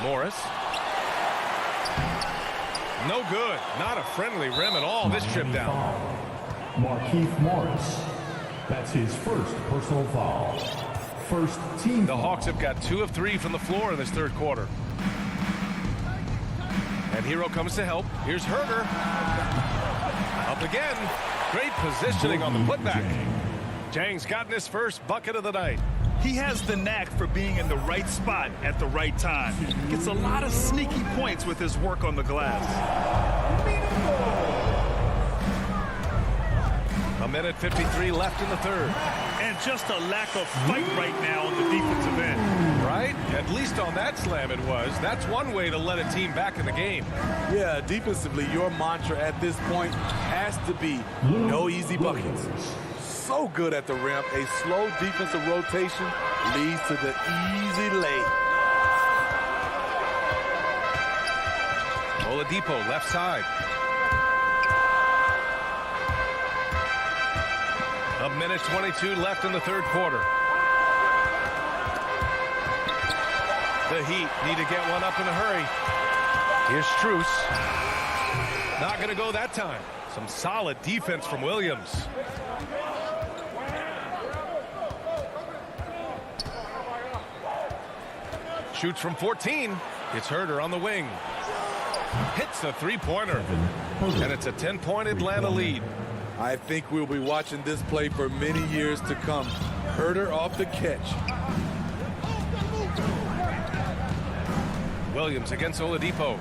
Morris. No good. Not a friendly rim at all this trip down. Markieff Morris. That's his first personal foul. First team. The Hawks have got 2 of 3 from the floor in this third quarter. And Hero comes to help. Here's Huerter. Up again. Great positioning on the putback. Jang's gotten his first bucket of the night. He has the knack for being in the right spot at the right time. Gets a lot of sneaky points with his work on the glass. A minute 53 left in the third. And just a lack of fight right now on the defensive end. Right? At least on that slam it was. That's one way to let a team back in the game. Yeah, defensively, your mantra at this point has to be no easy buckets. So good at the rim. A slow defensive rotation leads to the easy lay. Oladipo left side. A minute 22 left in the third quarter. The Heat need to get one up in a hurry. Here's Strus. Not going to go that time. Some solid defense from Williams. Shoots from 14. It's Huerter on the wing. Hits a three-pointer. And it's a 10-point Atlanta lead. I think we'll be watching this play for many years to come. Huerter off the catch. Williams against Oladipo.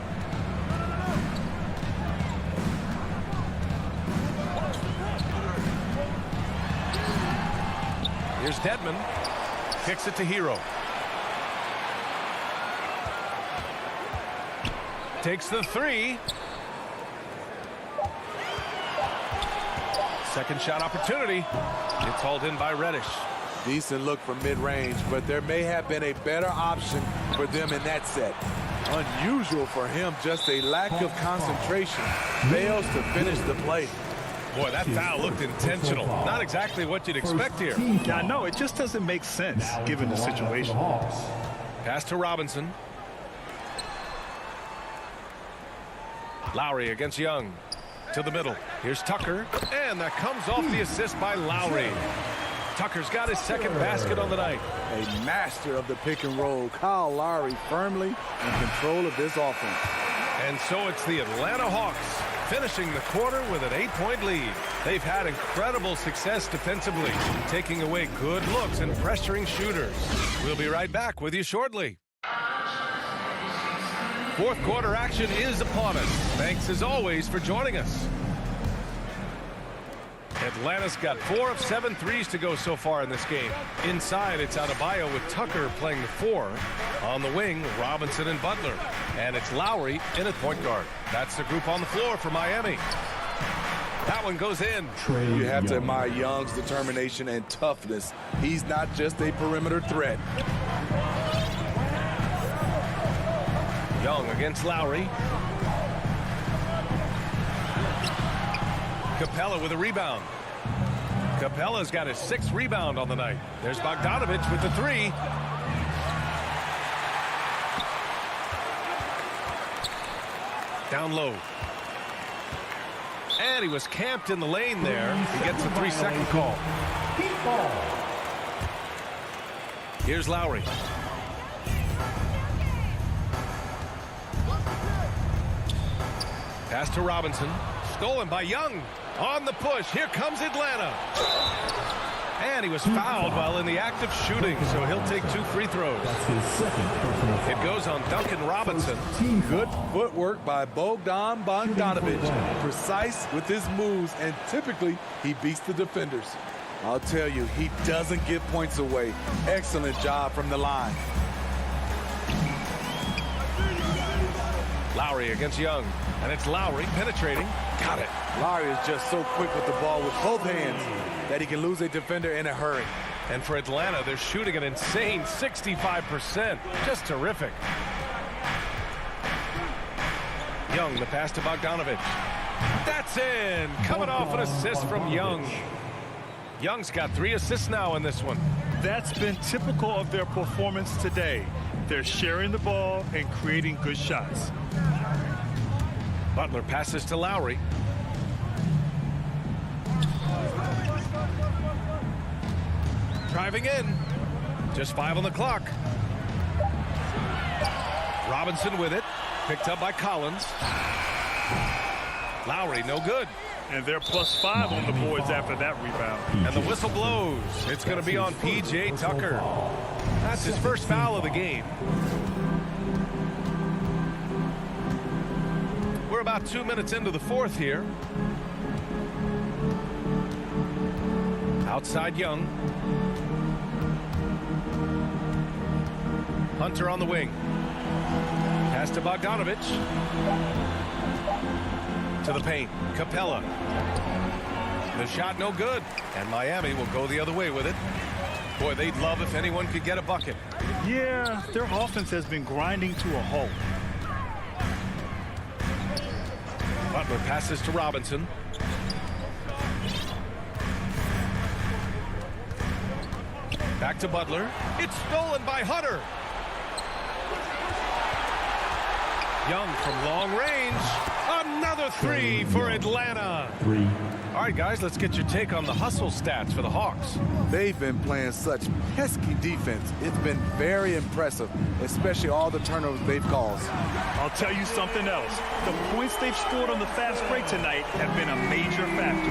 Here's Dedmon. Kicks it to Hero. takes the three. Second shot opportunity. It's hauled in by Reddish. Decent look from mid-range, but there may have been a better option for them in that set. Unusual for him, just a lack of concentration. Fails to finish the play. Boy, that foul looked intentional. Not exactly what you'd expect here. Yeah, no, it just doesn't make sense given the situation. Pass to Robinson. Lowry against Young. To the middle. Here's Tucker. And that comes off the assist by Lowry. Tucker's got his second basket on the night. A master of the pick and roll. Kyle Lowry firmly in control of this offense. And so it's the Atlanta Hawks finishing the quarter with an 8-point lead. They've had incredible success defensively, taking away good looks and pressuring shooters. We'll be right back with you shortly. Fourth quarter action is upon us. Thanks as always for joining us. Atlanta's got 4 of 7 threes to go so far in this game. Inside, it's Adebayo with Tucker playing the 4. On the wing, Robinson and Butler. And it's Lowry in at point guard. That's the group on the floor for Miami. That one goes in. You have to admire Young's determination and toughness. He's not just a perimeter threat. Young against Lowry. Capella with a rebound. Capella's got his 6th rebound on the night. There's Bogdanovich with the 3. Down low. And he was camped in the lane there. He gets a 3-second call. Here's Lowry. Pass to Robinson. Stolen by Young. On the push. Here comes Atlanta. And he was fouled while in the act of shooting, so he'll take 2 free throws. It goes on Duncan Robinson. Good footwork by Bogdanovich. Precise with his moves, and typically he beats the defenders. I'll tell you, he doesn't give points away. Excellent job from the line. Lowry against Young. And it's Lowry penetrating. Got it. Lowry is just so quick with the ball with both hands that he can lose a defender in a hurry. And for Atlanta, they're shooting an insane 65%. Just terrific. Young, the pass to Bogdanovich. That's in. Coming off an assist from Young. Young's got 3 assists now in this one. That's been typical of their performance today. They're sharing the ball and creating good shots. Butler passes to Lowry. Driving in. Just 5 on the clock. Robinson with it. Picked up by Collins. Lowry, no good. And they're +5 on the boards after that rebound. And the whistle blows. It's going to be on P.J. Tucker. That's his first foul of the game. We're about 2 minutes into the fourth here. Outside Young. Hunter on the wing. Pass to Bogdanovich. To the paint. Capella. The shot no good. And Miami will go the other way with it. Boy, they'd love if anyone could get a bucket. Yeah, their offense has been grinding to a halt. Butler passes to Robinson. Back to Butler. It's stolen by Hunter. Young from long range. Another 3 for Atlanta. 3. All right, guys, let's get your take on the hustle stats for the Hawks. They've been playing such pesky defense. It's been very impressive, especially all the turnovers they've caused. I'll tell you something else. The points they've scored on the fast break tonight have been a major factor.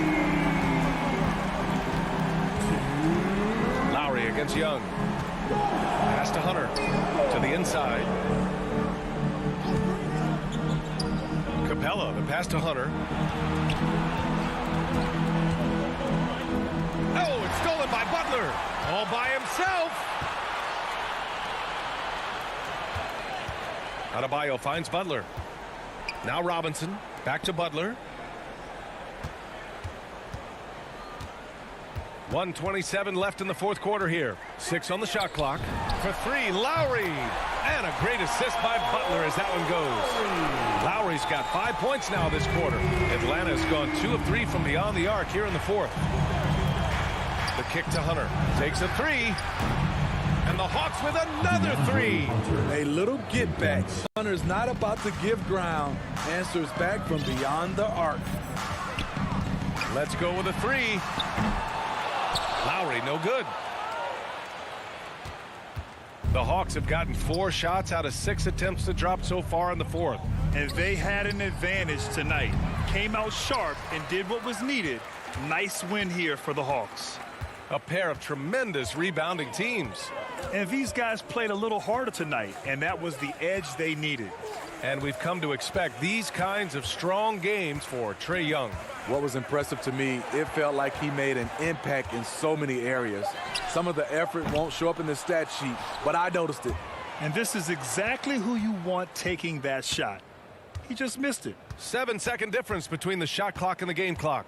Lowry against Young. Pass to Hunter. To the inside. Capella, the pass to Hunter. Oh, it's stolen by Butler. All by himself. Adebayo finds Butler. Now Robinson, back to Butler. 1:27 left in the fourth quarter here. 6 on the shot clock. For 3, Lowry. And a great assist by Butler as that one goes. Lowry's got 5 points now this quarter. Atlanta's gone 2 of 3 from beyond the arc here in the fourth. The kick to Hunter. Takes a 3. And the Hawks with another 3. A little get back. Hunter's not about to give ground. Answers back from beyond the arc. Let's go with a 3. Lowry, no good. The Hawks have gotten 4 shots out of 6 attempts to drop so far in the fourth. And they had an advantage tonight. Came out sharp and did what was needed. Nice win here for the Hawks. A pair of tremendous rebounding teams. And these guys played a little harder tonight, and that was the edge they needed. And we've come to expect these kinds of strong games for Trae Young. What was impressive to me, it felt like he made an impact in so many areas. Some of the effort won't show up in the stat sheet, but I noticed it. And this is exactly who you want taking that shot. He just missed it. 7-second difference between the shot clock and the game clock.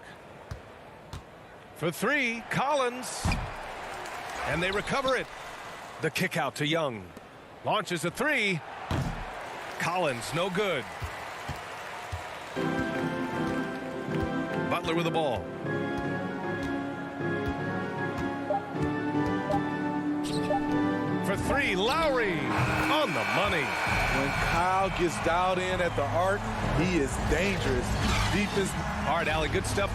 For 3, Collins. And they recover it. The kick out to Young. Launches a 3. Collins, no good. Butler with the ball. For 3, Lowry on the money. When Kyle gets dialed in at the arc, he is dangerous. Defense. All right, Allie, good stuff.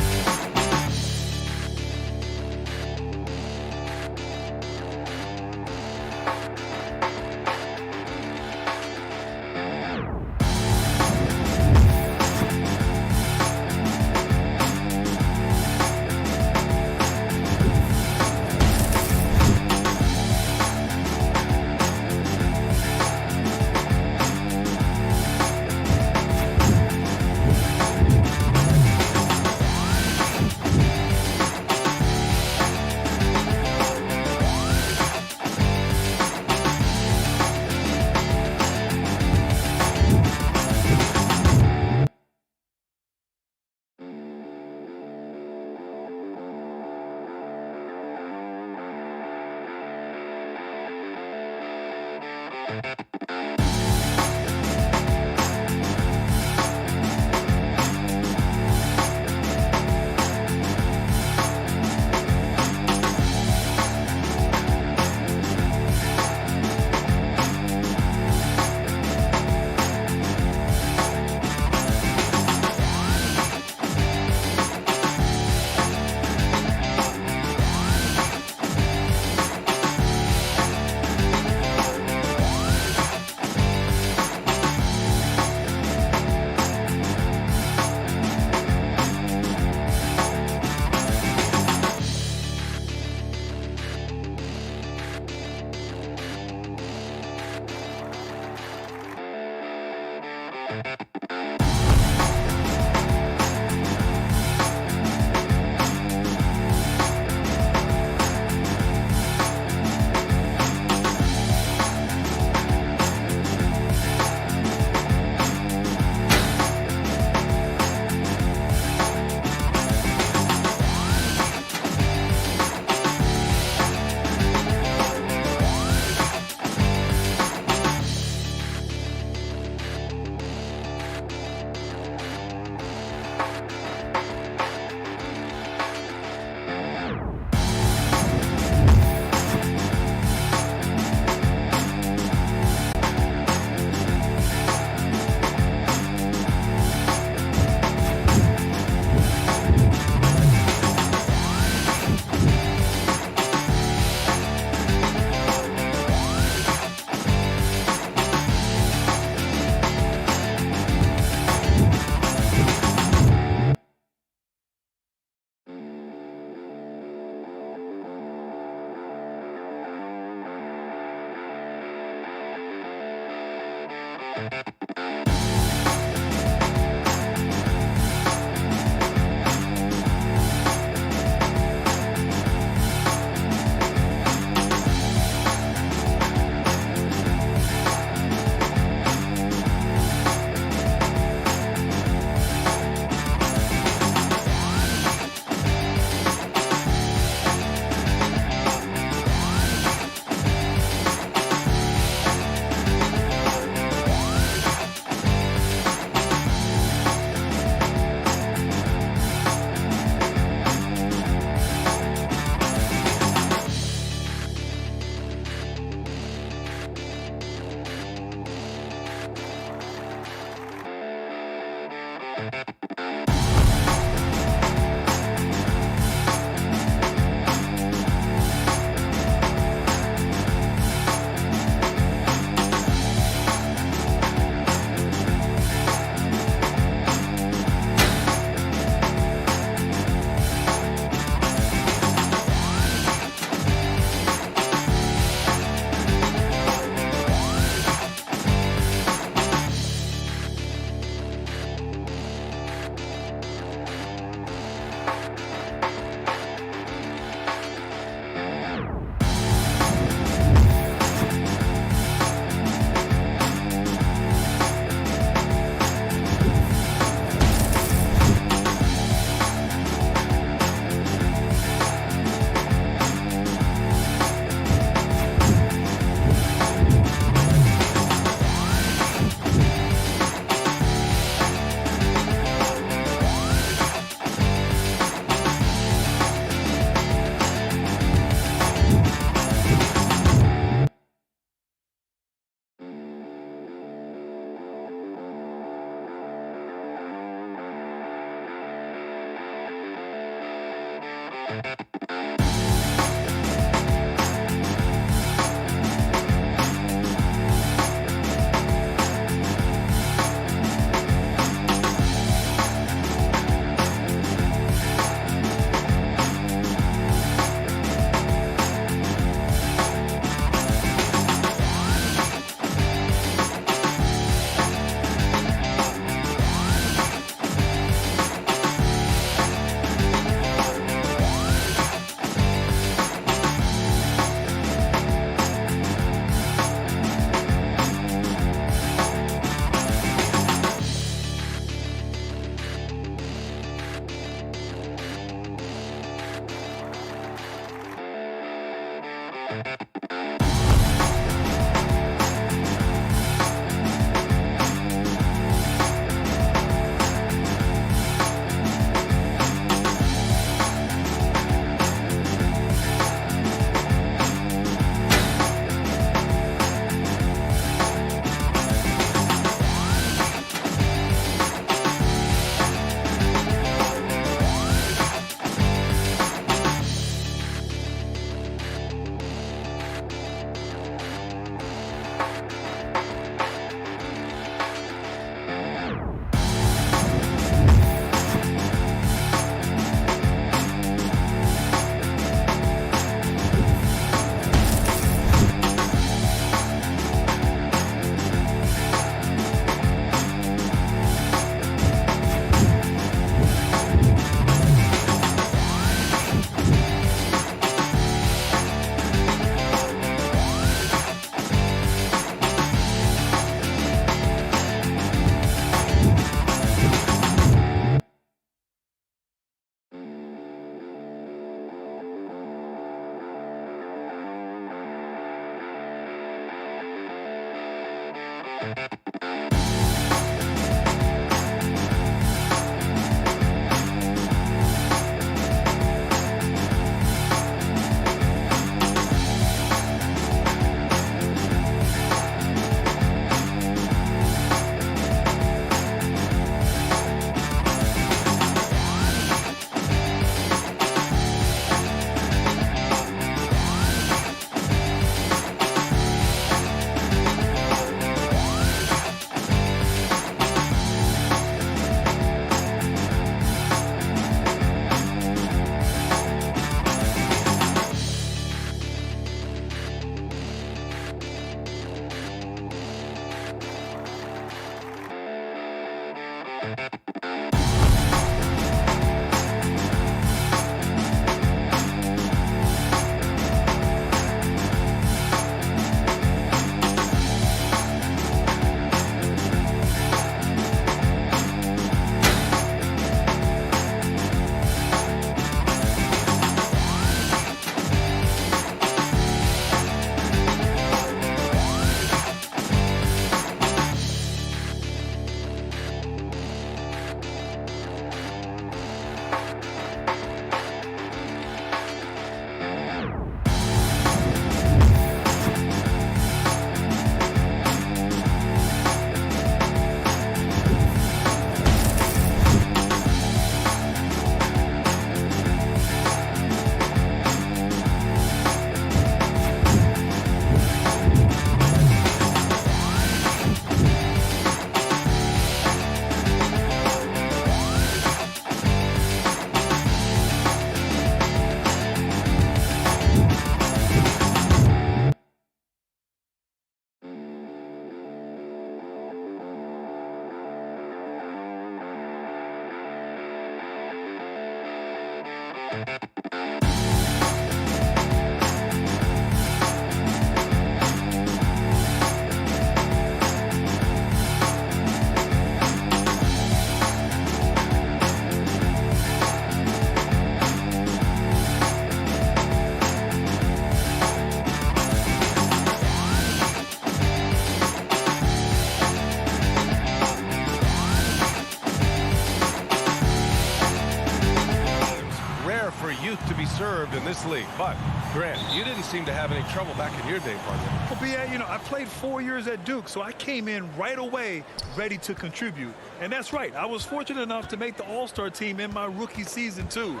To be served in this league. But Grant, you didn't seem to have any trouble back in your day, partner. Well, BA, you know, I played 4 years at Duke, so I came in right away ready to contribute. And that's right, I was fortunate enough to make the All-Star team in my rookie season too.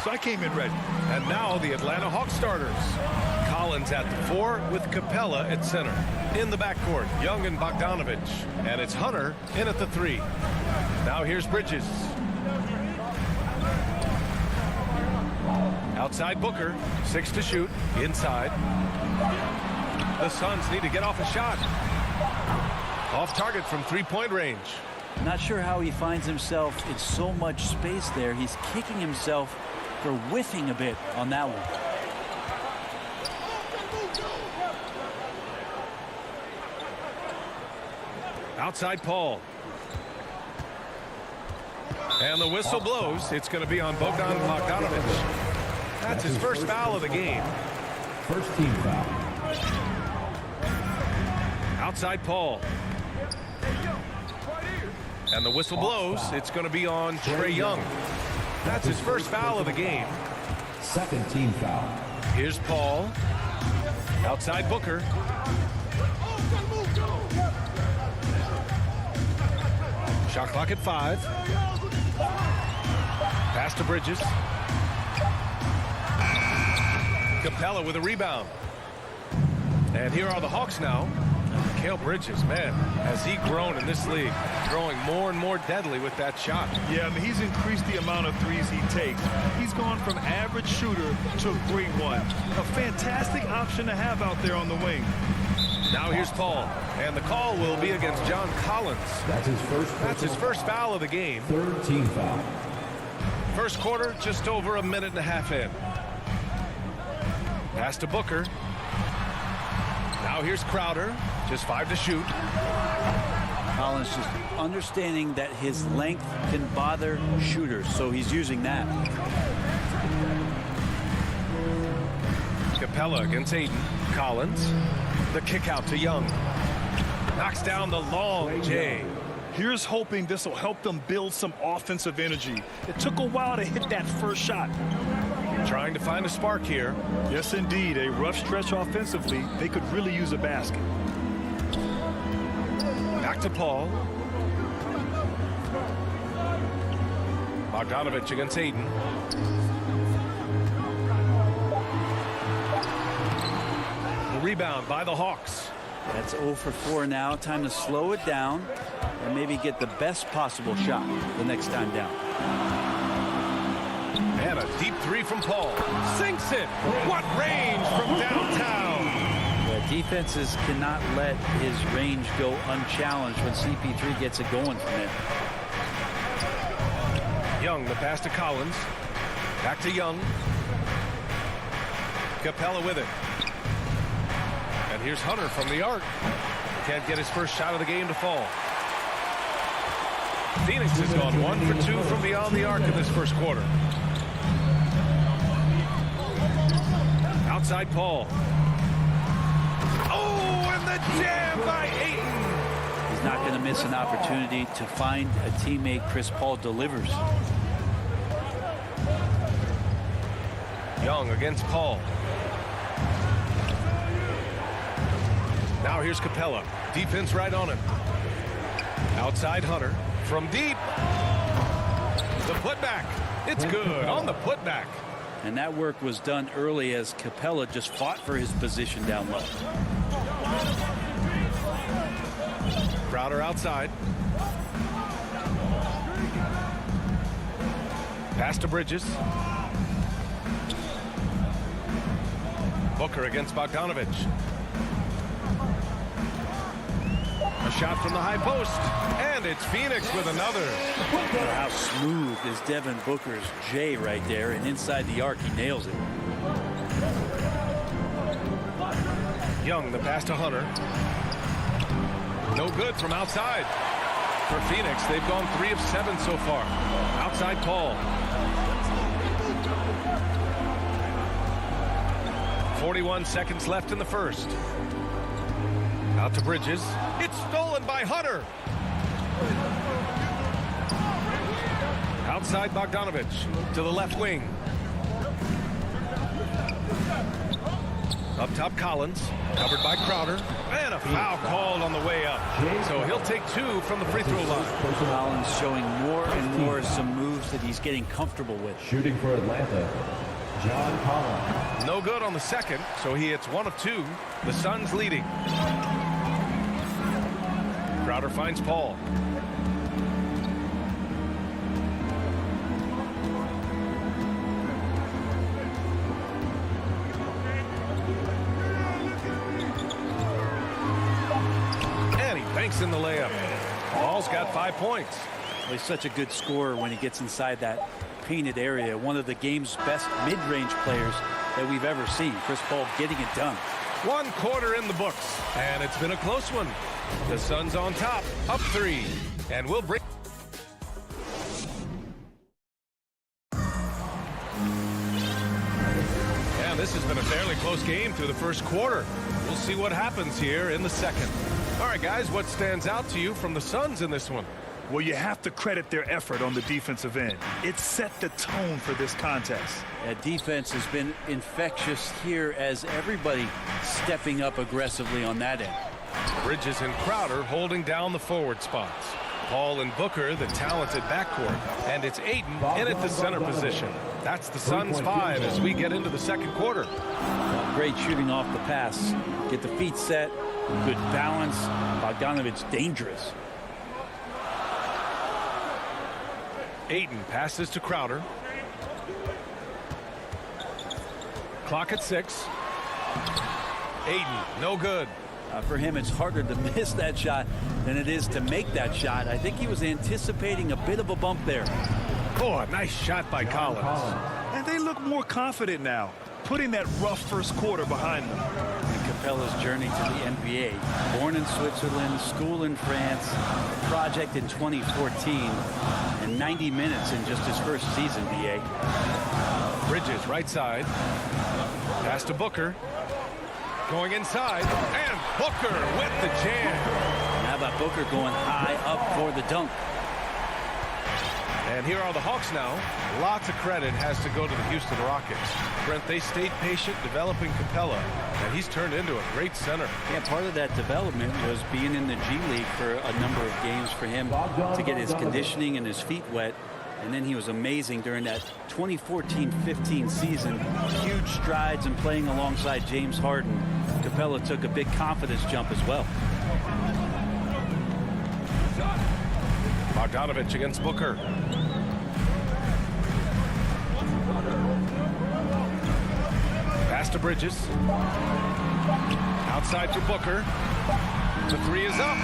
So I came in ready. And now the Atlanta Hawks starters. Collins at the 4 with Capella at center. In the backcourt, Young and Bogdanovich. And it's Hunter in at the 3. Now here's Bridges. Outside Booker, 6 to shoot, inside. The Suns need to get off a shot. Off target from three-point range. Not sure how he finds himself in so much space there. He's kicking himself for whiffing a bit on that one. Outside Paul. And the whistle blows. It's going to be on Bogdan Bogdanovich. That's his first foul of the game. First team foul. Outside Paul. And the whistle blows. It's going to be on Trae Young. That's his first foul of the game. Second team foul. Here's Paul. Outside Booker. Shot clock at 5. Pass to Bridges. Capella with a rebound. And here are the Hawks now. Mikal Bridges, man, has he grown in this league, growing more and more deadly with that shot. Yeah, I mean, he's increased the amount of threes he takes. He's gone from average shooter to a great one. A fantastic option to have out there on the wing. Now here's Paul, and the call will be against John Collins. That's his first foul of the game. Third team foul. First quarter, just over a minute and a half in. Pass to Booker. Now here's Crowder, just 5 to shoot. Collins just understanding that his length can bother shooters, so he's using that. Capella against Aiden. Collins. The kick out to Young. Knocks down the long J. Here's hoping this will help them build some offensive energy. It took a while to hit that first shot. Trying to find a spark here. Yes, indeed. A rough stretch offensively. They could really use a basket. Back to Paul. Bogdanovich against Aiden. The rebound by the Hawks. That's 0 for 4 now. Time to slow it down and maybe get the best possible shot the next time down. And a deep three from Paul. Sinks it. What range from downtown. Yeah, defenses cannot let his range go unchallenged when CP3 gets it going from there. Young, the pass to Collins. Back to Young. Capella with it. And here's Hunter from the arc. Can't get his first shot of the game to fall. Phoenix has gone 1 for 2 from beyond the arc in this first quarter. Outside Paul. Oh, and the jam by Ayton. He's not going to miss an opportunity to find a teammate. Chris Paul delivers. Young against Paul. Now here's Capella. Defense right on him. Outside Hunter. From deep. The putback. It's good on the putback. And that work was done early as Capella just fought for his position down low. Crowder outside. Pass to Bridges. Booker against Bogdanovich. A shot from the high post. And it's Phoenix with another. How smooth is Devin Booker's J right there. And inside the arc, he nails it. Young, the pass to Hunter. No good from outside. For Phoenix, they've gone 3 of 7 so far. Outside Paul. 41 seconds left in the first. Out to Bridges. It's stolen by Hunter. Outside Bogdanovich to the left wing. Up top Collins. Covered by Crowder. And a foul called on the way up. So he'll take 2 from the free throw line. Collins showing more and more some moves that he's getting comfortable with. Shooting for Atlanta, John Collins. No good on the second, so he hits 1 of 2. The Suns leading. Crowder finds Paul. And he banks in the layup. Paul's got 5 points. Well, he's such a good scorer when he gets inside that painted area. One of the game's best mid-range players that we've ever seen. Chris Paul getting it done. 1 quarter in the books, and it's been a close one. The Suns on top, up 3, and we'll bring. And this has been a fairly close game through the first quarter. We'll see what happens here in the second. All right, guys, what stands out to you from the Suns in this one? Well, you have to credit their effort on the defensive end. It set the tone for this contest. That defense has been infectious here as everybody stepping up aggressively on that end. Bridges and Crowder holding down the forward spots. Paul and Booker, the talented backcourt. And it's Ayton in at the center position. That's the Suns 5 as we get into the second quarter. Great shooting off the pass. Get the feet set. Good balance. Bogdanovich dangerous. Ayton passes to Crowder. Clock at 6. Ayton, no good. For him, it's harder to miss that shot than it is to make that shot. I think he was anticipating a bit of a bump there. Oh, a nice shot by Collins. And they look more confident now, putting that rough first quarter behind them. And Capella's journey to the NBA. Born in Switzerland, school in France, project in 2014, and 90 minutes in just his first season, BA. Bridges, right side. Pass to Booker. Going inside, and Booker with the jam. Booker going high up for the dunk. And here are the Hawks now. Lots of credit has to go to the Houston Rockets. Brent, they stayed patient developing Capella, and he's turned into a great center. Yeah, part of that development was being in the G League for a number of games for him to get his conditioning and his feet wet. And then he was amazing during that 2014-15 season. Huge strides in playing alongside James Harden. Capella took a big confidence jump as well. Bogdanovich against Booker. Pass to Bridges. Outside for Booker. The three is up.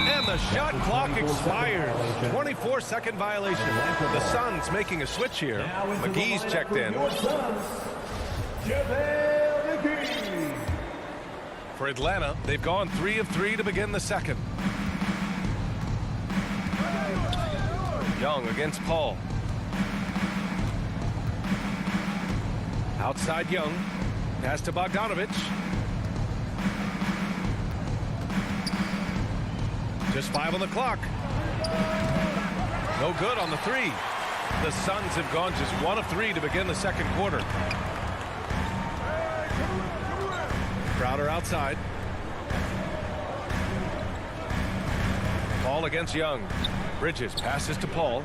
And the shot clock expires. 24-second violation. The Suns making a switch here. McGee's checked in. For Atlanta, they've gone 3 of 3 to begin the second. Young against Paul. Outside Young. Pass to Bogdanovich. Just 5 on the clock. No good on the three. The Suns have gone just 1 of 3 to begin the second quarter. Crowder outside. Paul against Young. Bridges passes to Paul.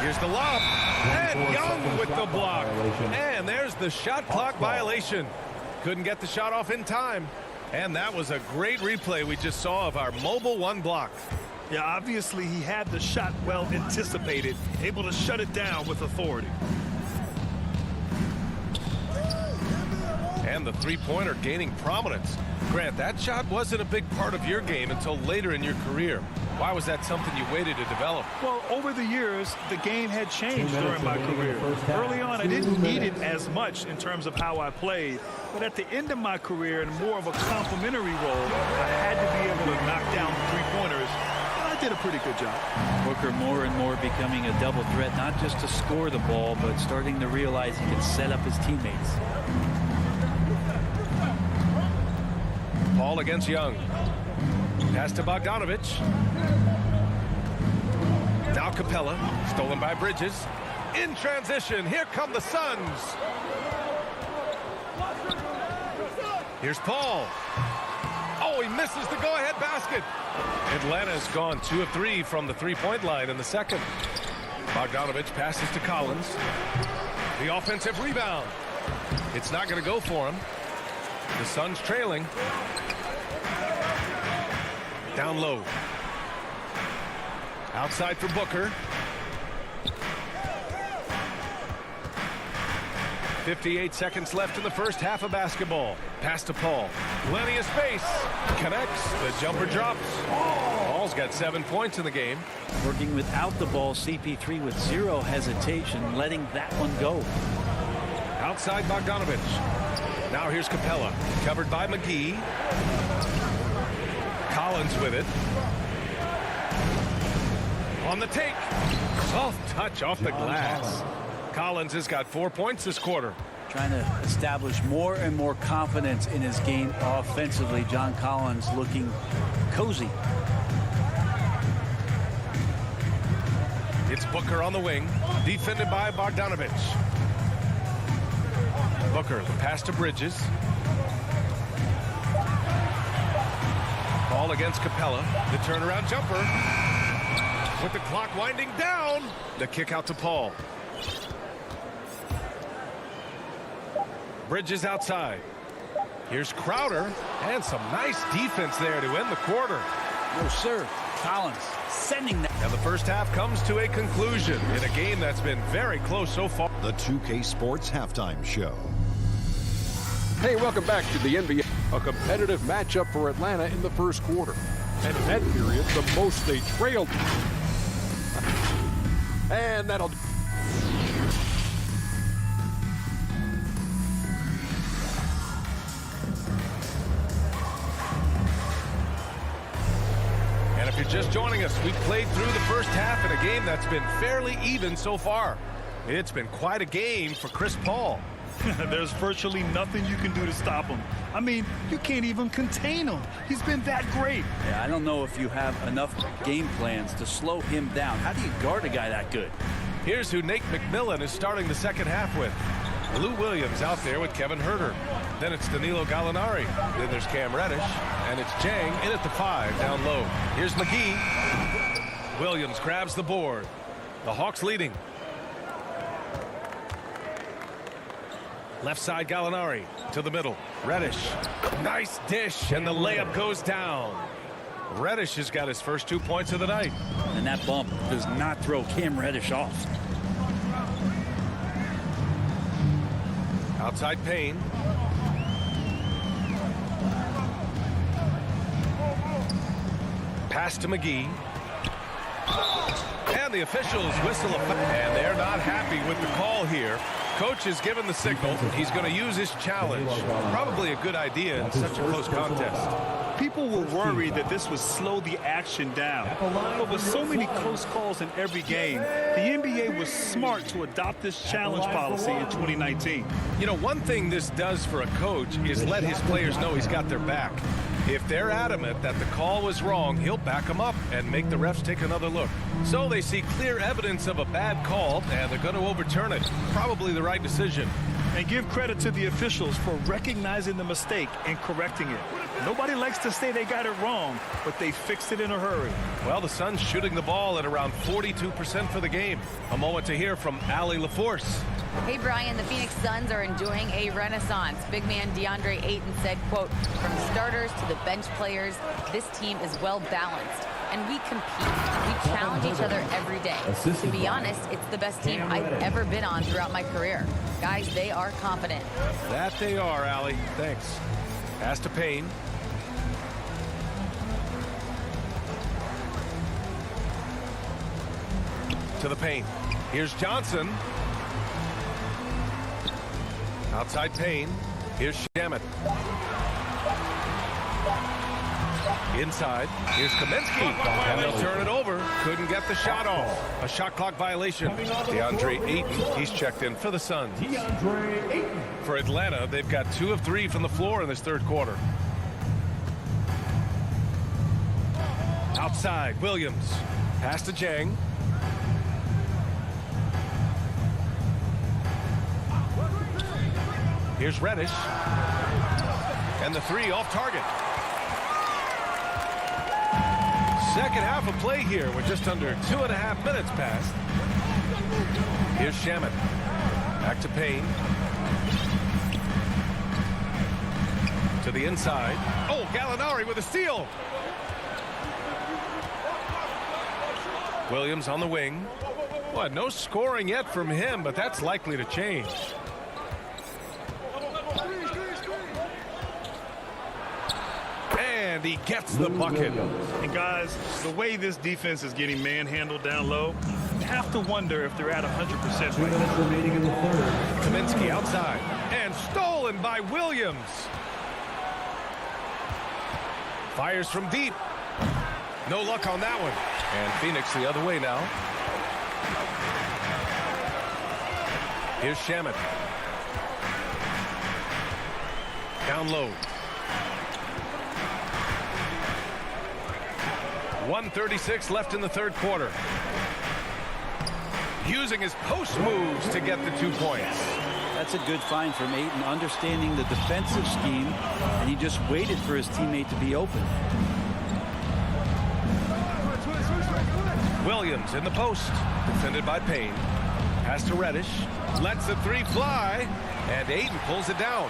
Here's the lob. And Young with the block. And there's the shot clock violation. Couldn't get the shot off in time. And that was a great replay we just saw of our mobile one block. Yeah, obviously he had the shot well anticipated, able to shut it down with authority. And the three-pointer gaining prominence. Grant, that shot wasn't a big part of your game until later in your career. Why was that something you waited to develop? Well, over the years, the game had changed during my career. Early on, I didn't need it as much in terms of how I played. But at the end of my career, in more of a complementary role, I had to be able to knock down three-pointers. And I did a pretty good job. Booker more and more becoming a double threat, not just to score the ball, but starting to realize he can set up his teammates. Paul against Young. Pass to Bogdanovich. Now Capella, stolen by Bridges. In transition, here come the Suns. Here's Paul. Oh, he misses the go-ahead basket. Atlanta's gone 2 of 3 from the three-point line in the second. Bogdanovich passes to Collins. The offensive rebound. It's not going to go for him. The Suns trailing. Down low. Outside for Booker. 58 seconds left in the first half of basketball. Pass to Paul. Plenty of space. Connects. The jumper drops. Paul's got 7 points in the game. Working without the ball, CP3 with zero hesitation, letting that one go. Outside Bogdanovich. Now here's Capella. Covered by McGee. Collins with it. On the take. Soft touch off the glass. Collins has got 4 points this quarter. Trying to establish more and more confidence in his game offensively. John Collins looking cozy. It's Booker on the wing. Defended by Bogdanovich. Booker, the pass to Bridges. Ball against Capella. The turnaround jumper. With the clock winding down. The kick out to Paul. Bridges outside. Here's Crowder. And some nice defense there to end the quarter. No, sir. Collins sending that. And the first half comes to a conclusion in a game that's been very close so far. The 2K Sports Halftime Show. Hey, welcome back to the NBA. A competitive matchup for Atlanta in the first quarter. And in that period, the most they trailed. And that'll... And if you're just joining us, we've played through the first half in a game that's been fairly even so far. It's been quite a game for Chris Paul. There's virtually nothing you can do to stop him. I mean, you can't even contain him. He's been that great. Yeah, I don't know if you have enough game plans to slow him down. How do you guard a guy that good? Here's who Nate McMillan is starting the second half with. Lou Williams out there with Kevin Huerter. Then it's Danilo Gallinari. Then there's Cam Reddish. And it's Jang in at the 5 down low. Here's McGee. Williams grabs the board. The Hawks leading. Left side Gallinari to the middle. Reddish. Nice dish, and the layup goes down. Reddish has got his first 2 points of the night. And that bump does not throw Cam Reddish off. Outside Payne. Pass to McGee. And the officials whistle a foul. And they're not happy with the call here. Coach has given the signal. He's going to use his challenge. Probably a good idea in such a close contest. People were worried that this would slow the action down. But with so many close calls in every game, the NBA was smart to adopt this challenge policy in 2019. You know, one thing this does for a coach is let his players know he's got their back. If they're adamant that the call was wrong, he'll back them up and make the refs take another look. So they see clear evidence of a bad call, and they're going to overturn it. Probably the right decision. And give credit to the officials for recognizing the mistake and correcting it. Nobody likes to say they got it wrong, but they fixed it in a hurry. Well, the Suns shooting the ball at around 42% for the game. A moment to hear from Allie LaForce. Hey, Brian, the Phoenix Suns are enjoying a renaissance. Big man DeAndre Ayton said, quote, from starters to the bench players, this team is well balanced. And we compete. We challenge each other every day. To be honest, it's the best team I've ever been on throughout my career. Guys, they are confident. That they are, Allie. Thanks. Pass to Payne. To the paint. Here's Johnson. Outside Payne. Here's Shamet. Inside. Here's Kaminsky. And they'll turn it over. Couldn't get the shot off. A shot clock violation. DeAndre Ayton. He's checked in for the Suns. For Atlanta, they've got 2 of 3 from the floor in this third quarter. Outside. Williams. Pass to Jang. Here's Reddish. And the 3 off target. Second half of play here with just under 2.5 minutes passed. Here's Shamet. Back to Payne. To the inside. Oh, Gallinari with a steal. Williams on the wing. Well, no scoring yet from him, but that's likely to change. And he gets the bucket. And guys, the way this defense is getting manhandled down low, you have to wonder if they're at 100% right now. Kaminsky outside. And stolen by Williams. Fires from deep. No luck on that one. And Phoenix the other way now. Here's Shamet. Down low. 1:36 left in the third quarter. Using his post moves to get the 2 points. That's a good find from Ayton, understanding the defensive scheme, and he just waited for his teammate to be open. Williams in the post, defended by Payne. Pass to Reddish, lets the 3 fly, and Ayton pulls it down.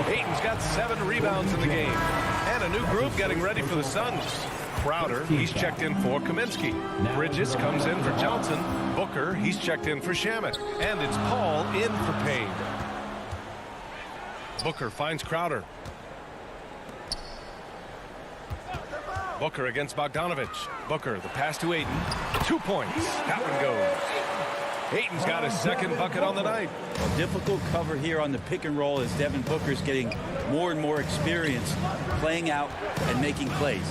Ayton's got 7 rebounds in the game, and a new group getting ready for the Suns. Crowder, he's checked in for Kaminsky. Bridges comes in for Johnson. Booker, he's checked in for Shamet. And it's Paul in for Payne. Booker finds Crowder. Booker against Bogdanovich. Booker, the pass to Ayton. 2 points. That one goes. Ayton's got his second bucket on the night. A difficult cover here on the pick and roll as Devin Booker's getting more and more experience playing out and making plays.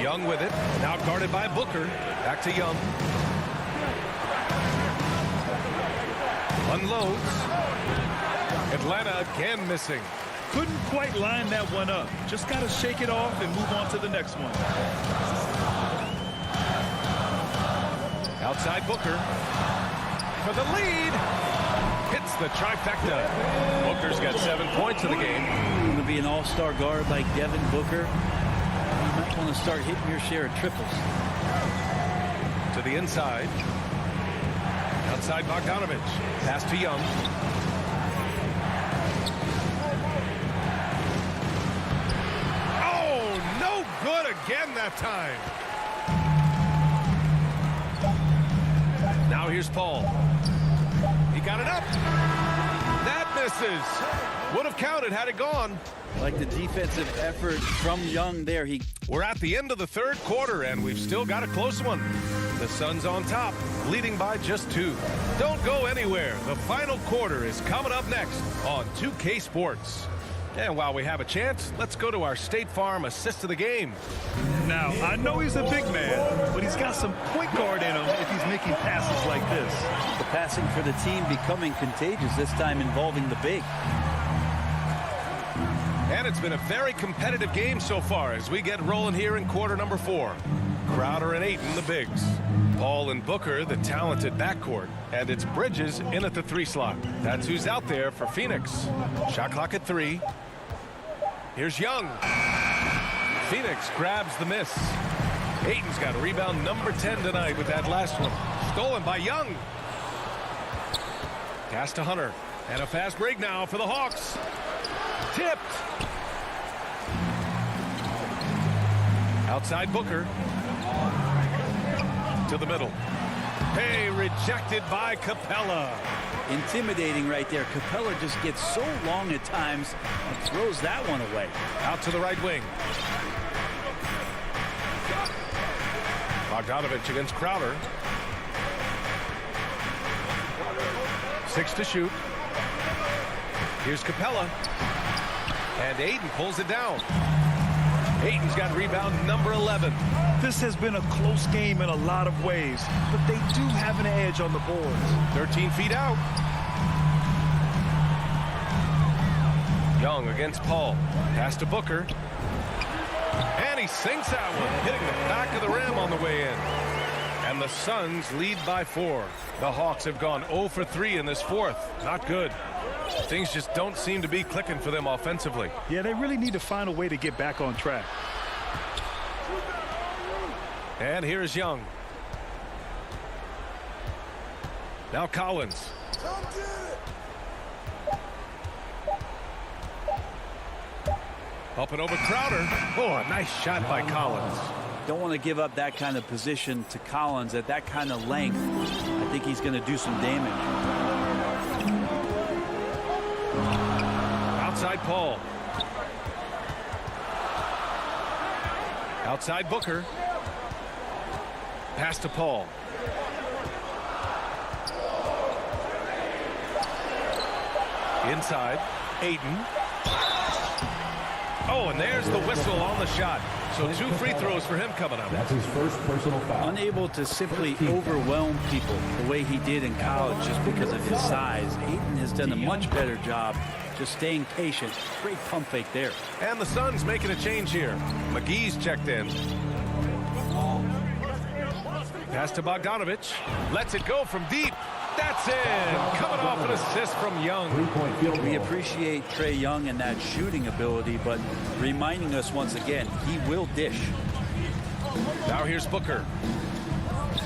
Young with it. Now guarded by Booker. Back to Young. Unloads. Atlanta again missing. Couldn't quite line that one up. Just got to shake it off and move on to the next one. Outside Booker. For the lead. Hits the trifecta. Booker's got 7 points in the game. Going to be an all-star guard like Devin Booker. You might want to start hitting your share of triples. To the inside. Outside Bogdanovich. Pass to Young. Oh, no good again that time. Now here's Paul. He got it up. That misses. Would have counted had it gone. Like the defensive effort from Young there. We're at the end of the third quarter, and we've still got a close one. The Suns on top, leading by just 2. Don't go anywhere. The final quarter is coming up next on 2K Sports. And while we have a chance, let's go to our State Farm assist of the game. Now, I know he's a big man, but he's got some point guard in him if he's making passes like this. The passing for the team becoming contagious, this time involving the big. And it's been a very competitive game so far as we get rolling here in quarter number 4. Crowder and Ayton, the bigs. Paul and Booker, the talented backcourt. And it's Bridges in at the 3 slot. That's who's out there for Phoenix. Shot clock at 3. Here's Young. Phoenix grabs the miss. Ayton's got rebound number 10 tonight with that last one. Stolen by Young. Pass to Hunter. And a fast break now for the Hawks. Tipped. Outside Booker. To the middle. Hey, rejected by Capella. Intimidating right there. Capella just gets so long at times and throws that one away. Out to the right wing. Bogdanovich against Crowder. 6 to shoot. Here's Capella. And Ayton pulls it down. Ayton's got rebound number 11. This has been a close game in a lot of ways, but they do have an edge on the boards. 13 feet out. Young against Paul. Pass to Booker. And he sinks that one, hitting the back of the rim on the way in. And the Suns lead by 4. The Hawks have gone 0 for 3 in this fourth. Not good. Things just don't seem to be clicking for them offensively. Yeah, they really need to find a way to get back on track. And here's Young. Now Collins. Up and over Crowder. Oh, a nice shot by Collins. Don't want to give up that kind of position to Collins at that kind of length. I think he's going to do some damage. Outside Paul. Outside Booker. Pass to Paul. Inside. Ayton. Oh, and there's the whistle on the shot. So 2 free throws for him coming up. That's his first personal foul. Unable to simply overwhelm people the way he did in college just because of his size. Ayton has done a much better job just staying patient. Great pump fake there. And the Suns making a change here. McGee's checked in. Pass to Bogdanovich. Lets it go from deep. That's in. Coming off an assist from Young. We appreciate Trae Young and that shooting ability, but reminding us once again, he will dish. Now here's Booker.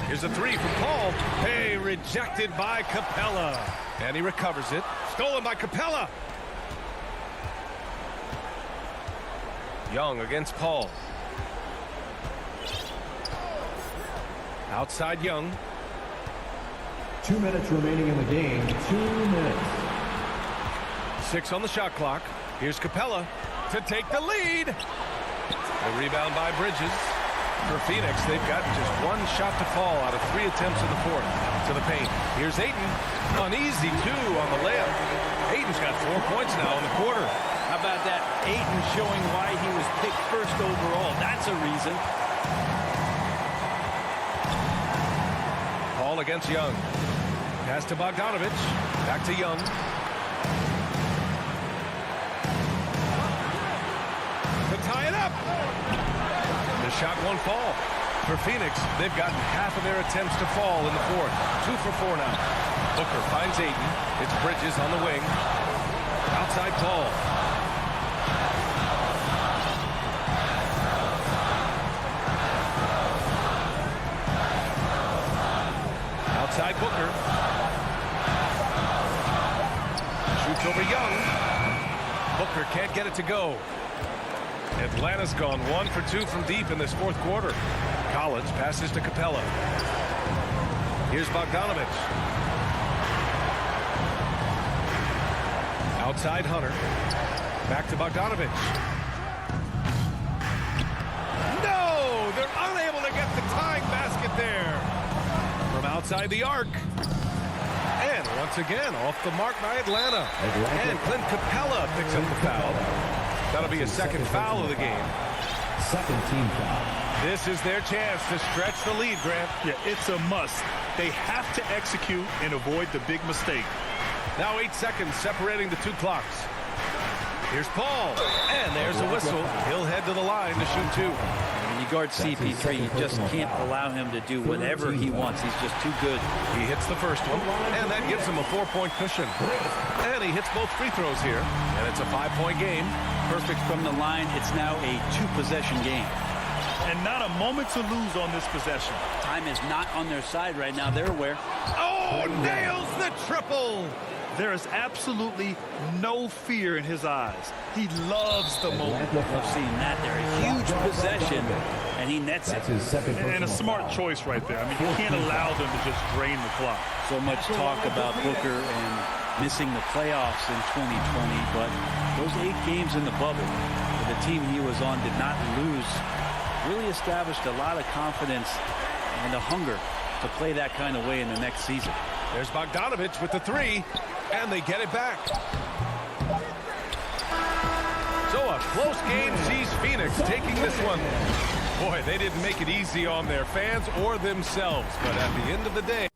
Here's a 3 from Paul. Hey, rejected by Capella. And he recovers it. Stolen by Capella. Young against Paul. Outside Young. 2 minutes remaining in the game. 2 minutes. 6 on the shot clock. Here's Capella to take the lead. The rebound by Bridges. For Phoenix, they've got just 1 shot to fall out of 3 attempts in the fourth. To the paint. Here's Ayton. An easy 2 on the layup. Ayton's got 4 points now in the quarter. How about that? Ayton showing why he was picked first overall. That's a reason. Paul against Young. Pass to Bogdanovich. Back to Young. To tie it up. The shot won't fall. For Phoenix, they've gotten half of their attempts to fall in the fourth. 2 for 4 now. Booker finds Ayton. It's Bridges on the wing. Outside Paul. Outside Booker. Shoots over Young. Booker can't get it to go. Atlanta's gone 1 for 2 from deep in this fourth quarter. Collins passes to Capella. Here's Bogdanovich. Outside Hunter. Back to Bogdanovich. No! They're unable to get the tying basket there. From outside the arc. And once again, off the mark by Atlanta. And Clint Capella picks up the foul. That'll be a second foul of the game. Second team foul. This is their chance to stretch the lead, Grant. Yeah, it's a must. They have to execute and avoid the big mistake. Now 8 seconds separating the 2 clocks. Here's Paul. And there's a whistle. He'll head to the line to shoot 2. When you guard CP3, you just can't allow him to do whatever he wants. He's just too good. He hits the first one, and that gives him a 4-point cushion. And he hits both free throws here, and it's a 5-point game. Perfect from the line. It's now a 2-possession game. And not a moment to lose on this possession. Time is not on their side right now. They're aware. Oh, nails the triple. There is absolutely no fear in his eyes. He loves the moment. I've seen that there. A huge possession, and he nets it. And a smart choice right there. I mean, you can't allow them to just drain the clock. So much talk about Booker and missing the playoffs in 2020, but those 8 games in the bubble, the team he was on did not lose, really established a lot of confidence and a hunger to play that kind of way in the next season. There's Bogdanovich with the 3, and they get it back. So a close game sees Phoenix taking this one. Boy, they didn't make it easy on their fans or themselves, but at the end of the day,